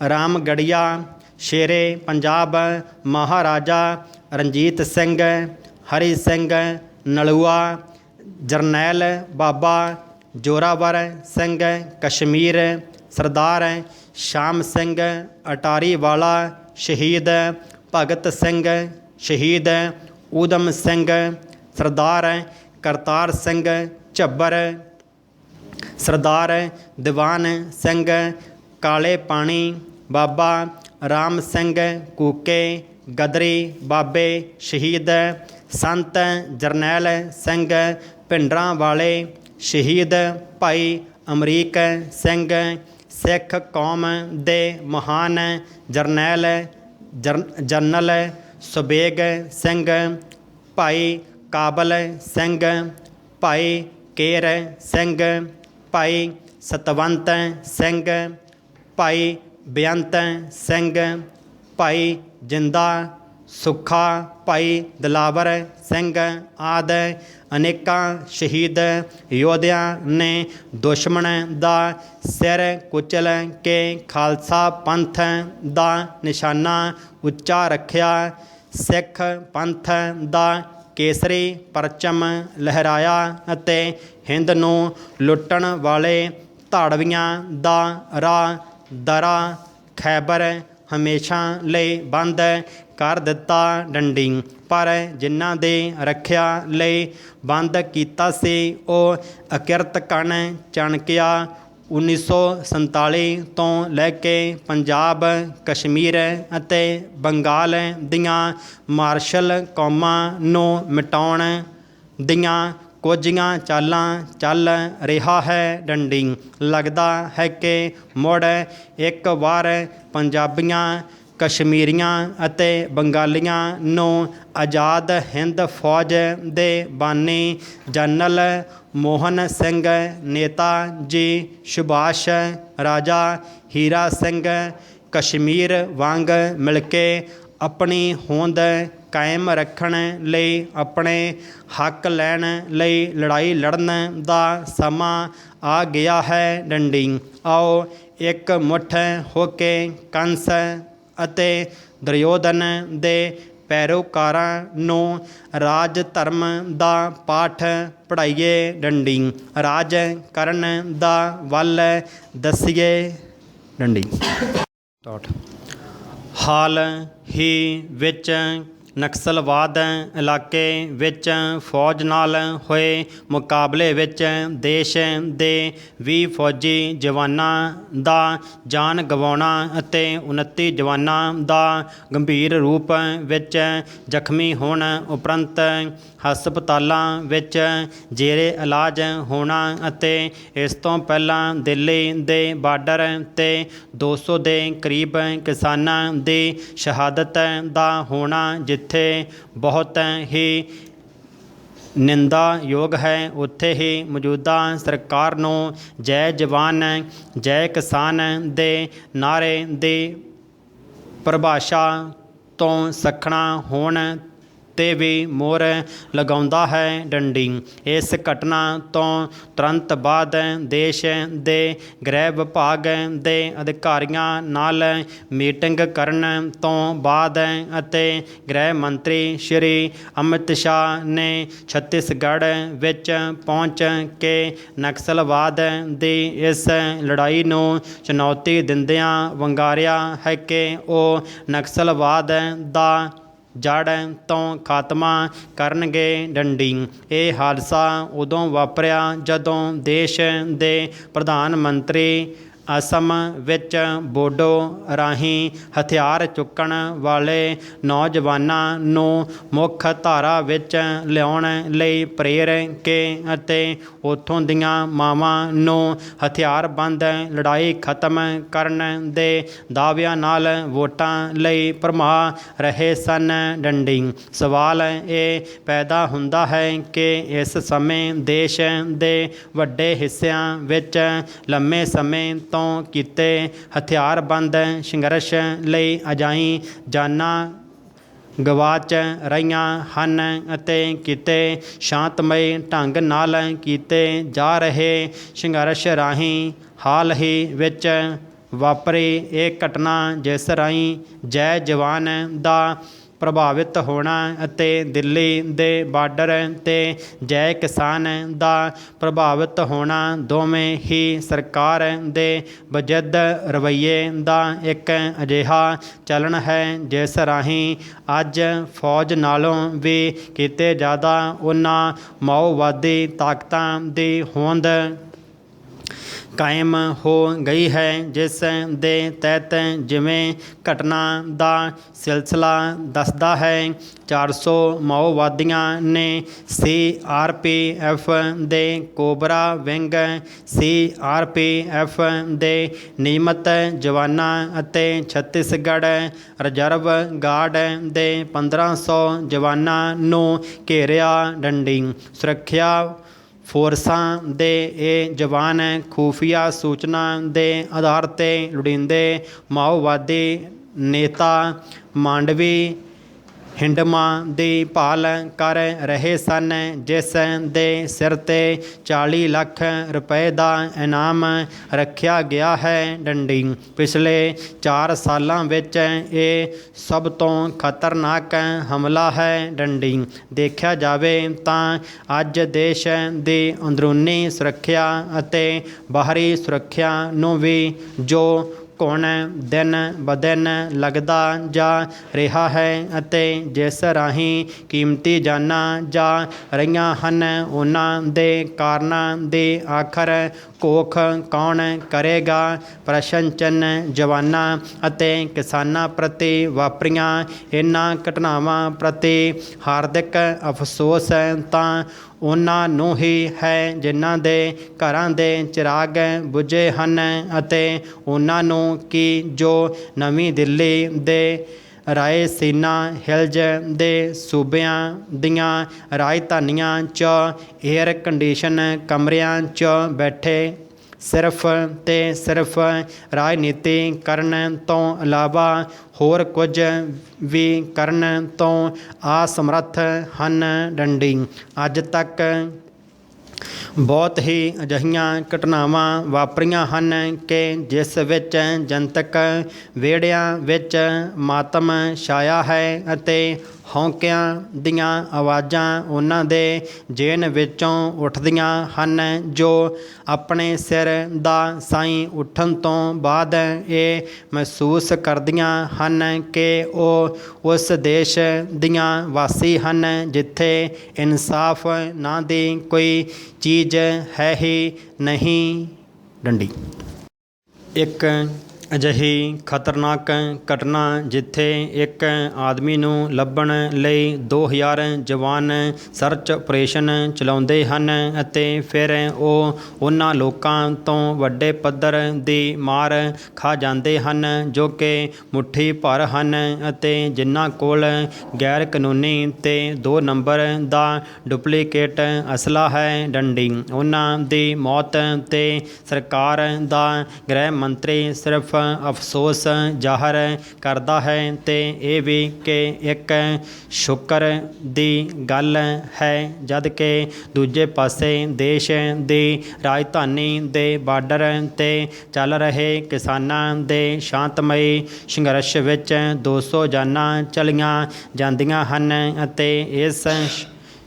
ਰਾਮਗੜੀਆ, ਸ਼ੇਰੇ ਪੰਜਾਬ ਮਹਾਰਾਜਾ ਰਣਜੀਤ ਸਿੰਘ, ਹਰੀ ਸਿੰਘ ਨਲੂਆ, ਜਰਨੈਲ ਬਾਬਾ ਜੋਰਾਵਰ ਸਿੰਘ ਕਸ਼ਮੀਰ, ਸਰਦਾਰ ਸ਼ਾਮ ਸਿੰਘ ਅਟਾਰੀ ਵਾਲਾ ਸ਼ਹੀਦ, ਭਗਤ ਸਿੰਘ ਸ਼ਹੀਦ, ਊਧਮ ਸਿੰਘ, ਸਰਦਾਰ ਕਰਤਾਰ ਸਿੰਘ ਝੱਬਰ, ਸਰਦਾਰ ਦੀਵਾਨ ਸਿੰਘ ਕਾਲੇ ਪਾਣੀ, ਬਾਬਾ ਰਾਮ ਸਿੰਘ ਕੂਕੇ ਗਦਰੀ ਬਾਬੇ ਸ਼ਹੀਦ, ਸੰਤ ਜਰਨੈਲ ਸਿੰਘ ਭਿੰਡਰਾਂ ਵਾਲੇ ਸ਼ਹੀਦ, ਭਾਈ ਅਮਰੀਕ ਸਿੰਘ ਸਿੱਖ ਕੌਮ ਦੇ ਮਹਾਨ ਜਰਨੈਲ ਜਨਰਲ ਸੁਬੇਗ ਸਿੰਘ, ਭਾਈ ਕਾਬਲ ਸਿੰਘ, ਭਾਈ ਕੇਰ ਸਿੰਘ, ਭਾਈ ਸਤਵੰਤ ਸਿੰਘ, ਭਾਈ ਬੇਅੰਤ ਸਿੰਘ, ਭਾਈ ਜਿੰਦਾ ਸੁੱਖਾ, ਭਾਈ ਦਿਲਾਵਰ ਸਿੰਘ ਆਦਿ ਅਨੇਕਾਂ ਸ਼ਹੀਦ ਯੋਧਿਆਂ ਨੇ ਦੁਸ਼ਮਣ ਦਾ ਸਿਰ ਕੁਚਲ ਕੇ ਖਾਲਸਾ ਪੰਥ ਦਾ ਨਿਸ਼ਾਨਾ ਉੱਚਾ ਰੱਖਿਆ। ਸਿੱਖ ਪੰਥ ਦਾ ਕੇਸਰੀ ਪਰਚਮ ਲਹਿਰਾਇਆ ਅਤੇ ਹਿੰਦ ਨੂੰ ਲੁੱਟਣ ਵਾਲੇ ਧਾੜਵੀਆਂ ਦਾ ਰਾਹ ਦਰਾ ਖੈਬਰ ਹਮੇਸ਼ਾ ਲਈ ਬੰਦ ਕਰ ਦਿੱਤਾ ਡੰਡੀ। ਪਰ ਜਿਨ੍ਹਾਂ ਦੇ ਰੱਖਿਆ ਲਈ ਬੰਦ ਕੀਤਾ ਸੀ ਉਹ ਅਕਿਰਤ ਕਣ ਚਾਣਕਿਆ 1947 ਤੋਂ ਲੈ ਕੇ ਪੰਜਾਬ, ਕਸ਼ਮੀਰ ਅਤੇ ਬੰਗਾਲ ਦੀਆਂ ਮਾਰਸ਼ਲ ਕੌਮਾਂ ਨੂੰ ਮਿਟਾਉਣ ਦੀਆਂ ਕੁੱਝੀਆਂ ਚਾਲਾਂ ਚੱਲ ਰਿਹਾ ਹੈ ਡੰਡੀ। ਲੱਗਦਾ ਹੈ ਕਿ ਮੁੜ ਇੱਕ ਵਾਰ ਪੰਜਾਬੀਆਂ, ਕਸ਼ਮੀਰੀਆਂ ਅਤੇ ਬੰਗਾਲੀਆਂ ਨੂੰ ਆਜ਼ਾਦ ਹਿੰਦ ਫੌਜ ਦੇ ਬਾਨੀ ਜਨਰਲ ਮੋਹਨ ਸਿੰਘ, ਨੇਤਾ ਜੀ ਸੁਭਾਸ਼, ਰਾਜਾ ਹੀਰਾ ਸਿੰਘ ਕਸ਼ਮੀਰ ਵਾਂਗ ਮਿਲ ਕੇ ਆਪਣੀ ਹੋਂਦ ਕਾਇਮ ਰੱਖਣ ਲਈ, ਆਪਣੇ ਹੱਕ ਲੈਣ ਲਈ ਲੜਾਈ ਲੜਨ ਦਾ ਸਮਾਂ ਆ ਗਿਆ ਹੈ ਡੰਡੀ। ਆਓ ਇੱਕ ਮੁੱਠ ਹੋ ਕੇ ਕੰਸ ਅਤੇ ਦੁਰਯੋਧਨ ਦੇ ਪੈਰੋਕਾਰਾਂ ਨੂੰ ਰਾਜ ਧਰਮ ਦਾ ਪਾਠ ਪੜ੍ਹਾਈਏ ਡੰਡੀ। ਰਾਜ ਕਰਨ ਦਾ ਵੱਲ ਦੱਸੀਏ ਡੰਡੀ। ਹਾਲ ਹੀ ਵਿੱਚ ਨਕਸਲਵਾਦ ਇਲਾਕੇ ਵਿੱਚ ਫੌਜ ਨਾਲ ਹੋਏ ਮੁਕਾਬਲੇ ਵਿੱਚ ਦੇਸ਼ ਦੇ 20 ਫੌਜੀ ਜਵਾਨਾਂ ਦਾ ਜਾਨ ਗਵਾਉਣਾ ਅਤੇ 29 ਜਵਾਨਾਂ ਦਾ ਗੰਭੀਰ ਰੂਪ ਵਿੱਚ ਜ਼ਖਮੀ ਹੋਣ ਉਪਰੰਤ ਹਸਪਤਾਲਾਂ ਵਿੱਚ ਜੇਰੇ ਇਲਾਜ ਹੋਣਾ ਅਤੇ ਇਸ ਤੋਂ ਪਹਿਲਾਂ ਦਿੱਲੀ ਦੇ ਬਾਰਡਰ 'ਤੇ 200 ਦੇ ਕਰੀਬ ਕਿਸਾਨਾਂ ਦੀ ਸ਼ਹਾਦਤ ਦਾ ਹੋਣਾ, ਜਿੱਥੇ ਬਹੁਤ ਹੀ ਨਿੰਦਾਯੋਗ ਹੈ, ਉੱਥੇ ਹੀ ਮੌਜੂਦਾ ਸਰਕਾਰ ਨੂੰ ਜੈ ਜਵਾਨ ਜੈ ਕਿਸਾਨ ਦੇ ਨਾਅਰੇ ਦੀ ਪਰਿਭਾਸ਼ਾ ਤੋਂ ਸੱਖਣਾ ਹੋਣ 'ਤੇ ਵੀ ਮੋਹਰ ਲਗਾਉਂਦਾ ਹੈ ਡੰਡੀ। ਇਸ ਘਟਨਾ ਤੋਂ ਤੁਰੰਤ ਬਾਅਦ ਦੇਸ਼ ਦੇ ਗ੍ਰਹਿ ਵਿਭਾਗ ਦੇ ਅਧਿਕਾਰੀਆਂ ਨਾਲ ਮੀਟਿੰਗ ਕਰਨ ਤੋਂ ਬਾਅਦ ਅਤੇ ਗ੍ਰਹਿ ਮੰਤਰੀ ਸ਼੍ਰੀ ਅਮਿਤ ਸ਼ਾਹ ਨੇ ਛੱਤੀਸਗੜ੍ਹ ਵਿੱਚ ਪਹੁੰਚ ਕੇ ਨਕਸਲਵਾਦ ਦੀ ਇਸ ਲੜਾਈ ਨੂੰ ਚੁਣੌਤੀ ਦਿੰਦਿਆਂ ਵੰਗਾਰਿਆ ਹੈ ਕਿ ਉਹ ਨਕਸਲਵਾਦ ਦਾ ਜੜ ਤੋਂ ਖਾਤਮਾ ਕਰਨਗੇ ਡੰਡੀ। ਇਹ ਹਾਦਸਾ ਉਦੋਂ ਵਾਪਰਿਆ ਜਦੋਂ ਦੇਸ਼ ਦੇ ਪ੍ਰਧਾਨ ਮੰਤਰੀ ਅਸਮ ਵਿੱਚ ਬੋਡੋ ਰਾਹੀਂ ਹਥਿਆਰ ਚੁੱਕਣ ਵਾਲੇ ਨੌਜਵਾਨਾਂ ਨੂੰ ਮੁੱਖ ਧਾਰਾ ਵਿੱਚ ਲਿਆਉਣ ਲਈ ਪ੍ਰੇਰ ਕੇ ਅਤੇ ਉੱਥੋਂ ਦੀਆਂ ਮਾਵਾਂ ਨੂੰ ਹਥਿਆਰਬੰਦ ਲੜਾਈ ਖਤਮ ਕਰਨ ਦੇ ਦਾਅਵਿਆਂ ਨਾਲ ਵੋਟਾਂ ਲਈ ਭਰਮਾ ਰਹੇ ਸਨ। ਡੰਡੀ ਸਵਾਲ ਇਹ ਪੈਦਾ ਹੁੰਦਾ ਹੈ ਕਿ ਇਸ ਸਮੇਂ ਦੇਸ਼ ਦੇ ਵੱਡੇ ਹਿੱਸਿਆਂ ਵਿੱਚ ਲੰਮੇ ਸਮੇਂ ਤੋਂ ਕੀਤੇ ਹਥਿਆਰਬੰਦ ਸੰਘਰਸ਼ ਲਈ ਅਜਾਈਂ ਜਾਨਾਂ ਗਵਾਚ ਰਹੀਆਂ ਹਨ ਅਤੇ ਕਿਤੇ ਸ਼ਾਂਤਮਈ ਢੰਗ ਨਾਲ ਕੀਤੇ ਜਾ ਰਹੇ ਸੰਘਰਸ਼ ਰਾਹੀਂ ਹਾਲ ਹੀ ਵਿੱਚ ਵਾਪਰੀ ਇਹ ਘਟਨਾ ਜਿਸ ਰਾਹੀਂ ਜੈ ਜਵਾਨ ਦਾ ਪ੍ਰਭਾਵਿਤ ਹੋਣਾ ਅਤੇ ਦਿੱਲੀ ਦੇ ਬਾਰਡਰ 'ਤੇ ਜੈ ਕਿਸਾਨ ਦਾ ਪ੍ਰਭਾਵਿਤ ਹੋਣਾ ਦੋਵੇਂ ਹੀ ਸਰਕਾਰ ਦੇ ਵਜਿੱਦ ਰਵੱਈਏ ਦਾ ਇੱਕ ਅਜਿਹਾ ਚਲਣ ਹੈ ਜਿਸ ਰਾਹੀਂ ਅੱਜ ਫੌਜ ਨਾਲੋਂ ਵੀ ਕਿਤੇ ਜ਼ਿਆਦਾ ਉਹਨਾਂ ਮਾਓਵਾਦੀ ਤਾਕਤਾਂ ਦੀ ਹੋਂਦ ਕਾਇਮ ਹੋ ਗਈ ਹੈ ਜਿਸ ਦੇ ਤਹਿਤ ਜਿਵੇਂ ਘਟਨਾ ਦਾ ਸਿਲਸਿਲਾ ਦੱਸਦਾ ਹੈ 400 ਮਾਓਵਾਦੀਆਂ ਨੇ CRPF ਦੇ ਕੋਬਰਾ ਵਿੰਗ CRPF ਦੇ ਨਿਯਮਤ ਜਵਾਨਾਂ ਅਤੇ ਛੱਤੀਸਗੜ੍ਹ ਰਿਜ਼ਰਵ ਗਾਰਡ ਦੇ 1500 ਜਵਾਨਾਂ ਨੂੰ ਘੇਰਿਆ। ਡੰਡੀ ਸੁਰੱਖਿਆ ਫੋਰਸਾਂ ਦੇ ਇਹ ਜਵਾਨ ਖੂਫੀਆ ਸੂਚਨਾ ਦੇ ਆਧਾਰ 'ਤੇ ਲੋੜੀਂਦੇ ਮਾਓਵਾਦੀ ਨੇਤਾ ਮਾਂਡਵੀ ਹਿੰਡਮਾ ਦੀ ਭਾਲ ਕਰ ਰਹੇ ਸਨ ਜਿਸ ਦੇ ਸਿਰ 'ਤੇ 40 ਲੱਖ ਰੁਪਏ ਦਾ ਇਨਾਮ ਰੱਖਿਆ ਗਿਆ ਹੈ। ਡੰਡੀ ਪਿਛਲੇ 4 ਸਾਲਾਂ ਵਿੱਚ ਇਹ ਸਭ ਤੋਂ ਖਤਰਨਾਕ ਹਮਲਾ ਹੈ। ਡੰਡੀ ਦੇਖਿਆ ਜਾਵੇ ਤਾਂ ਅੱਜ ਦੇਸ਼ ਦੀ ਅੰਦਰੂਨੀ ਸੁਰੱਖਿਆ ਅਤੇ ਬਾਹਰੀ ਸੁਰੱਖਿਆ ਨੂੰ ਵੀ ਜੋ ਘੁਣ ਦਿਨ ਬ ਦਿਨ ਲੱਗਦਾ ਜਾ ਰਿਹਾ ਹੈ ਅਤੇ ਜਿਸ ਰਾਹੀਂ ਕੀਮਤੀ ਜਾਨਾਂ ਜਾ ਰਹੀਆਂ ਹਨ ਉਹਨਾਂ ਦੇ ਕਾਰਨਾਂ ਦੀ ਆਖਰ ਘੋਖ ਕੌਣ ਕਰੇਗਾ। ਪ੍ਰਸ਼ਨ ਚਿੰਨ੍ਹ ਜਵਾਨਾਂ ਅਤੇ ਕਿਸਾਨਾਂ ਪ੍ਰਤੀ ਵਾਪਰੀਆਂ ਇਹਨਾਂ ਘਟਨਾਵਾਂ ਪ੍ਰਤੀ ਹਾਰਦਿਕ ਅਫਸੋਸ ਤਾਂ ਉਹਨਾਂ ਨੂੰ ਹੀ ਹੈ ਜਿਨ੍ਹਾਂ ਦੇ ਘਰਾਂ ਦੇ ਚਿਰਾਗ ਬੁਝੇ ਹਨ ਅਤੇ ਉਹਨਾਂ ਨੂੰ ਕਿ ਜੋ ਨਵੀਂ ਦਿੱਲੀ ਦੇ ਰਾਏਸੀਨਾ ਹਿਲਜ਼ ਦੇ ਸੂਬਿਆਂ ਦੀਆਂ ਰਾਜਧਾਨੀਆਂ 'ਚ ਏਅਰ ਕੰਡੀਸ਼ਨ ਕਮਰਿਆਂ 'ਚ ਬੈਠੇ ਸਿਰਫ ਤੇ ਸਿਰਫ ਰਾਜਨੀਤੀ ਕਰਨ ਤੋਂ ਇਲਾਵਾ ਹੋਰ ਕੁਝ ਵੀ ਕਰਨ ਤੋਂ ਅਸਮਰੱਥ ਹਨ। ਡੰਡੀ ਅੱਜ ਤੱਕ ਬਹੁਤ ਹੀ ਅਜਿਹੀਆਂ ਘਟਨਾਵਾਂ ਵਾਪਰੀਆਂ ਹਨ ਕਿ ਜਿਸ ਵਿੱਚ ਜਨਤਕ ਵਿਹੜਿਆਂ ਵਿੱਚ ਮਾਤਮ ਛਾਇਆ ਹੈ ਅਤੇ ਹੌਂਕਿਆਂ ਦੀਆਂ ਆਵਾਜ਼ਾਂ ਉਹਨਾਂ ਦੇ ਜੇਨ ਵਿੱਚੋਂ ਉੱਠਦੀਆਂ ਹਨ ਜੋ ਆਪਣੇ ਸਿਰ ਦਾ ਸਾਈਂ ਉੱਠਣ ਤੋਂ ਬਾਅਦ ਇਹ ਮਹਿਸੂਸ ਕਰਦੀਆਂ ਹਨ ਕਿ ਉਹ ਉਸ ਦੇਸ਼ ਦੀਆਂ ਵਾਸੀ ਹਨ ਜਿੱਥੇ ਇਨਸਾਫ ਨਾਂ ਦੀ ਕੋਈ ਚੀਜ਼ ਹੈ ਹੀ ਨਹੀਂ। ਡੰਡੀ ਇੱਕ ਅਜਿਹੀ ਖਤਰਨਾਕ ਘਟਨਾ ਜਿੱਥੇ ਇੱਕ ਆਦਮੀ ਨੂੰ ਲੱਭਣ ਲਈ 2000 ਜਵਾਨ ਸਰਚ ਆਪਰੇਸ਼ਨ ਚਲਾਉਂਦੇ ਹਨ ਅਤੇ ਫਿਰ ਉਹ ਉਹਨਾਂ ਲੋਕਾਂ ਤੋਂ ਵੱਡੇ ਪੱਧਰ ਦੀ ਮਾਰ ਖਾ ਜਾਂਦੇ ਹਨ ਜੋ ਕਿ ਮੁੱਠੀ ਭਰ ਹਨ ਅਤੇ ਜਿਨ੍ਹਾਂ ਕੋਲ ਗੈਰ ਕਾਨੂੰਨੀ ਤੇ 2 ਨੰਬਰ ਦਾ ਡੁਪਲੀਕੇਟ ਅਸਲਾ ਹੈ। ਡੰਡੀ ਉਹਨਾਂ ਦੀ ਮੌਤ 'ਤੇ ਸਰਕਾਰ ਦਾ ਗ੍ਰਹਿ ਮੰਤਰੀ ਸਿਰਫ ਅਫਸੋਸ ਜ਼ਾਹਰ ਕਰਦਾ ਹੈ ਤੇ ਇਹ ਵੀ ਕਿ ਇੱਕ ਸ਼ੁਕਰ ਦੀ ਗੱਲ ਹੈ ਜਦ ਕਿ ਦੂਜੇ ਪਾਸੇ ਦੇਸ਼ ਦੀ ਰਾਜਧਾਨੀ ਦੇ ਬਾਰਡਰ 'ਤੇ ਚੱਲ ਰਹੇ ਕਿਸਾਨਾਂ ਦੇ ਸ਼ਾਂਤਮਈ ਸੰਘਰਸ਼ ਵਿੱਚ 200 ਜਾਨਾਂ ਚਲੀਆਂ ਜਾਂਦੀਆਂ ਹਨ ਅਤੇ ਇਸ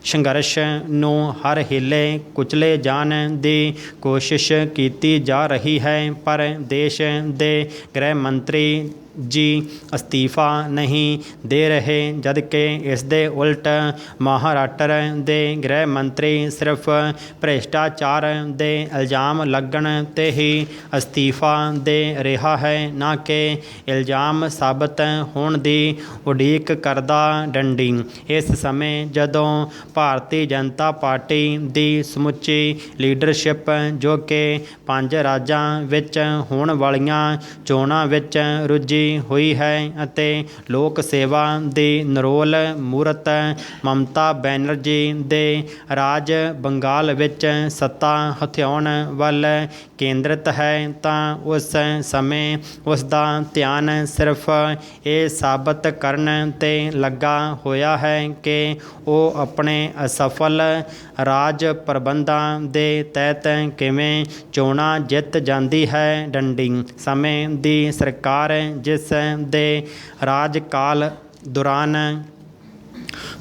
ਸੰਘਰਸ਼ ਨੂੰ ਹਰ ਹੀਲੇ ਕੁਚਲੇ ਜਾਣ ਦੀ ਕੋਸ਼ਿਸ਼ ਕੀਤੀ ਜਾ ਰਹੀ ਹੈ ਪਰ ਦੇਸ਼ ਦੇ ਗ੍ਰਹਿ ਮੰਤਰੀ ਜੀ ਅਸਤੀਫਾ ਨਹੀਂ ਦੇ ਰਹੇ, ਜਦਕਿ ਇਸ ਦੇ ਉਲਟ ਮਹਾਰਾਸ਼ਟਰ ਦੇ ਗ੍ਰਹਿ ਮੰਤਰੀ ਸਿਰਫ ਭ੍ਰਿਸ਼ਟਾਚਾਰ ਦੇ ਇਲਜ਼ਾਮ ਲੱਗਣ 'ਤੇ ਹੀ ਅਸਤੀਫਾ ਦੇ ਰਿਹਾ ਹੈ, ਨਾ ਕਿ ਇਲਜ਼ਾਮ ਸਾਬਤ ਹੋਣ ਦੀ ਉਡੀਕ ਕਰਦਾ। ਡੰਡੀ ਇਸ ਸਮੇਂ ਜਦੋਂ ਭਾਰਤੀ ਜਨਤਾ ਪਾਰਟੀ ਦੀ ਸਮੁੱਚੀ ਲੀਡਰਸ਼ਿਪ, ਜੋ ਕਿ 5 ਰਾਜਾਂ ਵਿੱਚ ਹੋਣ ਵਾਲੀਆਂ ਚੋਣਾਂ ਵਿੱਚ ਰੁੱਝੀ ਹੋਈ ਹੈ ਅਤੇ ਲੋਕ ਸੇਵਾ ਦੀ ਨਿਰੋਲ ਮੂਰਤ ਮਮਤਾ ਬੈਨਰਜੀ ਦੇ ਰਾਜ ਬੰਗਾਲ ਵਿੱਚ ਸੱਤਾ ਹਥਿਆਉਣ ਵੱਲ ਕੇਂਦਰਿਤ ਹੈ, ਤਾਂ ਉਸ ਸਮੇਂ ਉਸ ਦਾ ਧਿਆਨ ਸਿਰਫ ਇਹ ਸਾਬਤ ਕਰਨ 'ਤੇ ਲੱਗਾ ਹੋਇਆ ਹੈ ਕਿ ਉਹ ਆਪਣੇ ਅਸਫਲ ਰਾਜ ਪ੍ਰਬੰਧਾਂ ਦੇ ਤਹਿਤ ਕਿਵੇਂ ਚੋਣਾਂ ਜਿੱਤ ਜਾਂਦੀ ਹੈ। ਡੰਡੀ ਸਮੇਂ ਦੀ ਸਰਕਾਰ, ਜਿਸ ਦੇ ਰਾਜਕਾਲ ਦੌਰਾਨ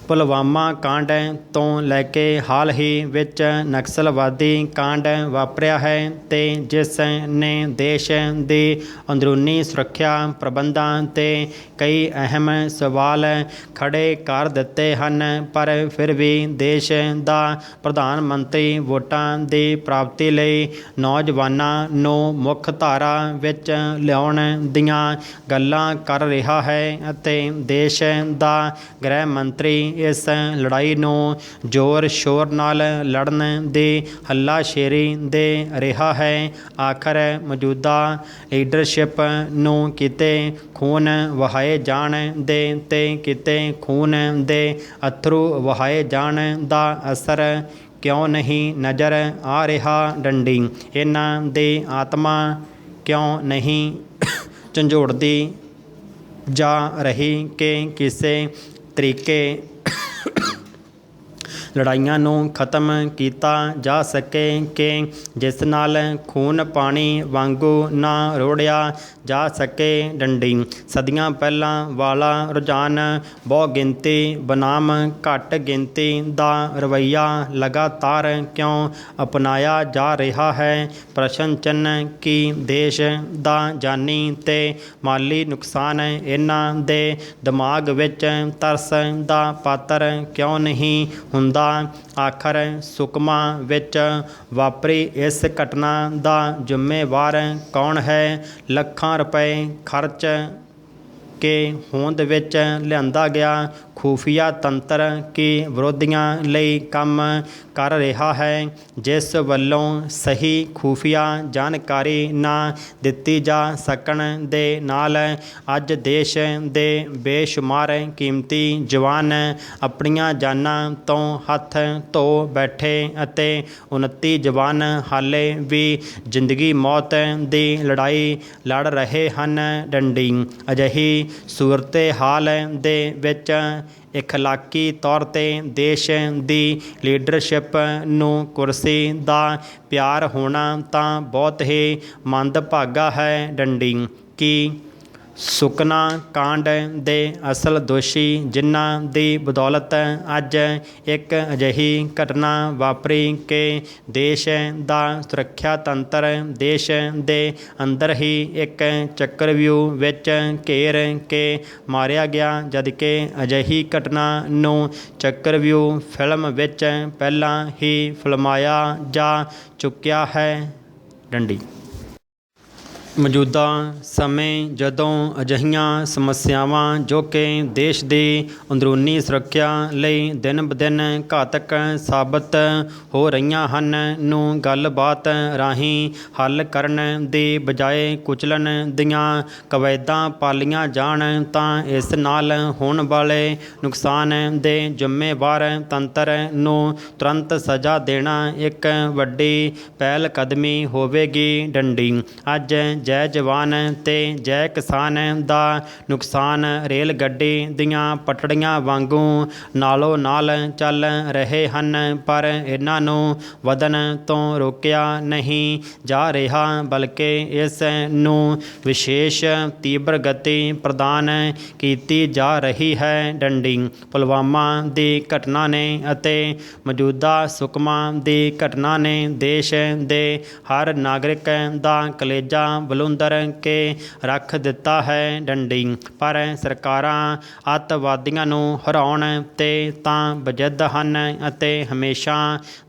ਪੁਲਵਾਮਾ ਕਾਂਡ ਤੋਂ ਲੈ ਕੇ ਹਾਲ ਹੀ ਵਿੱਚ ਨਕਸਲਵਾਦੀ ਕਾਂਡ ਵਾਪਰਿਆ ਹੈ ਅਤੇ ਜਿਸ ਨੇ ਦੇਸ਼ ਦੀ ਅੰਦਰੂਨੀ ਸੁਰੱਖਿਆ ਪ੍ਰਬੰਧਾਂ 'ਤੇ ਕਈ ਅਹਿਮ ਸਵਾਲ ਖੜ੍ਹੇ ਕਰ ਦਿੱਤੇ ਹਨ, ਪਰ ਫਿਰ ਵੀ ਦੇਸ਼ ਦਾ ਪ੍ਰਧਾਨ ਮੰਤਰੀ ਵੋਟਾਂ ਦੀ ਪ੍ਰਾਪਤੀ ਲਈ ਨੌਜਵਾਨਾਂ ਨੂੰ ਮੁੱਖ ਧਾਰਾ ਵਿੱਚ ਲਿਆਉਣ ਦੀਆਂ ਗੱਲਾਂ ਕਰ ਰਿਹਾ ਹੈ ਅਤੇ ਦੇਸ਼ ਦਾ ਗ੍ਰਹਿ ਮੰਤਰੀ ਇਸ ਲੜਾਈ ਨੂੰ ਜ਼ੋਰ ਸ਼ੋਰ ਨਾਲ ਲੜਨ ਦੀ ਹੱਲਾਸ਼ੇਰੀ ਦੇ ਰਿਹਾ ਹੈ। ਆਖਰ ਮੌਜੂਦਾ ਲੀਡਰਸ਼ਿਪ ਨੂੰ ਕਿਤੇ ਖੂਨ ਵਹਾਏ ਜਾਣ ਦੇ ਤੇ ਕਿਤੇ ਖੂਨ ਦੇ ਅਥਰੂ ਵਹਾਏ ਜਾਣ ਦਾ ਅਸਰ ਕਿਉਂ ਨਹੀਂ ਨਜ਼ਰ ਆ ਰਿਹਾ। ਡੰਡੀ ਇਹਨਾਂ ਦੀ ਆਤਮਾ ਕਿਉਂ ਨਹੀਂ ਝੰਜੋੜਦੀ ਜਾ ਰਹੀ ਕਿ ਕਿਸੇ ਤਰੀਕੇ ਲੜਾਈਆਂ ਨੂੰ ਖਤਮ ਕੀਤਾ ਜਾ ਸਕੇ ਕਿ ਜਿਸ ਨਾਲ ਖੂਨ ਪਾਣੀ ਵਾਂਗੂ ਨਾ ਰੋੜਿਆ ਜਾ ਸਕੇ। ਡੰਡੀ ਸਦੀਆਂ ਪਹਿਲਾਂ ਵਾਲਾ ਰੁਝਾਨ ਬਹੁ ਗਿਣਤੀ ਬਨਾਮ ਘੱਟ ਗਿਣਤੀ ਦਾ ਰਵੱਈਆ ਲਗਾਤਾਰ ਕਿਉਂ ਅਪਣਾਇਆ ਜਾ ਰਿਹਾ ਹੈ। ਪ੍ਰਸ਼ਨ ਚਿੰਨ੍ਹ ਕਿ ਦੇਸ਼ ਦਾ ਜਾਨੀ ਤੇ ਮਾਲੀ ਨੁਕਸਾਨ ਇਹਨਾਂ ਦੇ ਦਿਮਾਗ ਵਿੱਚ ਤਰਸ ਦਾ ਪਾਤਰ ਕਿਉਂ ਨਹੀਂ ਹੁੰਦਾ। ਆਖਰ ਸੁਕਮਾ ਵਿੱਚ ਵਾਪਰੀ ਇਸ ਘਟਨਾ ਦਾ ਜ਼ਿੰਮੇਵਾਰ ਕੌਣ ਹੈ। ਲੱਖਾਂ ਰੁਪਏ ਖਰਚ ਕੇ ਹੋਂਦ ਵਿੱਚ ਲਿਆਂਦਾ ਗਿਆ ਖੂਫੀਆ ਤੰਤਰ ਕਿ ਵਿਰੋਧੀਆਂ ਲਈ ਕੰਮ ਕਰ ਰਿਹਾ ਹੈ, ਜਿਸ ਵੱਲੋਂ ਸਹੀ ਖੂਫੀਆ ਜਾਣਕਾਰੀ ਨਾ ਦਿੱਤੀ ਜਾ ਸਕਣ ਦੇ ਨਾਲ ਅੱਜ ਦੇਸ਼ ਦੇ ਬੇਸ਼ੁਮਾਰ ਕੀਮਤੀ ਜਵਾਨ ਆਪਣੀਆਂ ਜਾਨਾਂ ਤੋਂ ਹੱਥ ਧੋ ਬੈਠੇ ਅਤੇ 29 ਜਵਾਨ ਹਾਲੇ ਵੀ ਜ਼ਿੰਦਗੀ ਮੌਤ ਦੀ ਲੜਾਈ ਲੜ ਰਹੇ ਹਨ। ਡੰਡੀ ਅਜਿਹੀ ਸੂਰਤ ਹਾਲ ਦੇ ਵਿੱਚ ਇਖਲਾਕੀ ਤੌਰ 'ਤੇ ਦੇਸ਼ ਦੀ ਲੀਡਰਸ਼ਿਪ ਨੂੰ ਕੁਰਸੀ ਦਾ ਪਿਆਰ ਹੋਣਾ ਤਾਂ ਬਹੁਤ ਹੀ ਮੰਦਭਾਗਾ ਹੈ। ਡੰਡੀ ਕਿ ਸੁਕਨਾ ਕਾਂਡ ਦੇ ਅਸਲ ਦੋਸ਼ੀ, ਜਿਨ੍ਹਾਂ ਦੀ ਬਦੌਲਤ ਅੱਜ ਇੱਕ ਅਜਿਹੀ ਘਟਨਾ ਵਾਪਰੀ ਕਿ ਦੇਸ਼ ਦਾ ਸੁਰੱਖਿਆ ਤੰਤਰ ਦੇਸ਼ ਦੇ ਅੰਦਰ ਹੀ ਇੱਕ ਚੱਕਰਵਿਊਹ ਵਿੱਚ ਘੇਰ ਕੇ ਮਾਰਿਆ ਗਿਆ, ਜਦਕਿ ਅਜਿਹੀ ਘਟਨਾ ਨੂੰ ਚੱਕਰਵਿਊਹ ਫਿਲਮ ਵਿੱਚ ਪਹਿਲਾਂ ਹੀ ਫਿਲਮਾਇਆ ਜਾ ਚੁੱਕਿਆ ਹੈ। ਡੰਡੀ ਮੌਜੂਦਾ ਸਮੇਂ ਜਦੋਂ ਅਜਿਹੀਆਂ ਸਮੱਸਿਆਵਾਂ ਜੋ ਕਿ ਦੇਸ਼ ਦੀ ਅੰਦਰੂਨੀ ਸੁਰੱਖਿਆ ਲਈ ਦਿਨ ਬ ਦਿਨ ਘਾਤਕ ਸਾਬਤ ਹੋ ਰਹੀਆਂ ਹਨ ਨੂੰ ਗੱਲਬਾਤ ਰਾਹੀਂ ਹੱਲ ਕਰਨ ਦੀ ਬਜਾਏ ਕੁਚਲਣ ਦੀਆਂ ਕਵਾਇਦਾਂ ਪਾਲੀਆਂ ਜਾਣ ਤਾਂ ਇਸ ਨਾਲ ਹੋਣ ਵਾਲੇ ਨੁਕਸਾਨ ਦੇ ਜ਼ਿੰਮੇਵਾਰ ਤੰਤਰ ਨੂੰ ਤੁਰੰਤ ਸਜ਼ਾ ਦੇਣਾ ਇੱਕ ਵੱਡੀ ਪਹਿਲ ਕਦਮੀ ਹੋਵੇਗੀ। ਡੰਡੀ ਅੱਜ ਜੈ ਜਵਾਨ ਤੇ ਜੈ ਕਿਸਾਨ ਦਾ ਨੁਕਸਾਨ ਰੇਲ ਗੱਡੀ ਦੀਆਂ ਪਟੜੀਆਂ ਵਾਂਗੂ ਨਾਲੋਂ ਨਾਲ ਚੱਲ ਰਹੇ ਹਨ, ਪਰ ਇਹਨਾਂ ਨੂੰ ਵਧਣ ਤੋਂ ਰੋਕਿਆ ਨਹੀਂ ਜਾ ਰਿਹਾ, ਬਲਕਿ ਇਸ ਨੂੰ ਵਿਸ਼ੇਸ਼ ਤੀਬਰ ਗਤੀ ਪ੍ਰਦਾਨ ਕੀਤੀ ਜਾ ਰਹੀ ਹੈ। ਡੰਡੀ ਪੁਲਵਾਮਾ ਦੀ ਘਟਨਾ ਨੇ ਅਤੇ ਮੌਜੂਦਾ ਸੁਕਮਾ ਦੀ ਘਟਨਾ ਨੇ ਦੇਸ਼ ਦੇ ਹਰ ਨਾਗਰਿਕ ਦਾ ਕਲੇਜਾ ਬਲੁੰਦਰ ਕੇ ਰੱਖ ਦਿੱਤਾ ਹੈ ਡੰਡੀ। ਪਰ ਸਰਕਾਰਾਂ ਅੱਤਵਾਦੀਆਂ ਨੂੰ ਹਰਾਉਣ 'ਤੇ ਤਾਂ ਵਜਿੱਦ ਹਨ ਅਤੇ ਹਮੇਸ਼ਾ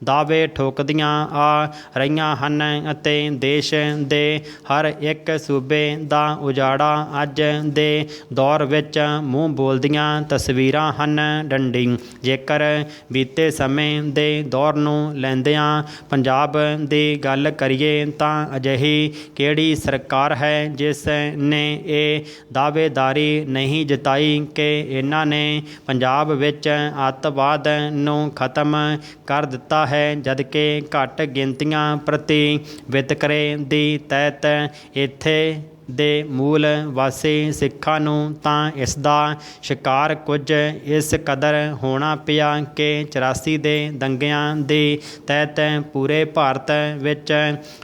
ਦਾਅਵੇ ਠੋਕਦੀਆਂ ਆ ਰਹੀਆਂ ਹਨ ਅਤੇ ਦੇਸ਼ ਦੇ ਹਰ ਇੱਕ ਸੂਬੇ ਦਾ ਉਜਾੜਾ ਅੱਜ ਦੇ ਦੌਰ ਵਿੱਚ ਮੂੰਹ ਬੋਲਦੀਆਂ ਤਸਵੀਰਾਂ ਹਨ ਡੰਡੀ। ਜੇਕਰ ਬੀਤੇ ਸਮੇਂ ਦੇ ਦੌਰ ਨੂੰ ਲੈਂਦਿਆਂ ਪੰਜਾਬ ਦੀ ਗੱਲ ਕਰੀਏ ਤਾਂ ਅਜਿਹੀ ਕਿਹੜੀ ਸਰਕਾਰ ਹੈ ਜਿਸ ਨੇ ਇਹ ਦਾਅਵੇਦਾਰੀ ਨਹੀਂ ਜਤਾਈ ਕਿ ਇਹਨਾਂ ਨੇ ਪੰਜਾਬ ਵਿੱਚ ਅੱਤਵਾਦ ਨੂੰ ਖਤਮ ਕਰ ਦਿੱਤਾ ਹੈ, ਜਦਕਿ ਘੱਟ ਗਿਣਤੀਆਂ ਪ੍ਰਤੀ ਵਿਤਕਰੇ ਦੀ ਤਹਿਤ ਇੱਥੇ ਦੇ ਮੂਲ ਵਾਸੀ ਸਿੱਖਾਂ ਨੂੰ ਤਾਂ ਇਸ ਦਾ ਸ਼ਿਕਾਰ ਕੁਝ ਇਸ ਕਦਰ ਹੋਣਾ ਪਿਆ ਕਿ 84 ਦੇ ਦੰਗਿਆਂ ਦੀ ਤਹਿਤ ਪੂਰੇ ਭਾਰਤ ਵਿੱਚ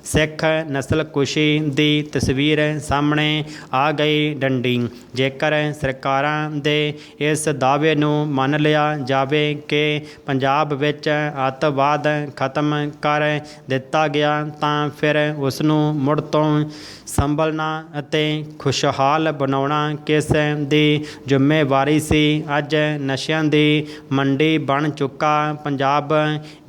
ਸਿੱਖ ਨਸਲਕੁਸ਼ੀ ਦੀ ਤਸਵੀਰ ਸਾਹਮਣੇ ਆ ਗਈ ਡੰਡੀ। ਜੇਕਰ ਸਰਕਾਰਾਂ ਦੇ ਇਸ ਦਾਅਵੇ ਨੂੰ ਮੰਨ ਲਿਆ ਜਾਵੇ ਕਿ ਪੰਜਾਬ ਵਿੱਚ ਅੱਤਵਾਦ ਖਤਮ ਕਰ ਦਿੱਤਾ ਗਿਆ ਤਾਂ ਫਿਰ ਉਸ ਨੂੰ ਮੁੜ ਤੋਂ ਸੰਭਲਣਾ ਅਤੇ ਖੁਸ਼ਹਾਲ ਬਣਾਉਣਾ ਕਿਸ ਦੀ ਜ਼ਿੰਮੇਵਾਰੀ ਸੀ। ਅੱਜ ਨਸ਼ਿਆਂ ਦੀ ਮੰਡੀ ਬਣ ਚੁੱਕਾ ਪੰਜਾਬ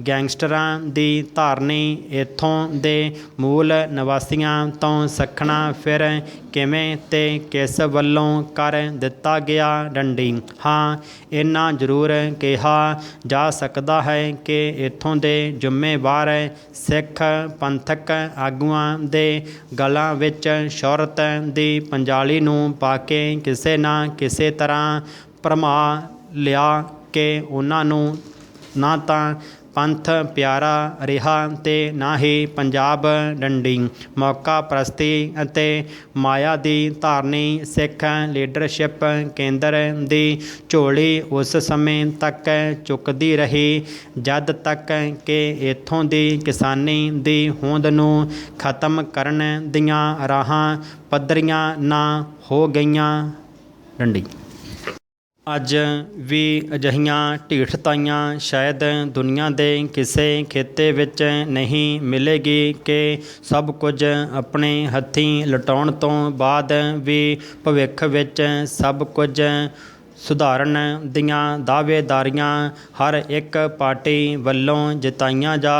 ਗੈਂਗਸਟਰਾਂ ਦੀ ਧਾਰਨੀ ਇੱਥੋਂ ਦੇ ਮੂਲ ਨਿਵਾਸੀਆਂ ਤੋਂ ਸੱਖਣਾ ਫਿਰ ਕਿਵੇਂ ਤੇ ਕਿਸ ਵੱਲੋਂ ਕਰ ਦਿੱਤਾ ਗਿਆ ਡੰਡੀ। ਹਾਂ, ਇੰਨਾ ਜ਼ਰੂਰ ਕਿਹਾ ਜਾ ਸਕਦਾ ਹੈ ਕਿ ਇੱਥੋਂ ਦੇ ਜ਼ਿੰਮੇਵਾਰ ਸਿੱਖ ਪੰਥਕ ਆਗੂਆਂ ਦੇ ਗਲਾਂ ਵਿੱਚ ਸ਼ੌਹਰਤ ਦੀ ਪੰਜਾਲੀ ਨੂੰ ਪਾ ਕੇ ਕਿਸੇ ਨਾ ਕਿਸੇ ਤਰ੍ਹਾਂ ਭਰਮਾ ਲਿਆ ਕਿ ਉਹਨਾਂ ਨੂੰ ਨਾ ਤਾਂ ਪੰਥ ਪਿਆਰਾ ਰਿਹਾ ਤੇ ਨਾ ਹੀ ਪੰਜਾਬ ਡੰਡੀ। ਮੌਕਾ ਪ੍ਰਸਤੀ ਅਤੇ ਮਾਇਆ ਦੀ ਧਾਰਨੀ ਸਿੱਖ ਲੀਡਰਸ਼ਿਪ ਕੇਂਦਰ ਦੀ ਝੋਲੀ ਉਸ ਸਮੇਂ ਤੱਕ ਚੁੱਕਦੀ ਰਹੀ ਜਦ ਤੱਕ ਕਿ ਇੱਥੋਂ ਦੀ ਕਿਸਾਨੀ ਦੀ ਹੋਂਦ ਨੂੰ ਖਤਮ ਕਰਨ ਦੀਆਂ ਰਾਹਾਂ ਪੱਧਰੀਆਂ ਨਾ ਹੋ ਗਈਆਂ ਡੰਡੀ। ਅੱਜ ਵੀ ਅਜਿਹੀਆਂ ਢੀਠਤਾਈਆਂ ਸ਼ਾਇਦ ਦੁਨੀਆ ਦੇ ਕਿਸੇ ਖਿੱਤੇ ਵਿੱਚ ਨਹੀਂ ਮਿਲੇਗੀ ਕਿ ਸਭ ਕੁਝ ਆਪਣੇ ਹੱਥੀਂ ਲੁਟਾਉਣ ਤੋਂ ਬਾਅਦ ਵੀ ਭਵਿੱਖ ਵਿੱਚ ਸਭ ਕੁਝ ਸੁਧਾਰਨ ਦੀਆਂ ਦਾਅਵੇਦਾਰੀਆਂ ਹਰ ਇੱਕ ਪਾਰਟੀ ਵੱਲੋਂ ਜਤਾਈਆਂ ਜਾ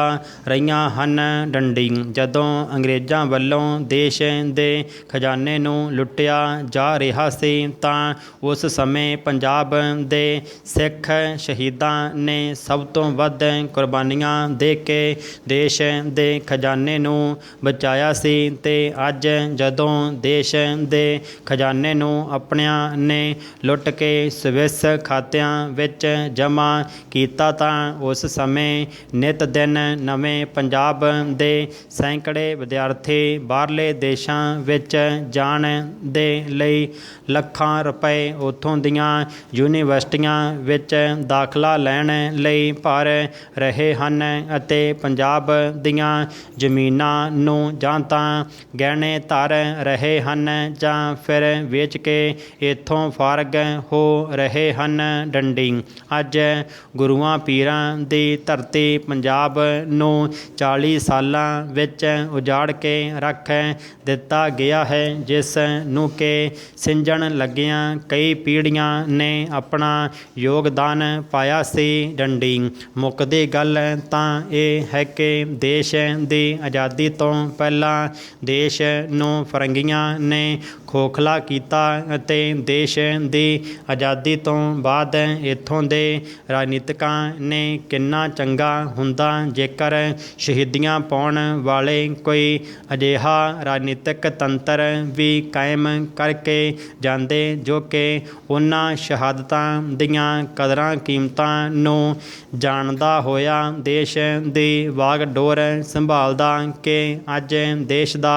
ਰਹੀਆਂ ਹਨ ਡੰਡੀ। ਜਦੋਂ ਅੰਗਰੇਜ਼ਾਂ ਵੱਲੋਂ ਦੇਸ਼ ਦੇ ਖਜ਼ਾਨੇ ਨੂੰ ਲੁੱਟਿਆ ਜਾ ਰਿਹਾ ਸੀ ਤਾਂ ਉਸ ਸਮੇਂ ਪੰਜਾਬ ਦੇ ਸਿੱਖ ਸ਼ਹੀਦਾਂ ਨੇ ਸਭ ਤੋਂ ਵੱਧ ਕੁਰਬਾਨੀਆਂ ਦੇ ਕੇ ਦੇਸ਼ ਦੇ ਖਜ਼ਾਨੇ ਨੂੰ ਬਚਾਇਆ ਸੀ ਤੇ ਅੱਜ ਜਦੋਂ ਦੇਸ਼ ਦੇ ਖਜ਼ਾਨੇ ਨੂੰ ਆਪਣਿਆਂ ਨੇ ਲੁੱਟ ਕੇ ਸਵਿਸ ਖਾਤਿਆਂ ਵਿੱਚ ਜਮ੍ਹਾਂ ਕੀਤਾ ਤਾਂ ਉਸ ਸਮੇਂ ਨਿਤ ਦਿਨ ਨਵੇਂ ਪੰਜਾਬ ਦੇ ਸੈਂਕੜੇ ਵਿਦਿਆਰਥੀ ਬਾਹਰਲੇ ਦੇਸ਼ਾਂ ਵਿੱਚ ਜਾਣ ਦੇ ਲਈ ਲੱਖਾਂ ਰੁਪਏ ਉੱਥੋਂ ਦੀਆਂ ਯੂਨੀਵਰਸਿਟੀਆਂ ਵਿੱਚ ਦਾਖਲਾ ਲੈਣ ਲਈ ਭਰ ਰਹੇ ਹਨ ਅਤੇ ਪੰਜਾਬ ਦੀਆਂ ਜ਼ਮੀਨਾਂ ਨੂੰ ਜਾਂ ਤਾਂ ਗਹਿਣੇ ਧਰ ਰਹੇ ਹਨ ਜਾਂ ਫਿਰ ਵੇਚ ਕੇ ਇੱਥੋਂ ਫਾਰਗ ਹੋ ਰਹੇ ਹਨ ਡੰਡੀ। ਅੱਜ ਗੁਰੂਆਂ ਪੀਰਾਂ ਦੀ ਧਰਤੀ ਪੰਜਾਬ ਨੂੰ 40 ਸਾਲਾਂ ਵਿੱਚ ਉਜਾੜ ਕੇ ਰੱਖ ਦਿੱਤਾ ਗਿਆ ਹੈ, ਜਿਸ ਨੂੰ ਕਿ ਸਿੰਜਣ ਲੱਗਿਆਂ ਕਈ ਪੀੜ੍ਹੀਆਂ ਨੇ ਆਪਣਾ ਯੋਗਦਾਨ ਪਾਇਆ ਸੀ ਡੰਡੀ। ਮੁੱਕਦੀ ਗੱਲ ਤਾਂ ਇਹ ਹੈ ਕਿ ਦੇਸ਼ ਦੀ ਆਜ਼ਾਦੀ ਤੋਂ ਪਹਿਲਾਂ ਦੇਸ਼ ਨੂੰ ਫਰੰਗੀਆਂ ਨੇ ਖੋਖਲਾ ਕੀਤਾ ਅਤੇ ਦੇਸ਼ ਦੀ ਆਜ਼ਾਦੀ ਤੋਂ ਬਾਅਦ ਇੱਥੋਂ ਦੇ ਰਾਜਨੀਤਿਕਾਂ ਨੇ ਕਿੰਨਾ ਚੰਗਾ ਹੁੰਦਾ ਜੇਕਰ ਸ਼ਹੀਦੀਆਂ ਪਾਉਣ ਵਾਲੇ ਕੋਈ ਅਜਿਹਾ ਰਾਜਨੀਤਿਕ ਤੰਤਰ ਵੀ ਕਾਇਮ ਕਰਕੇ ਜਾਂਦੇ ਜੋ ਕਿ ਉਹਨਾਂ ਸ਼ਹਾਦਤਾਂ ਦੀਆਂ ਕਦਰਾਂ ਕੀਮਤਾਂ ਨੂੰ ਜਾਣਦਾ ਹੋਇਆ ਦੇਸ਼ ਦੀ ਵਾਗਡੋਰ ਸੰਭਾਲਦਾ ਕਿ ਅੱਜ ਦੇਸ਼ ਦਾ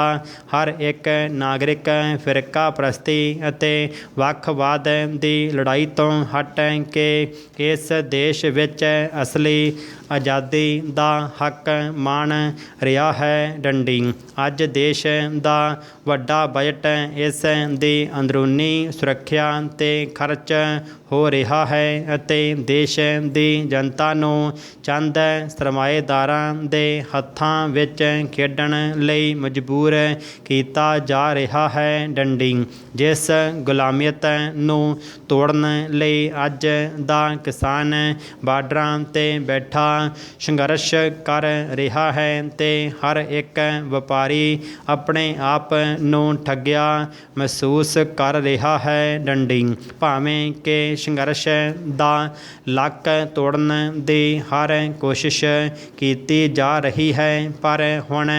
ਹਰ ਇੱਕ ਨਾਗਰਿਕ ਫਿਰਕਾ ਪ੍ਰਸਤੀ ਅਤੇ ਵੱਖਵਾਦ ਦੀ ਲੜਾਈ ਤੋਂ ਹਟ ਕੇ ਇਸ ਦੇਸ਼ ਵਿੱਚ ਅਸਲੀ ਆਜ਼ਾਦੀ ਦਾ ਹੱਕ ਮਾਣ ਰਿਹਾ ਹੈ ਡੰਡੀ। ਅੱਜ ਦੇਸ਼ ਦਾ ਵੱਡਾ ਬਜਟ ਇਸ ਦੀ ਅੰਦਰੂਨੀ ਸੁਰੱਖਿਆ 'ਤੇ ਖਰਚ ਹੋ ਰਿਹਾ ਹੈ ਅਤੇ ਦੇਸ਼ ਦੀ ਜਨਤਾ ਨੂੰ ਚੰਦ ਸਰਮਾਏਦਾਰਾਂ ਦੇ ਹੱਥਾਂ ਵਿੱਚ ਖੇਡਣ ਲਈ ਮਜਬੂਰ ਕੀਤਾ ਜਾ ਰਿਹਾ ਹੈ। ਡੰਡੀ ਜਿਸ ਗੁਲਾਮੀਅਤ ਨੂੰ ਤੋੜਨ ਲਈ ਅੱਜ ਦਾ ਕਿਸਾਨ ਬਾਰਡਰਾਂ 'ਤੇ ਬੈਠਾ ਸੰਘਰਸ਼ ਕਰ ਰਿਹਾ ਹੈ ਅਤੇ ਹਰ ਇੱਕ ਵਪਾਰੀ ਆਪਣੇ ਆਪ ਨੂੰ ਠੱਗਿਆ ਮਹਿਸੂਸ ਕਰ ਰਿਹਾ ਹੈ। ਡੰਡੀ ਭਾਵੇਂ ਕਿ ਸੰਘਰਸ਼ ਦਾ ਲੱਕ ਤੋੜਨ ਦੀ ਹਰ ਕੋਸ਼ਿਸ਼ ਕੀਤੀ ਜਾ ਰਹੀ ਹੈ, ਪਰ ਹੁਣ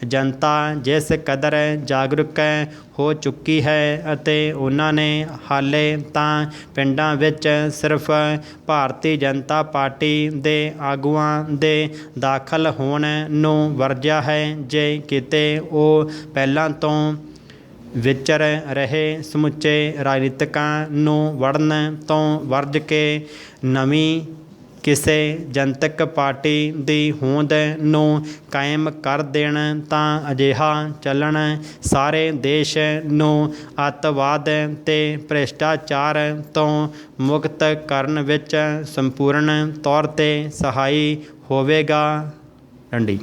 ਜਨਤਾ ਜਿਸ ਕਦਰ ਜਾਗਰੂਕ ਹੋ ਚੁੱਕੀ ਹੈ ਅਤੇ ਉਹਨਾਂ ਨੇ ਹਾਲੇ ਤਾਂ ਪਿੰਡਾਂ ਵਿੱਚ ਸਿਰਫ ਭਾਰਤੀ ਜਨਤਾ ਪਾਰਟੀ ਦੇ ਆਗੂਆਂ ਦੇ ਦਾਖਲ ਹੋਣ ਨੂੰ ਵਰਜਿਆ ਹੈ, ਜੇ ਕਿਤੇ ਉਹ ਪਹਿਲਾਂ ਤੋਂ ਵਿਚਰ ਰਹੇ ਸਮੁੱਚੇ ਰਾਜਨੀਤਿਕਾਂ ਨੂੰ ਵੜਨ ਤੋਂ ਵਰਜ ਕੇ ਨਵੀਂ ਕਿਸੇ ਜਨਤਕ ਪਾਰਟੀ ਦੀ ਹੋਂਦ ਨੂੰ ਕਾਇਮ ਕਰ ਦੇਣ ਤਾਂ ਅਜਿਹਾ ਚੱਲਣ ਸਾਰੇ ਦੇਸ਼ ਨੂੰ ਅੱਤਵਾਦ ਅਤੇ ਭ੍ਰਿਸ਼ਟਾਚਾਰ ਤੋਂ ਮੁਕਤ ਕਰਨ ਵਿੱਚ ਸੰਪੂਰਨ ਤੌਰ 'ਤੇ ਸਹਾਈ ਹੋਵੇਗਾ। ਡੰਡੀ।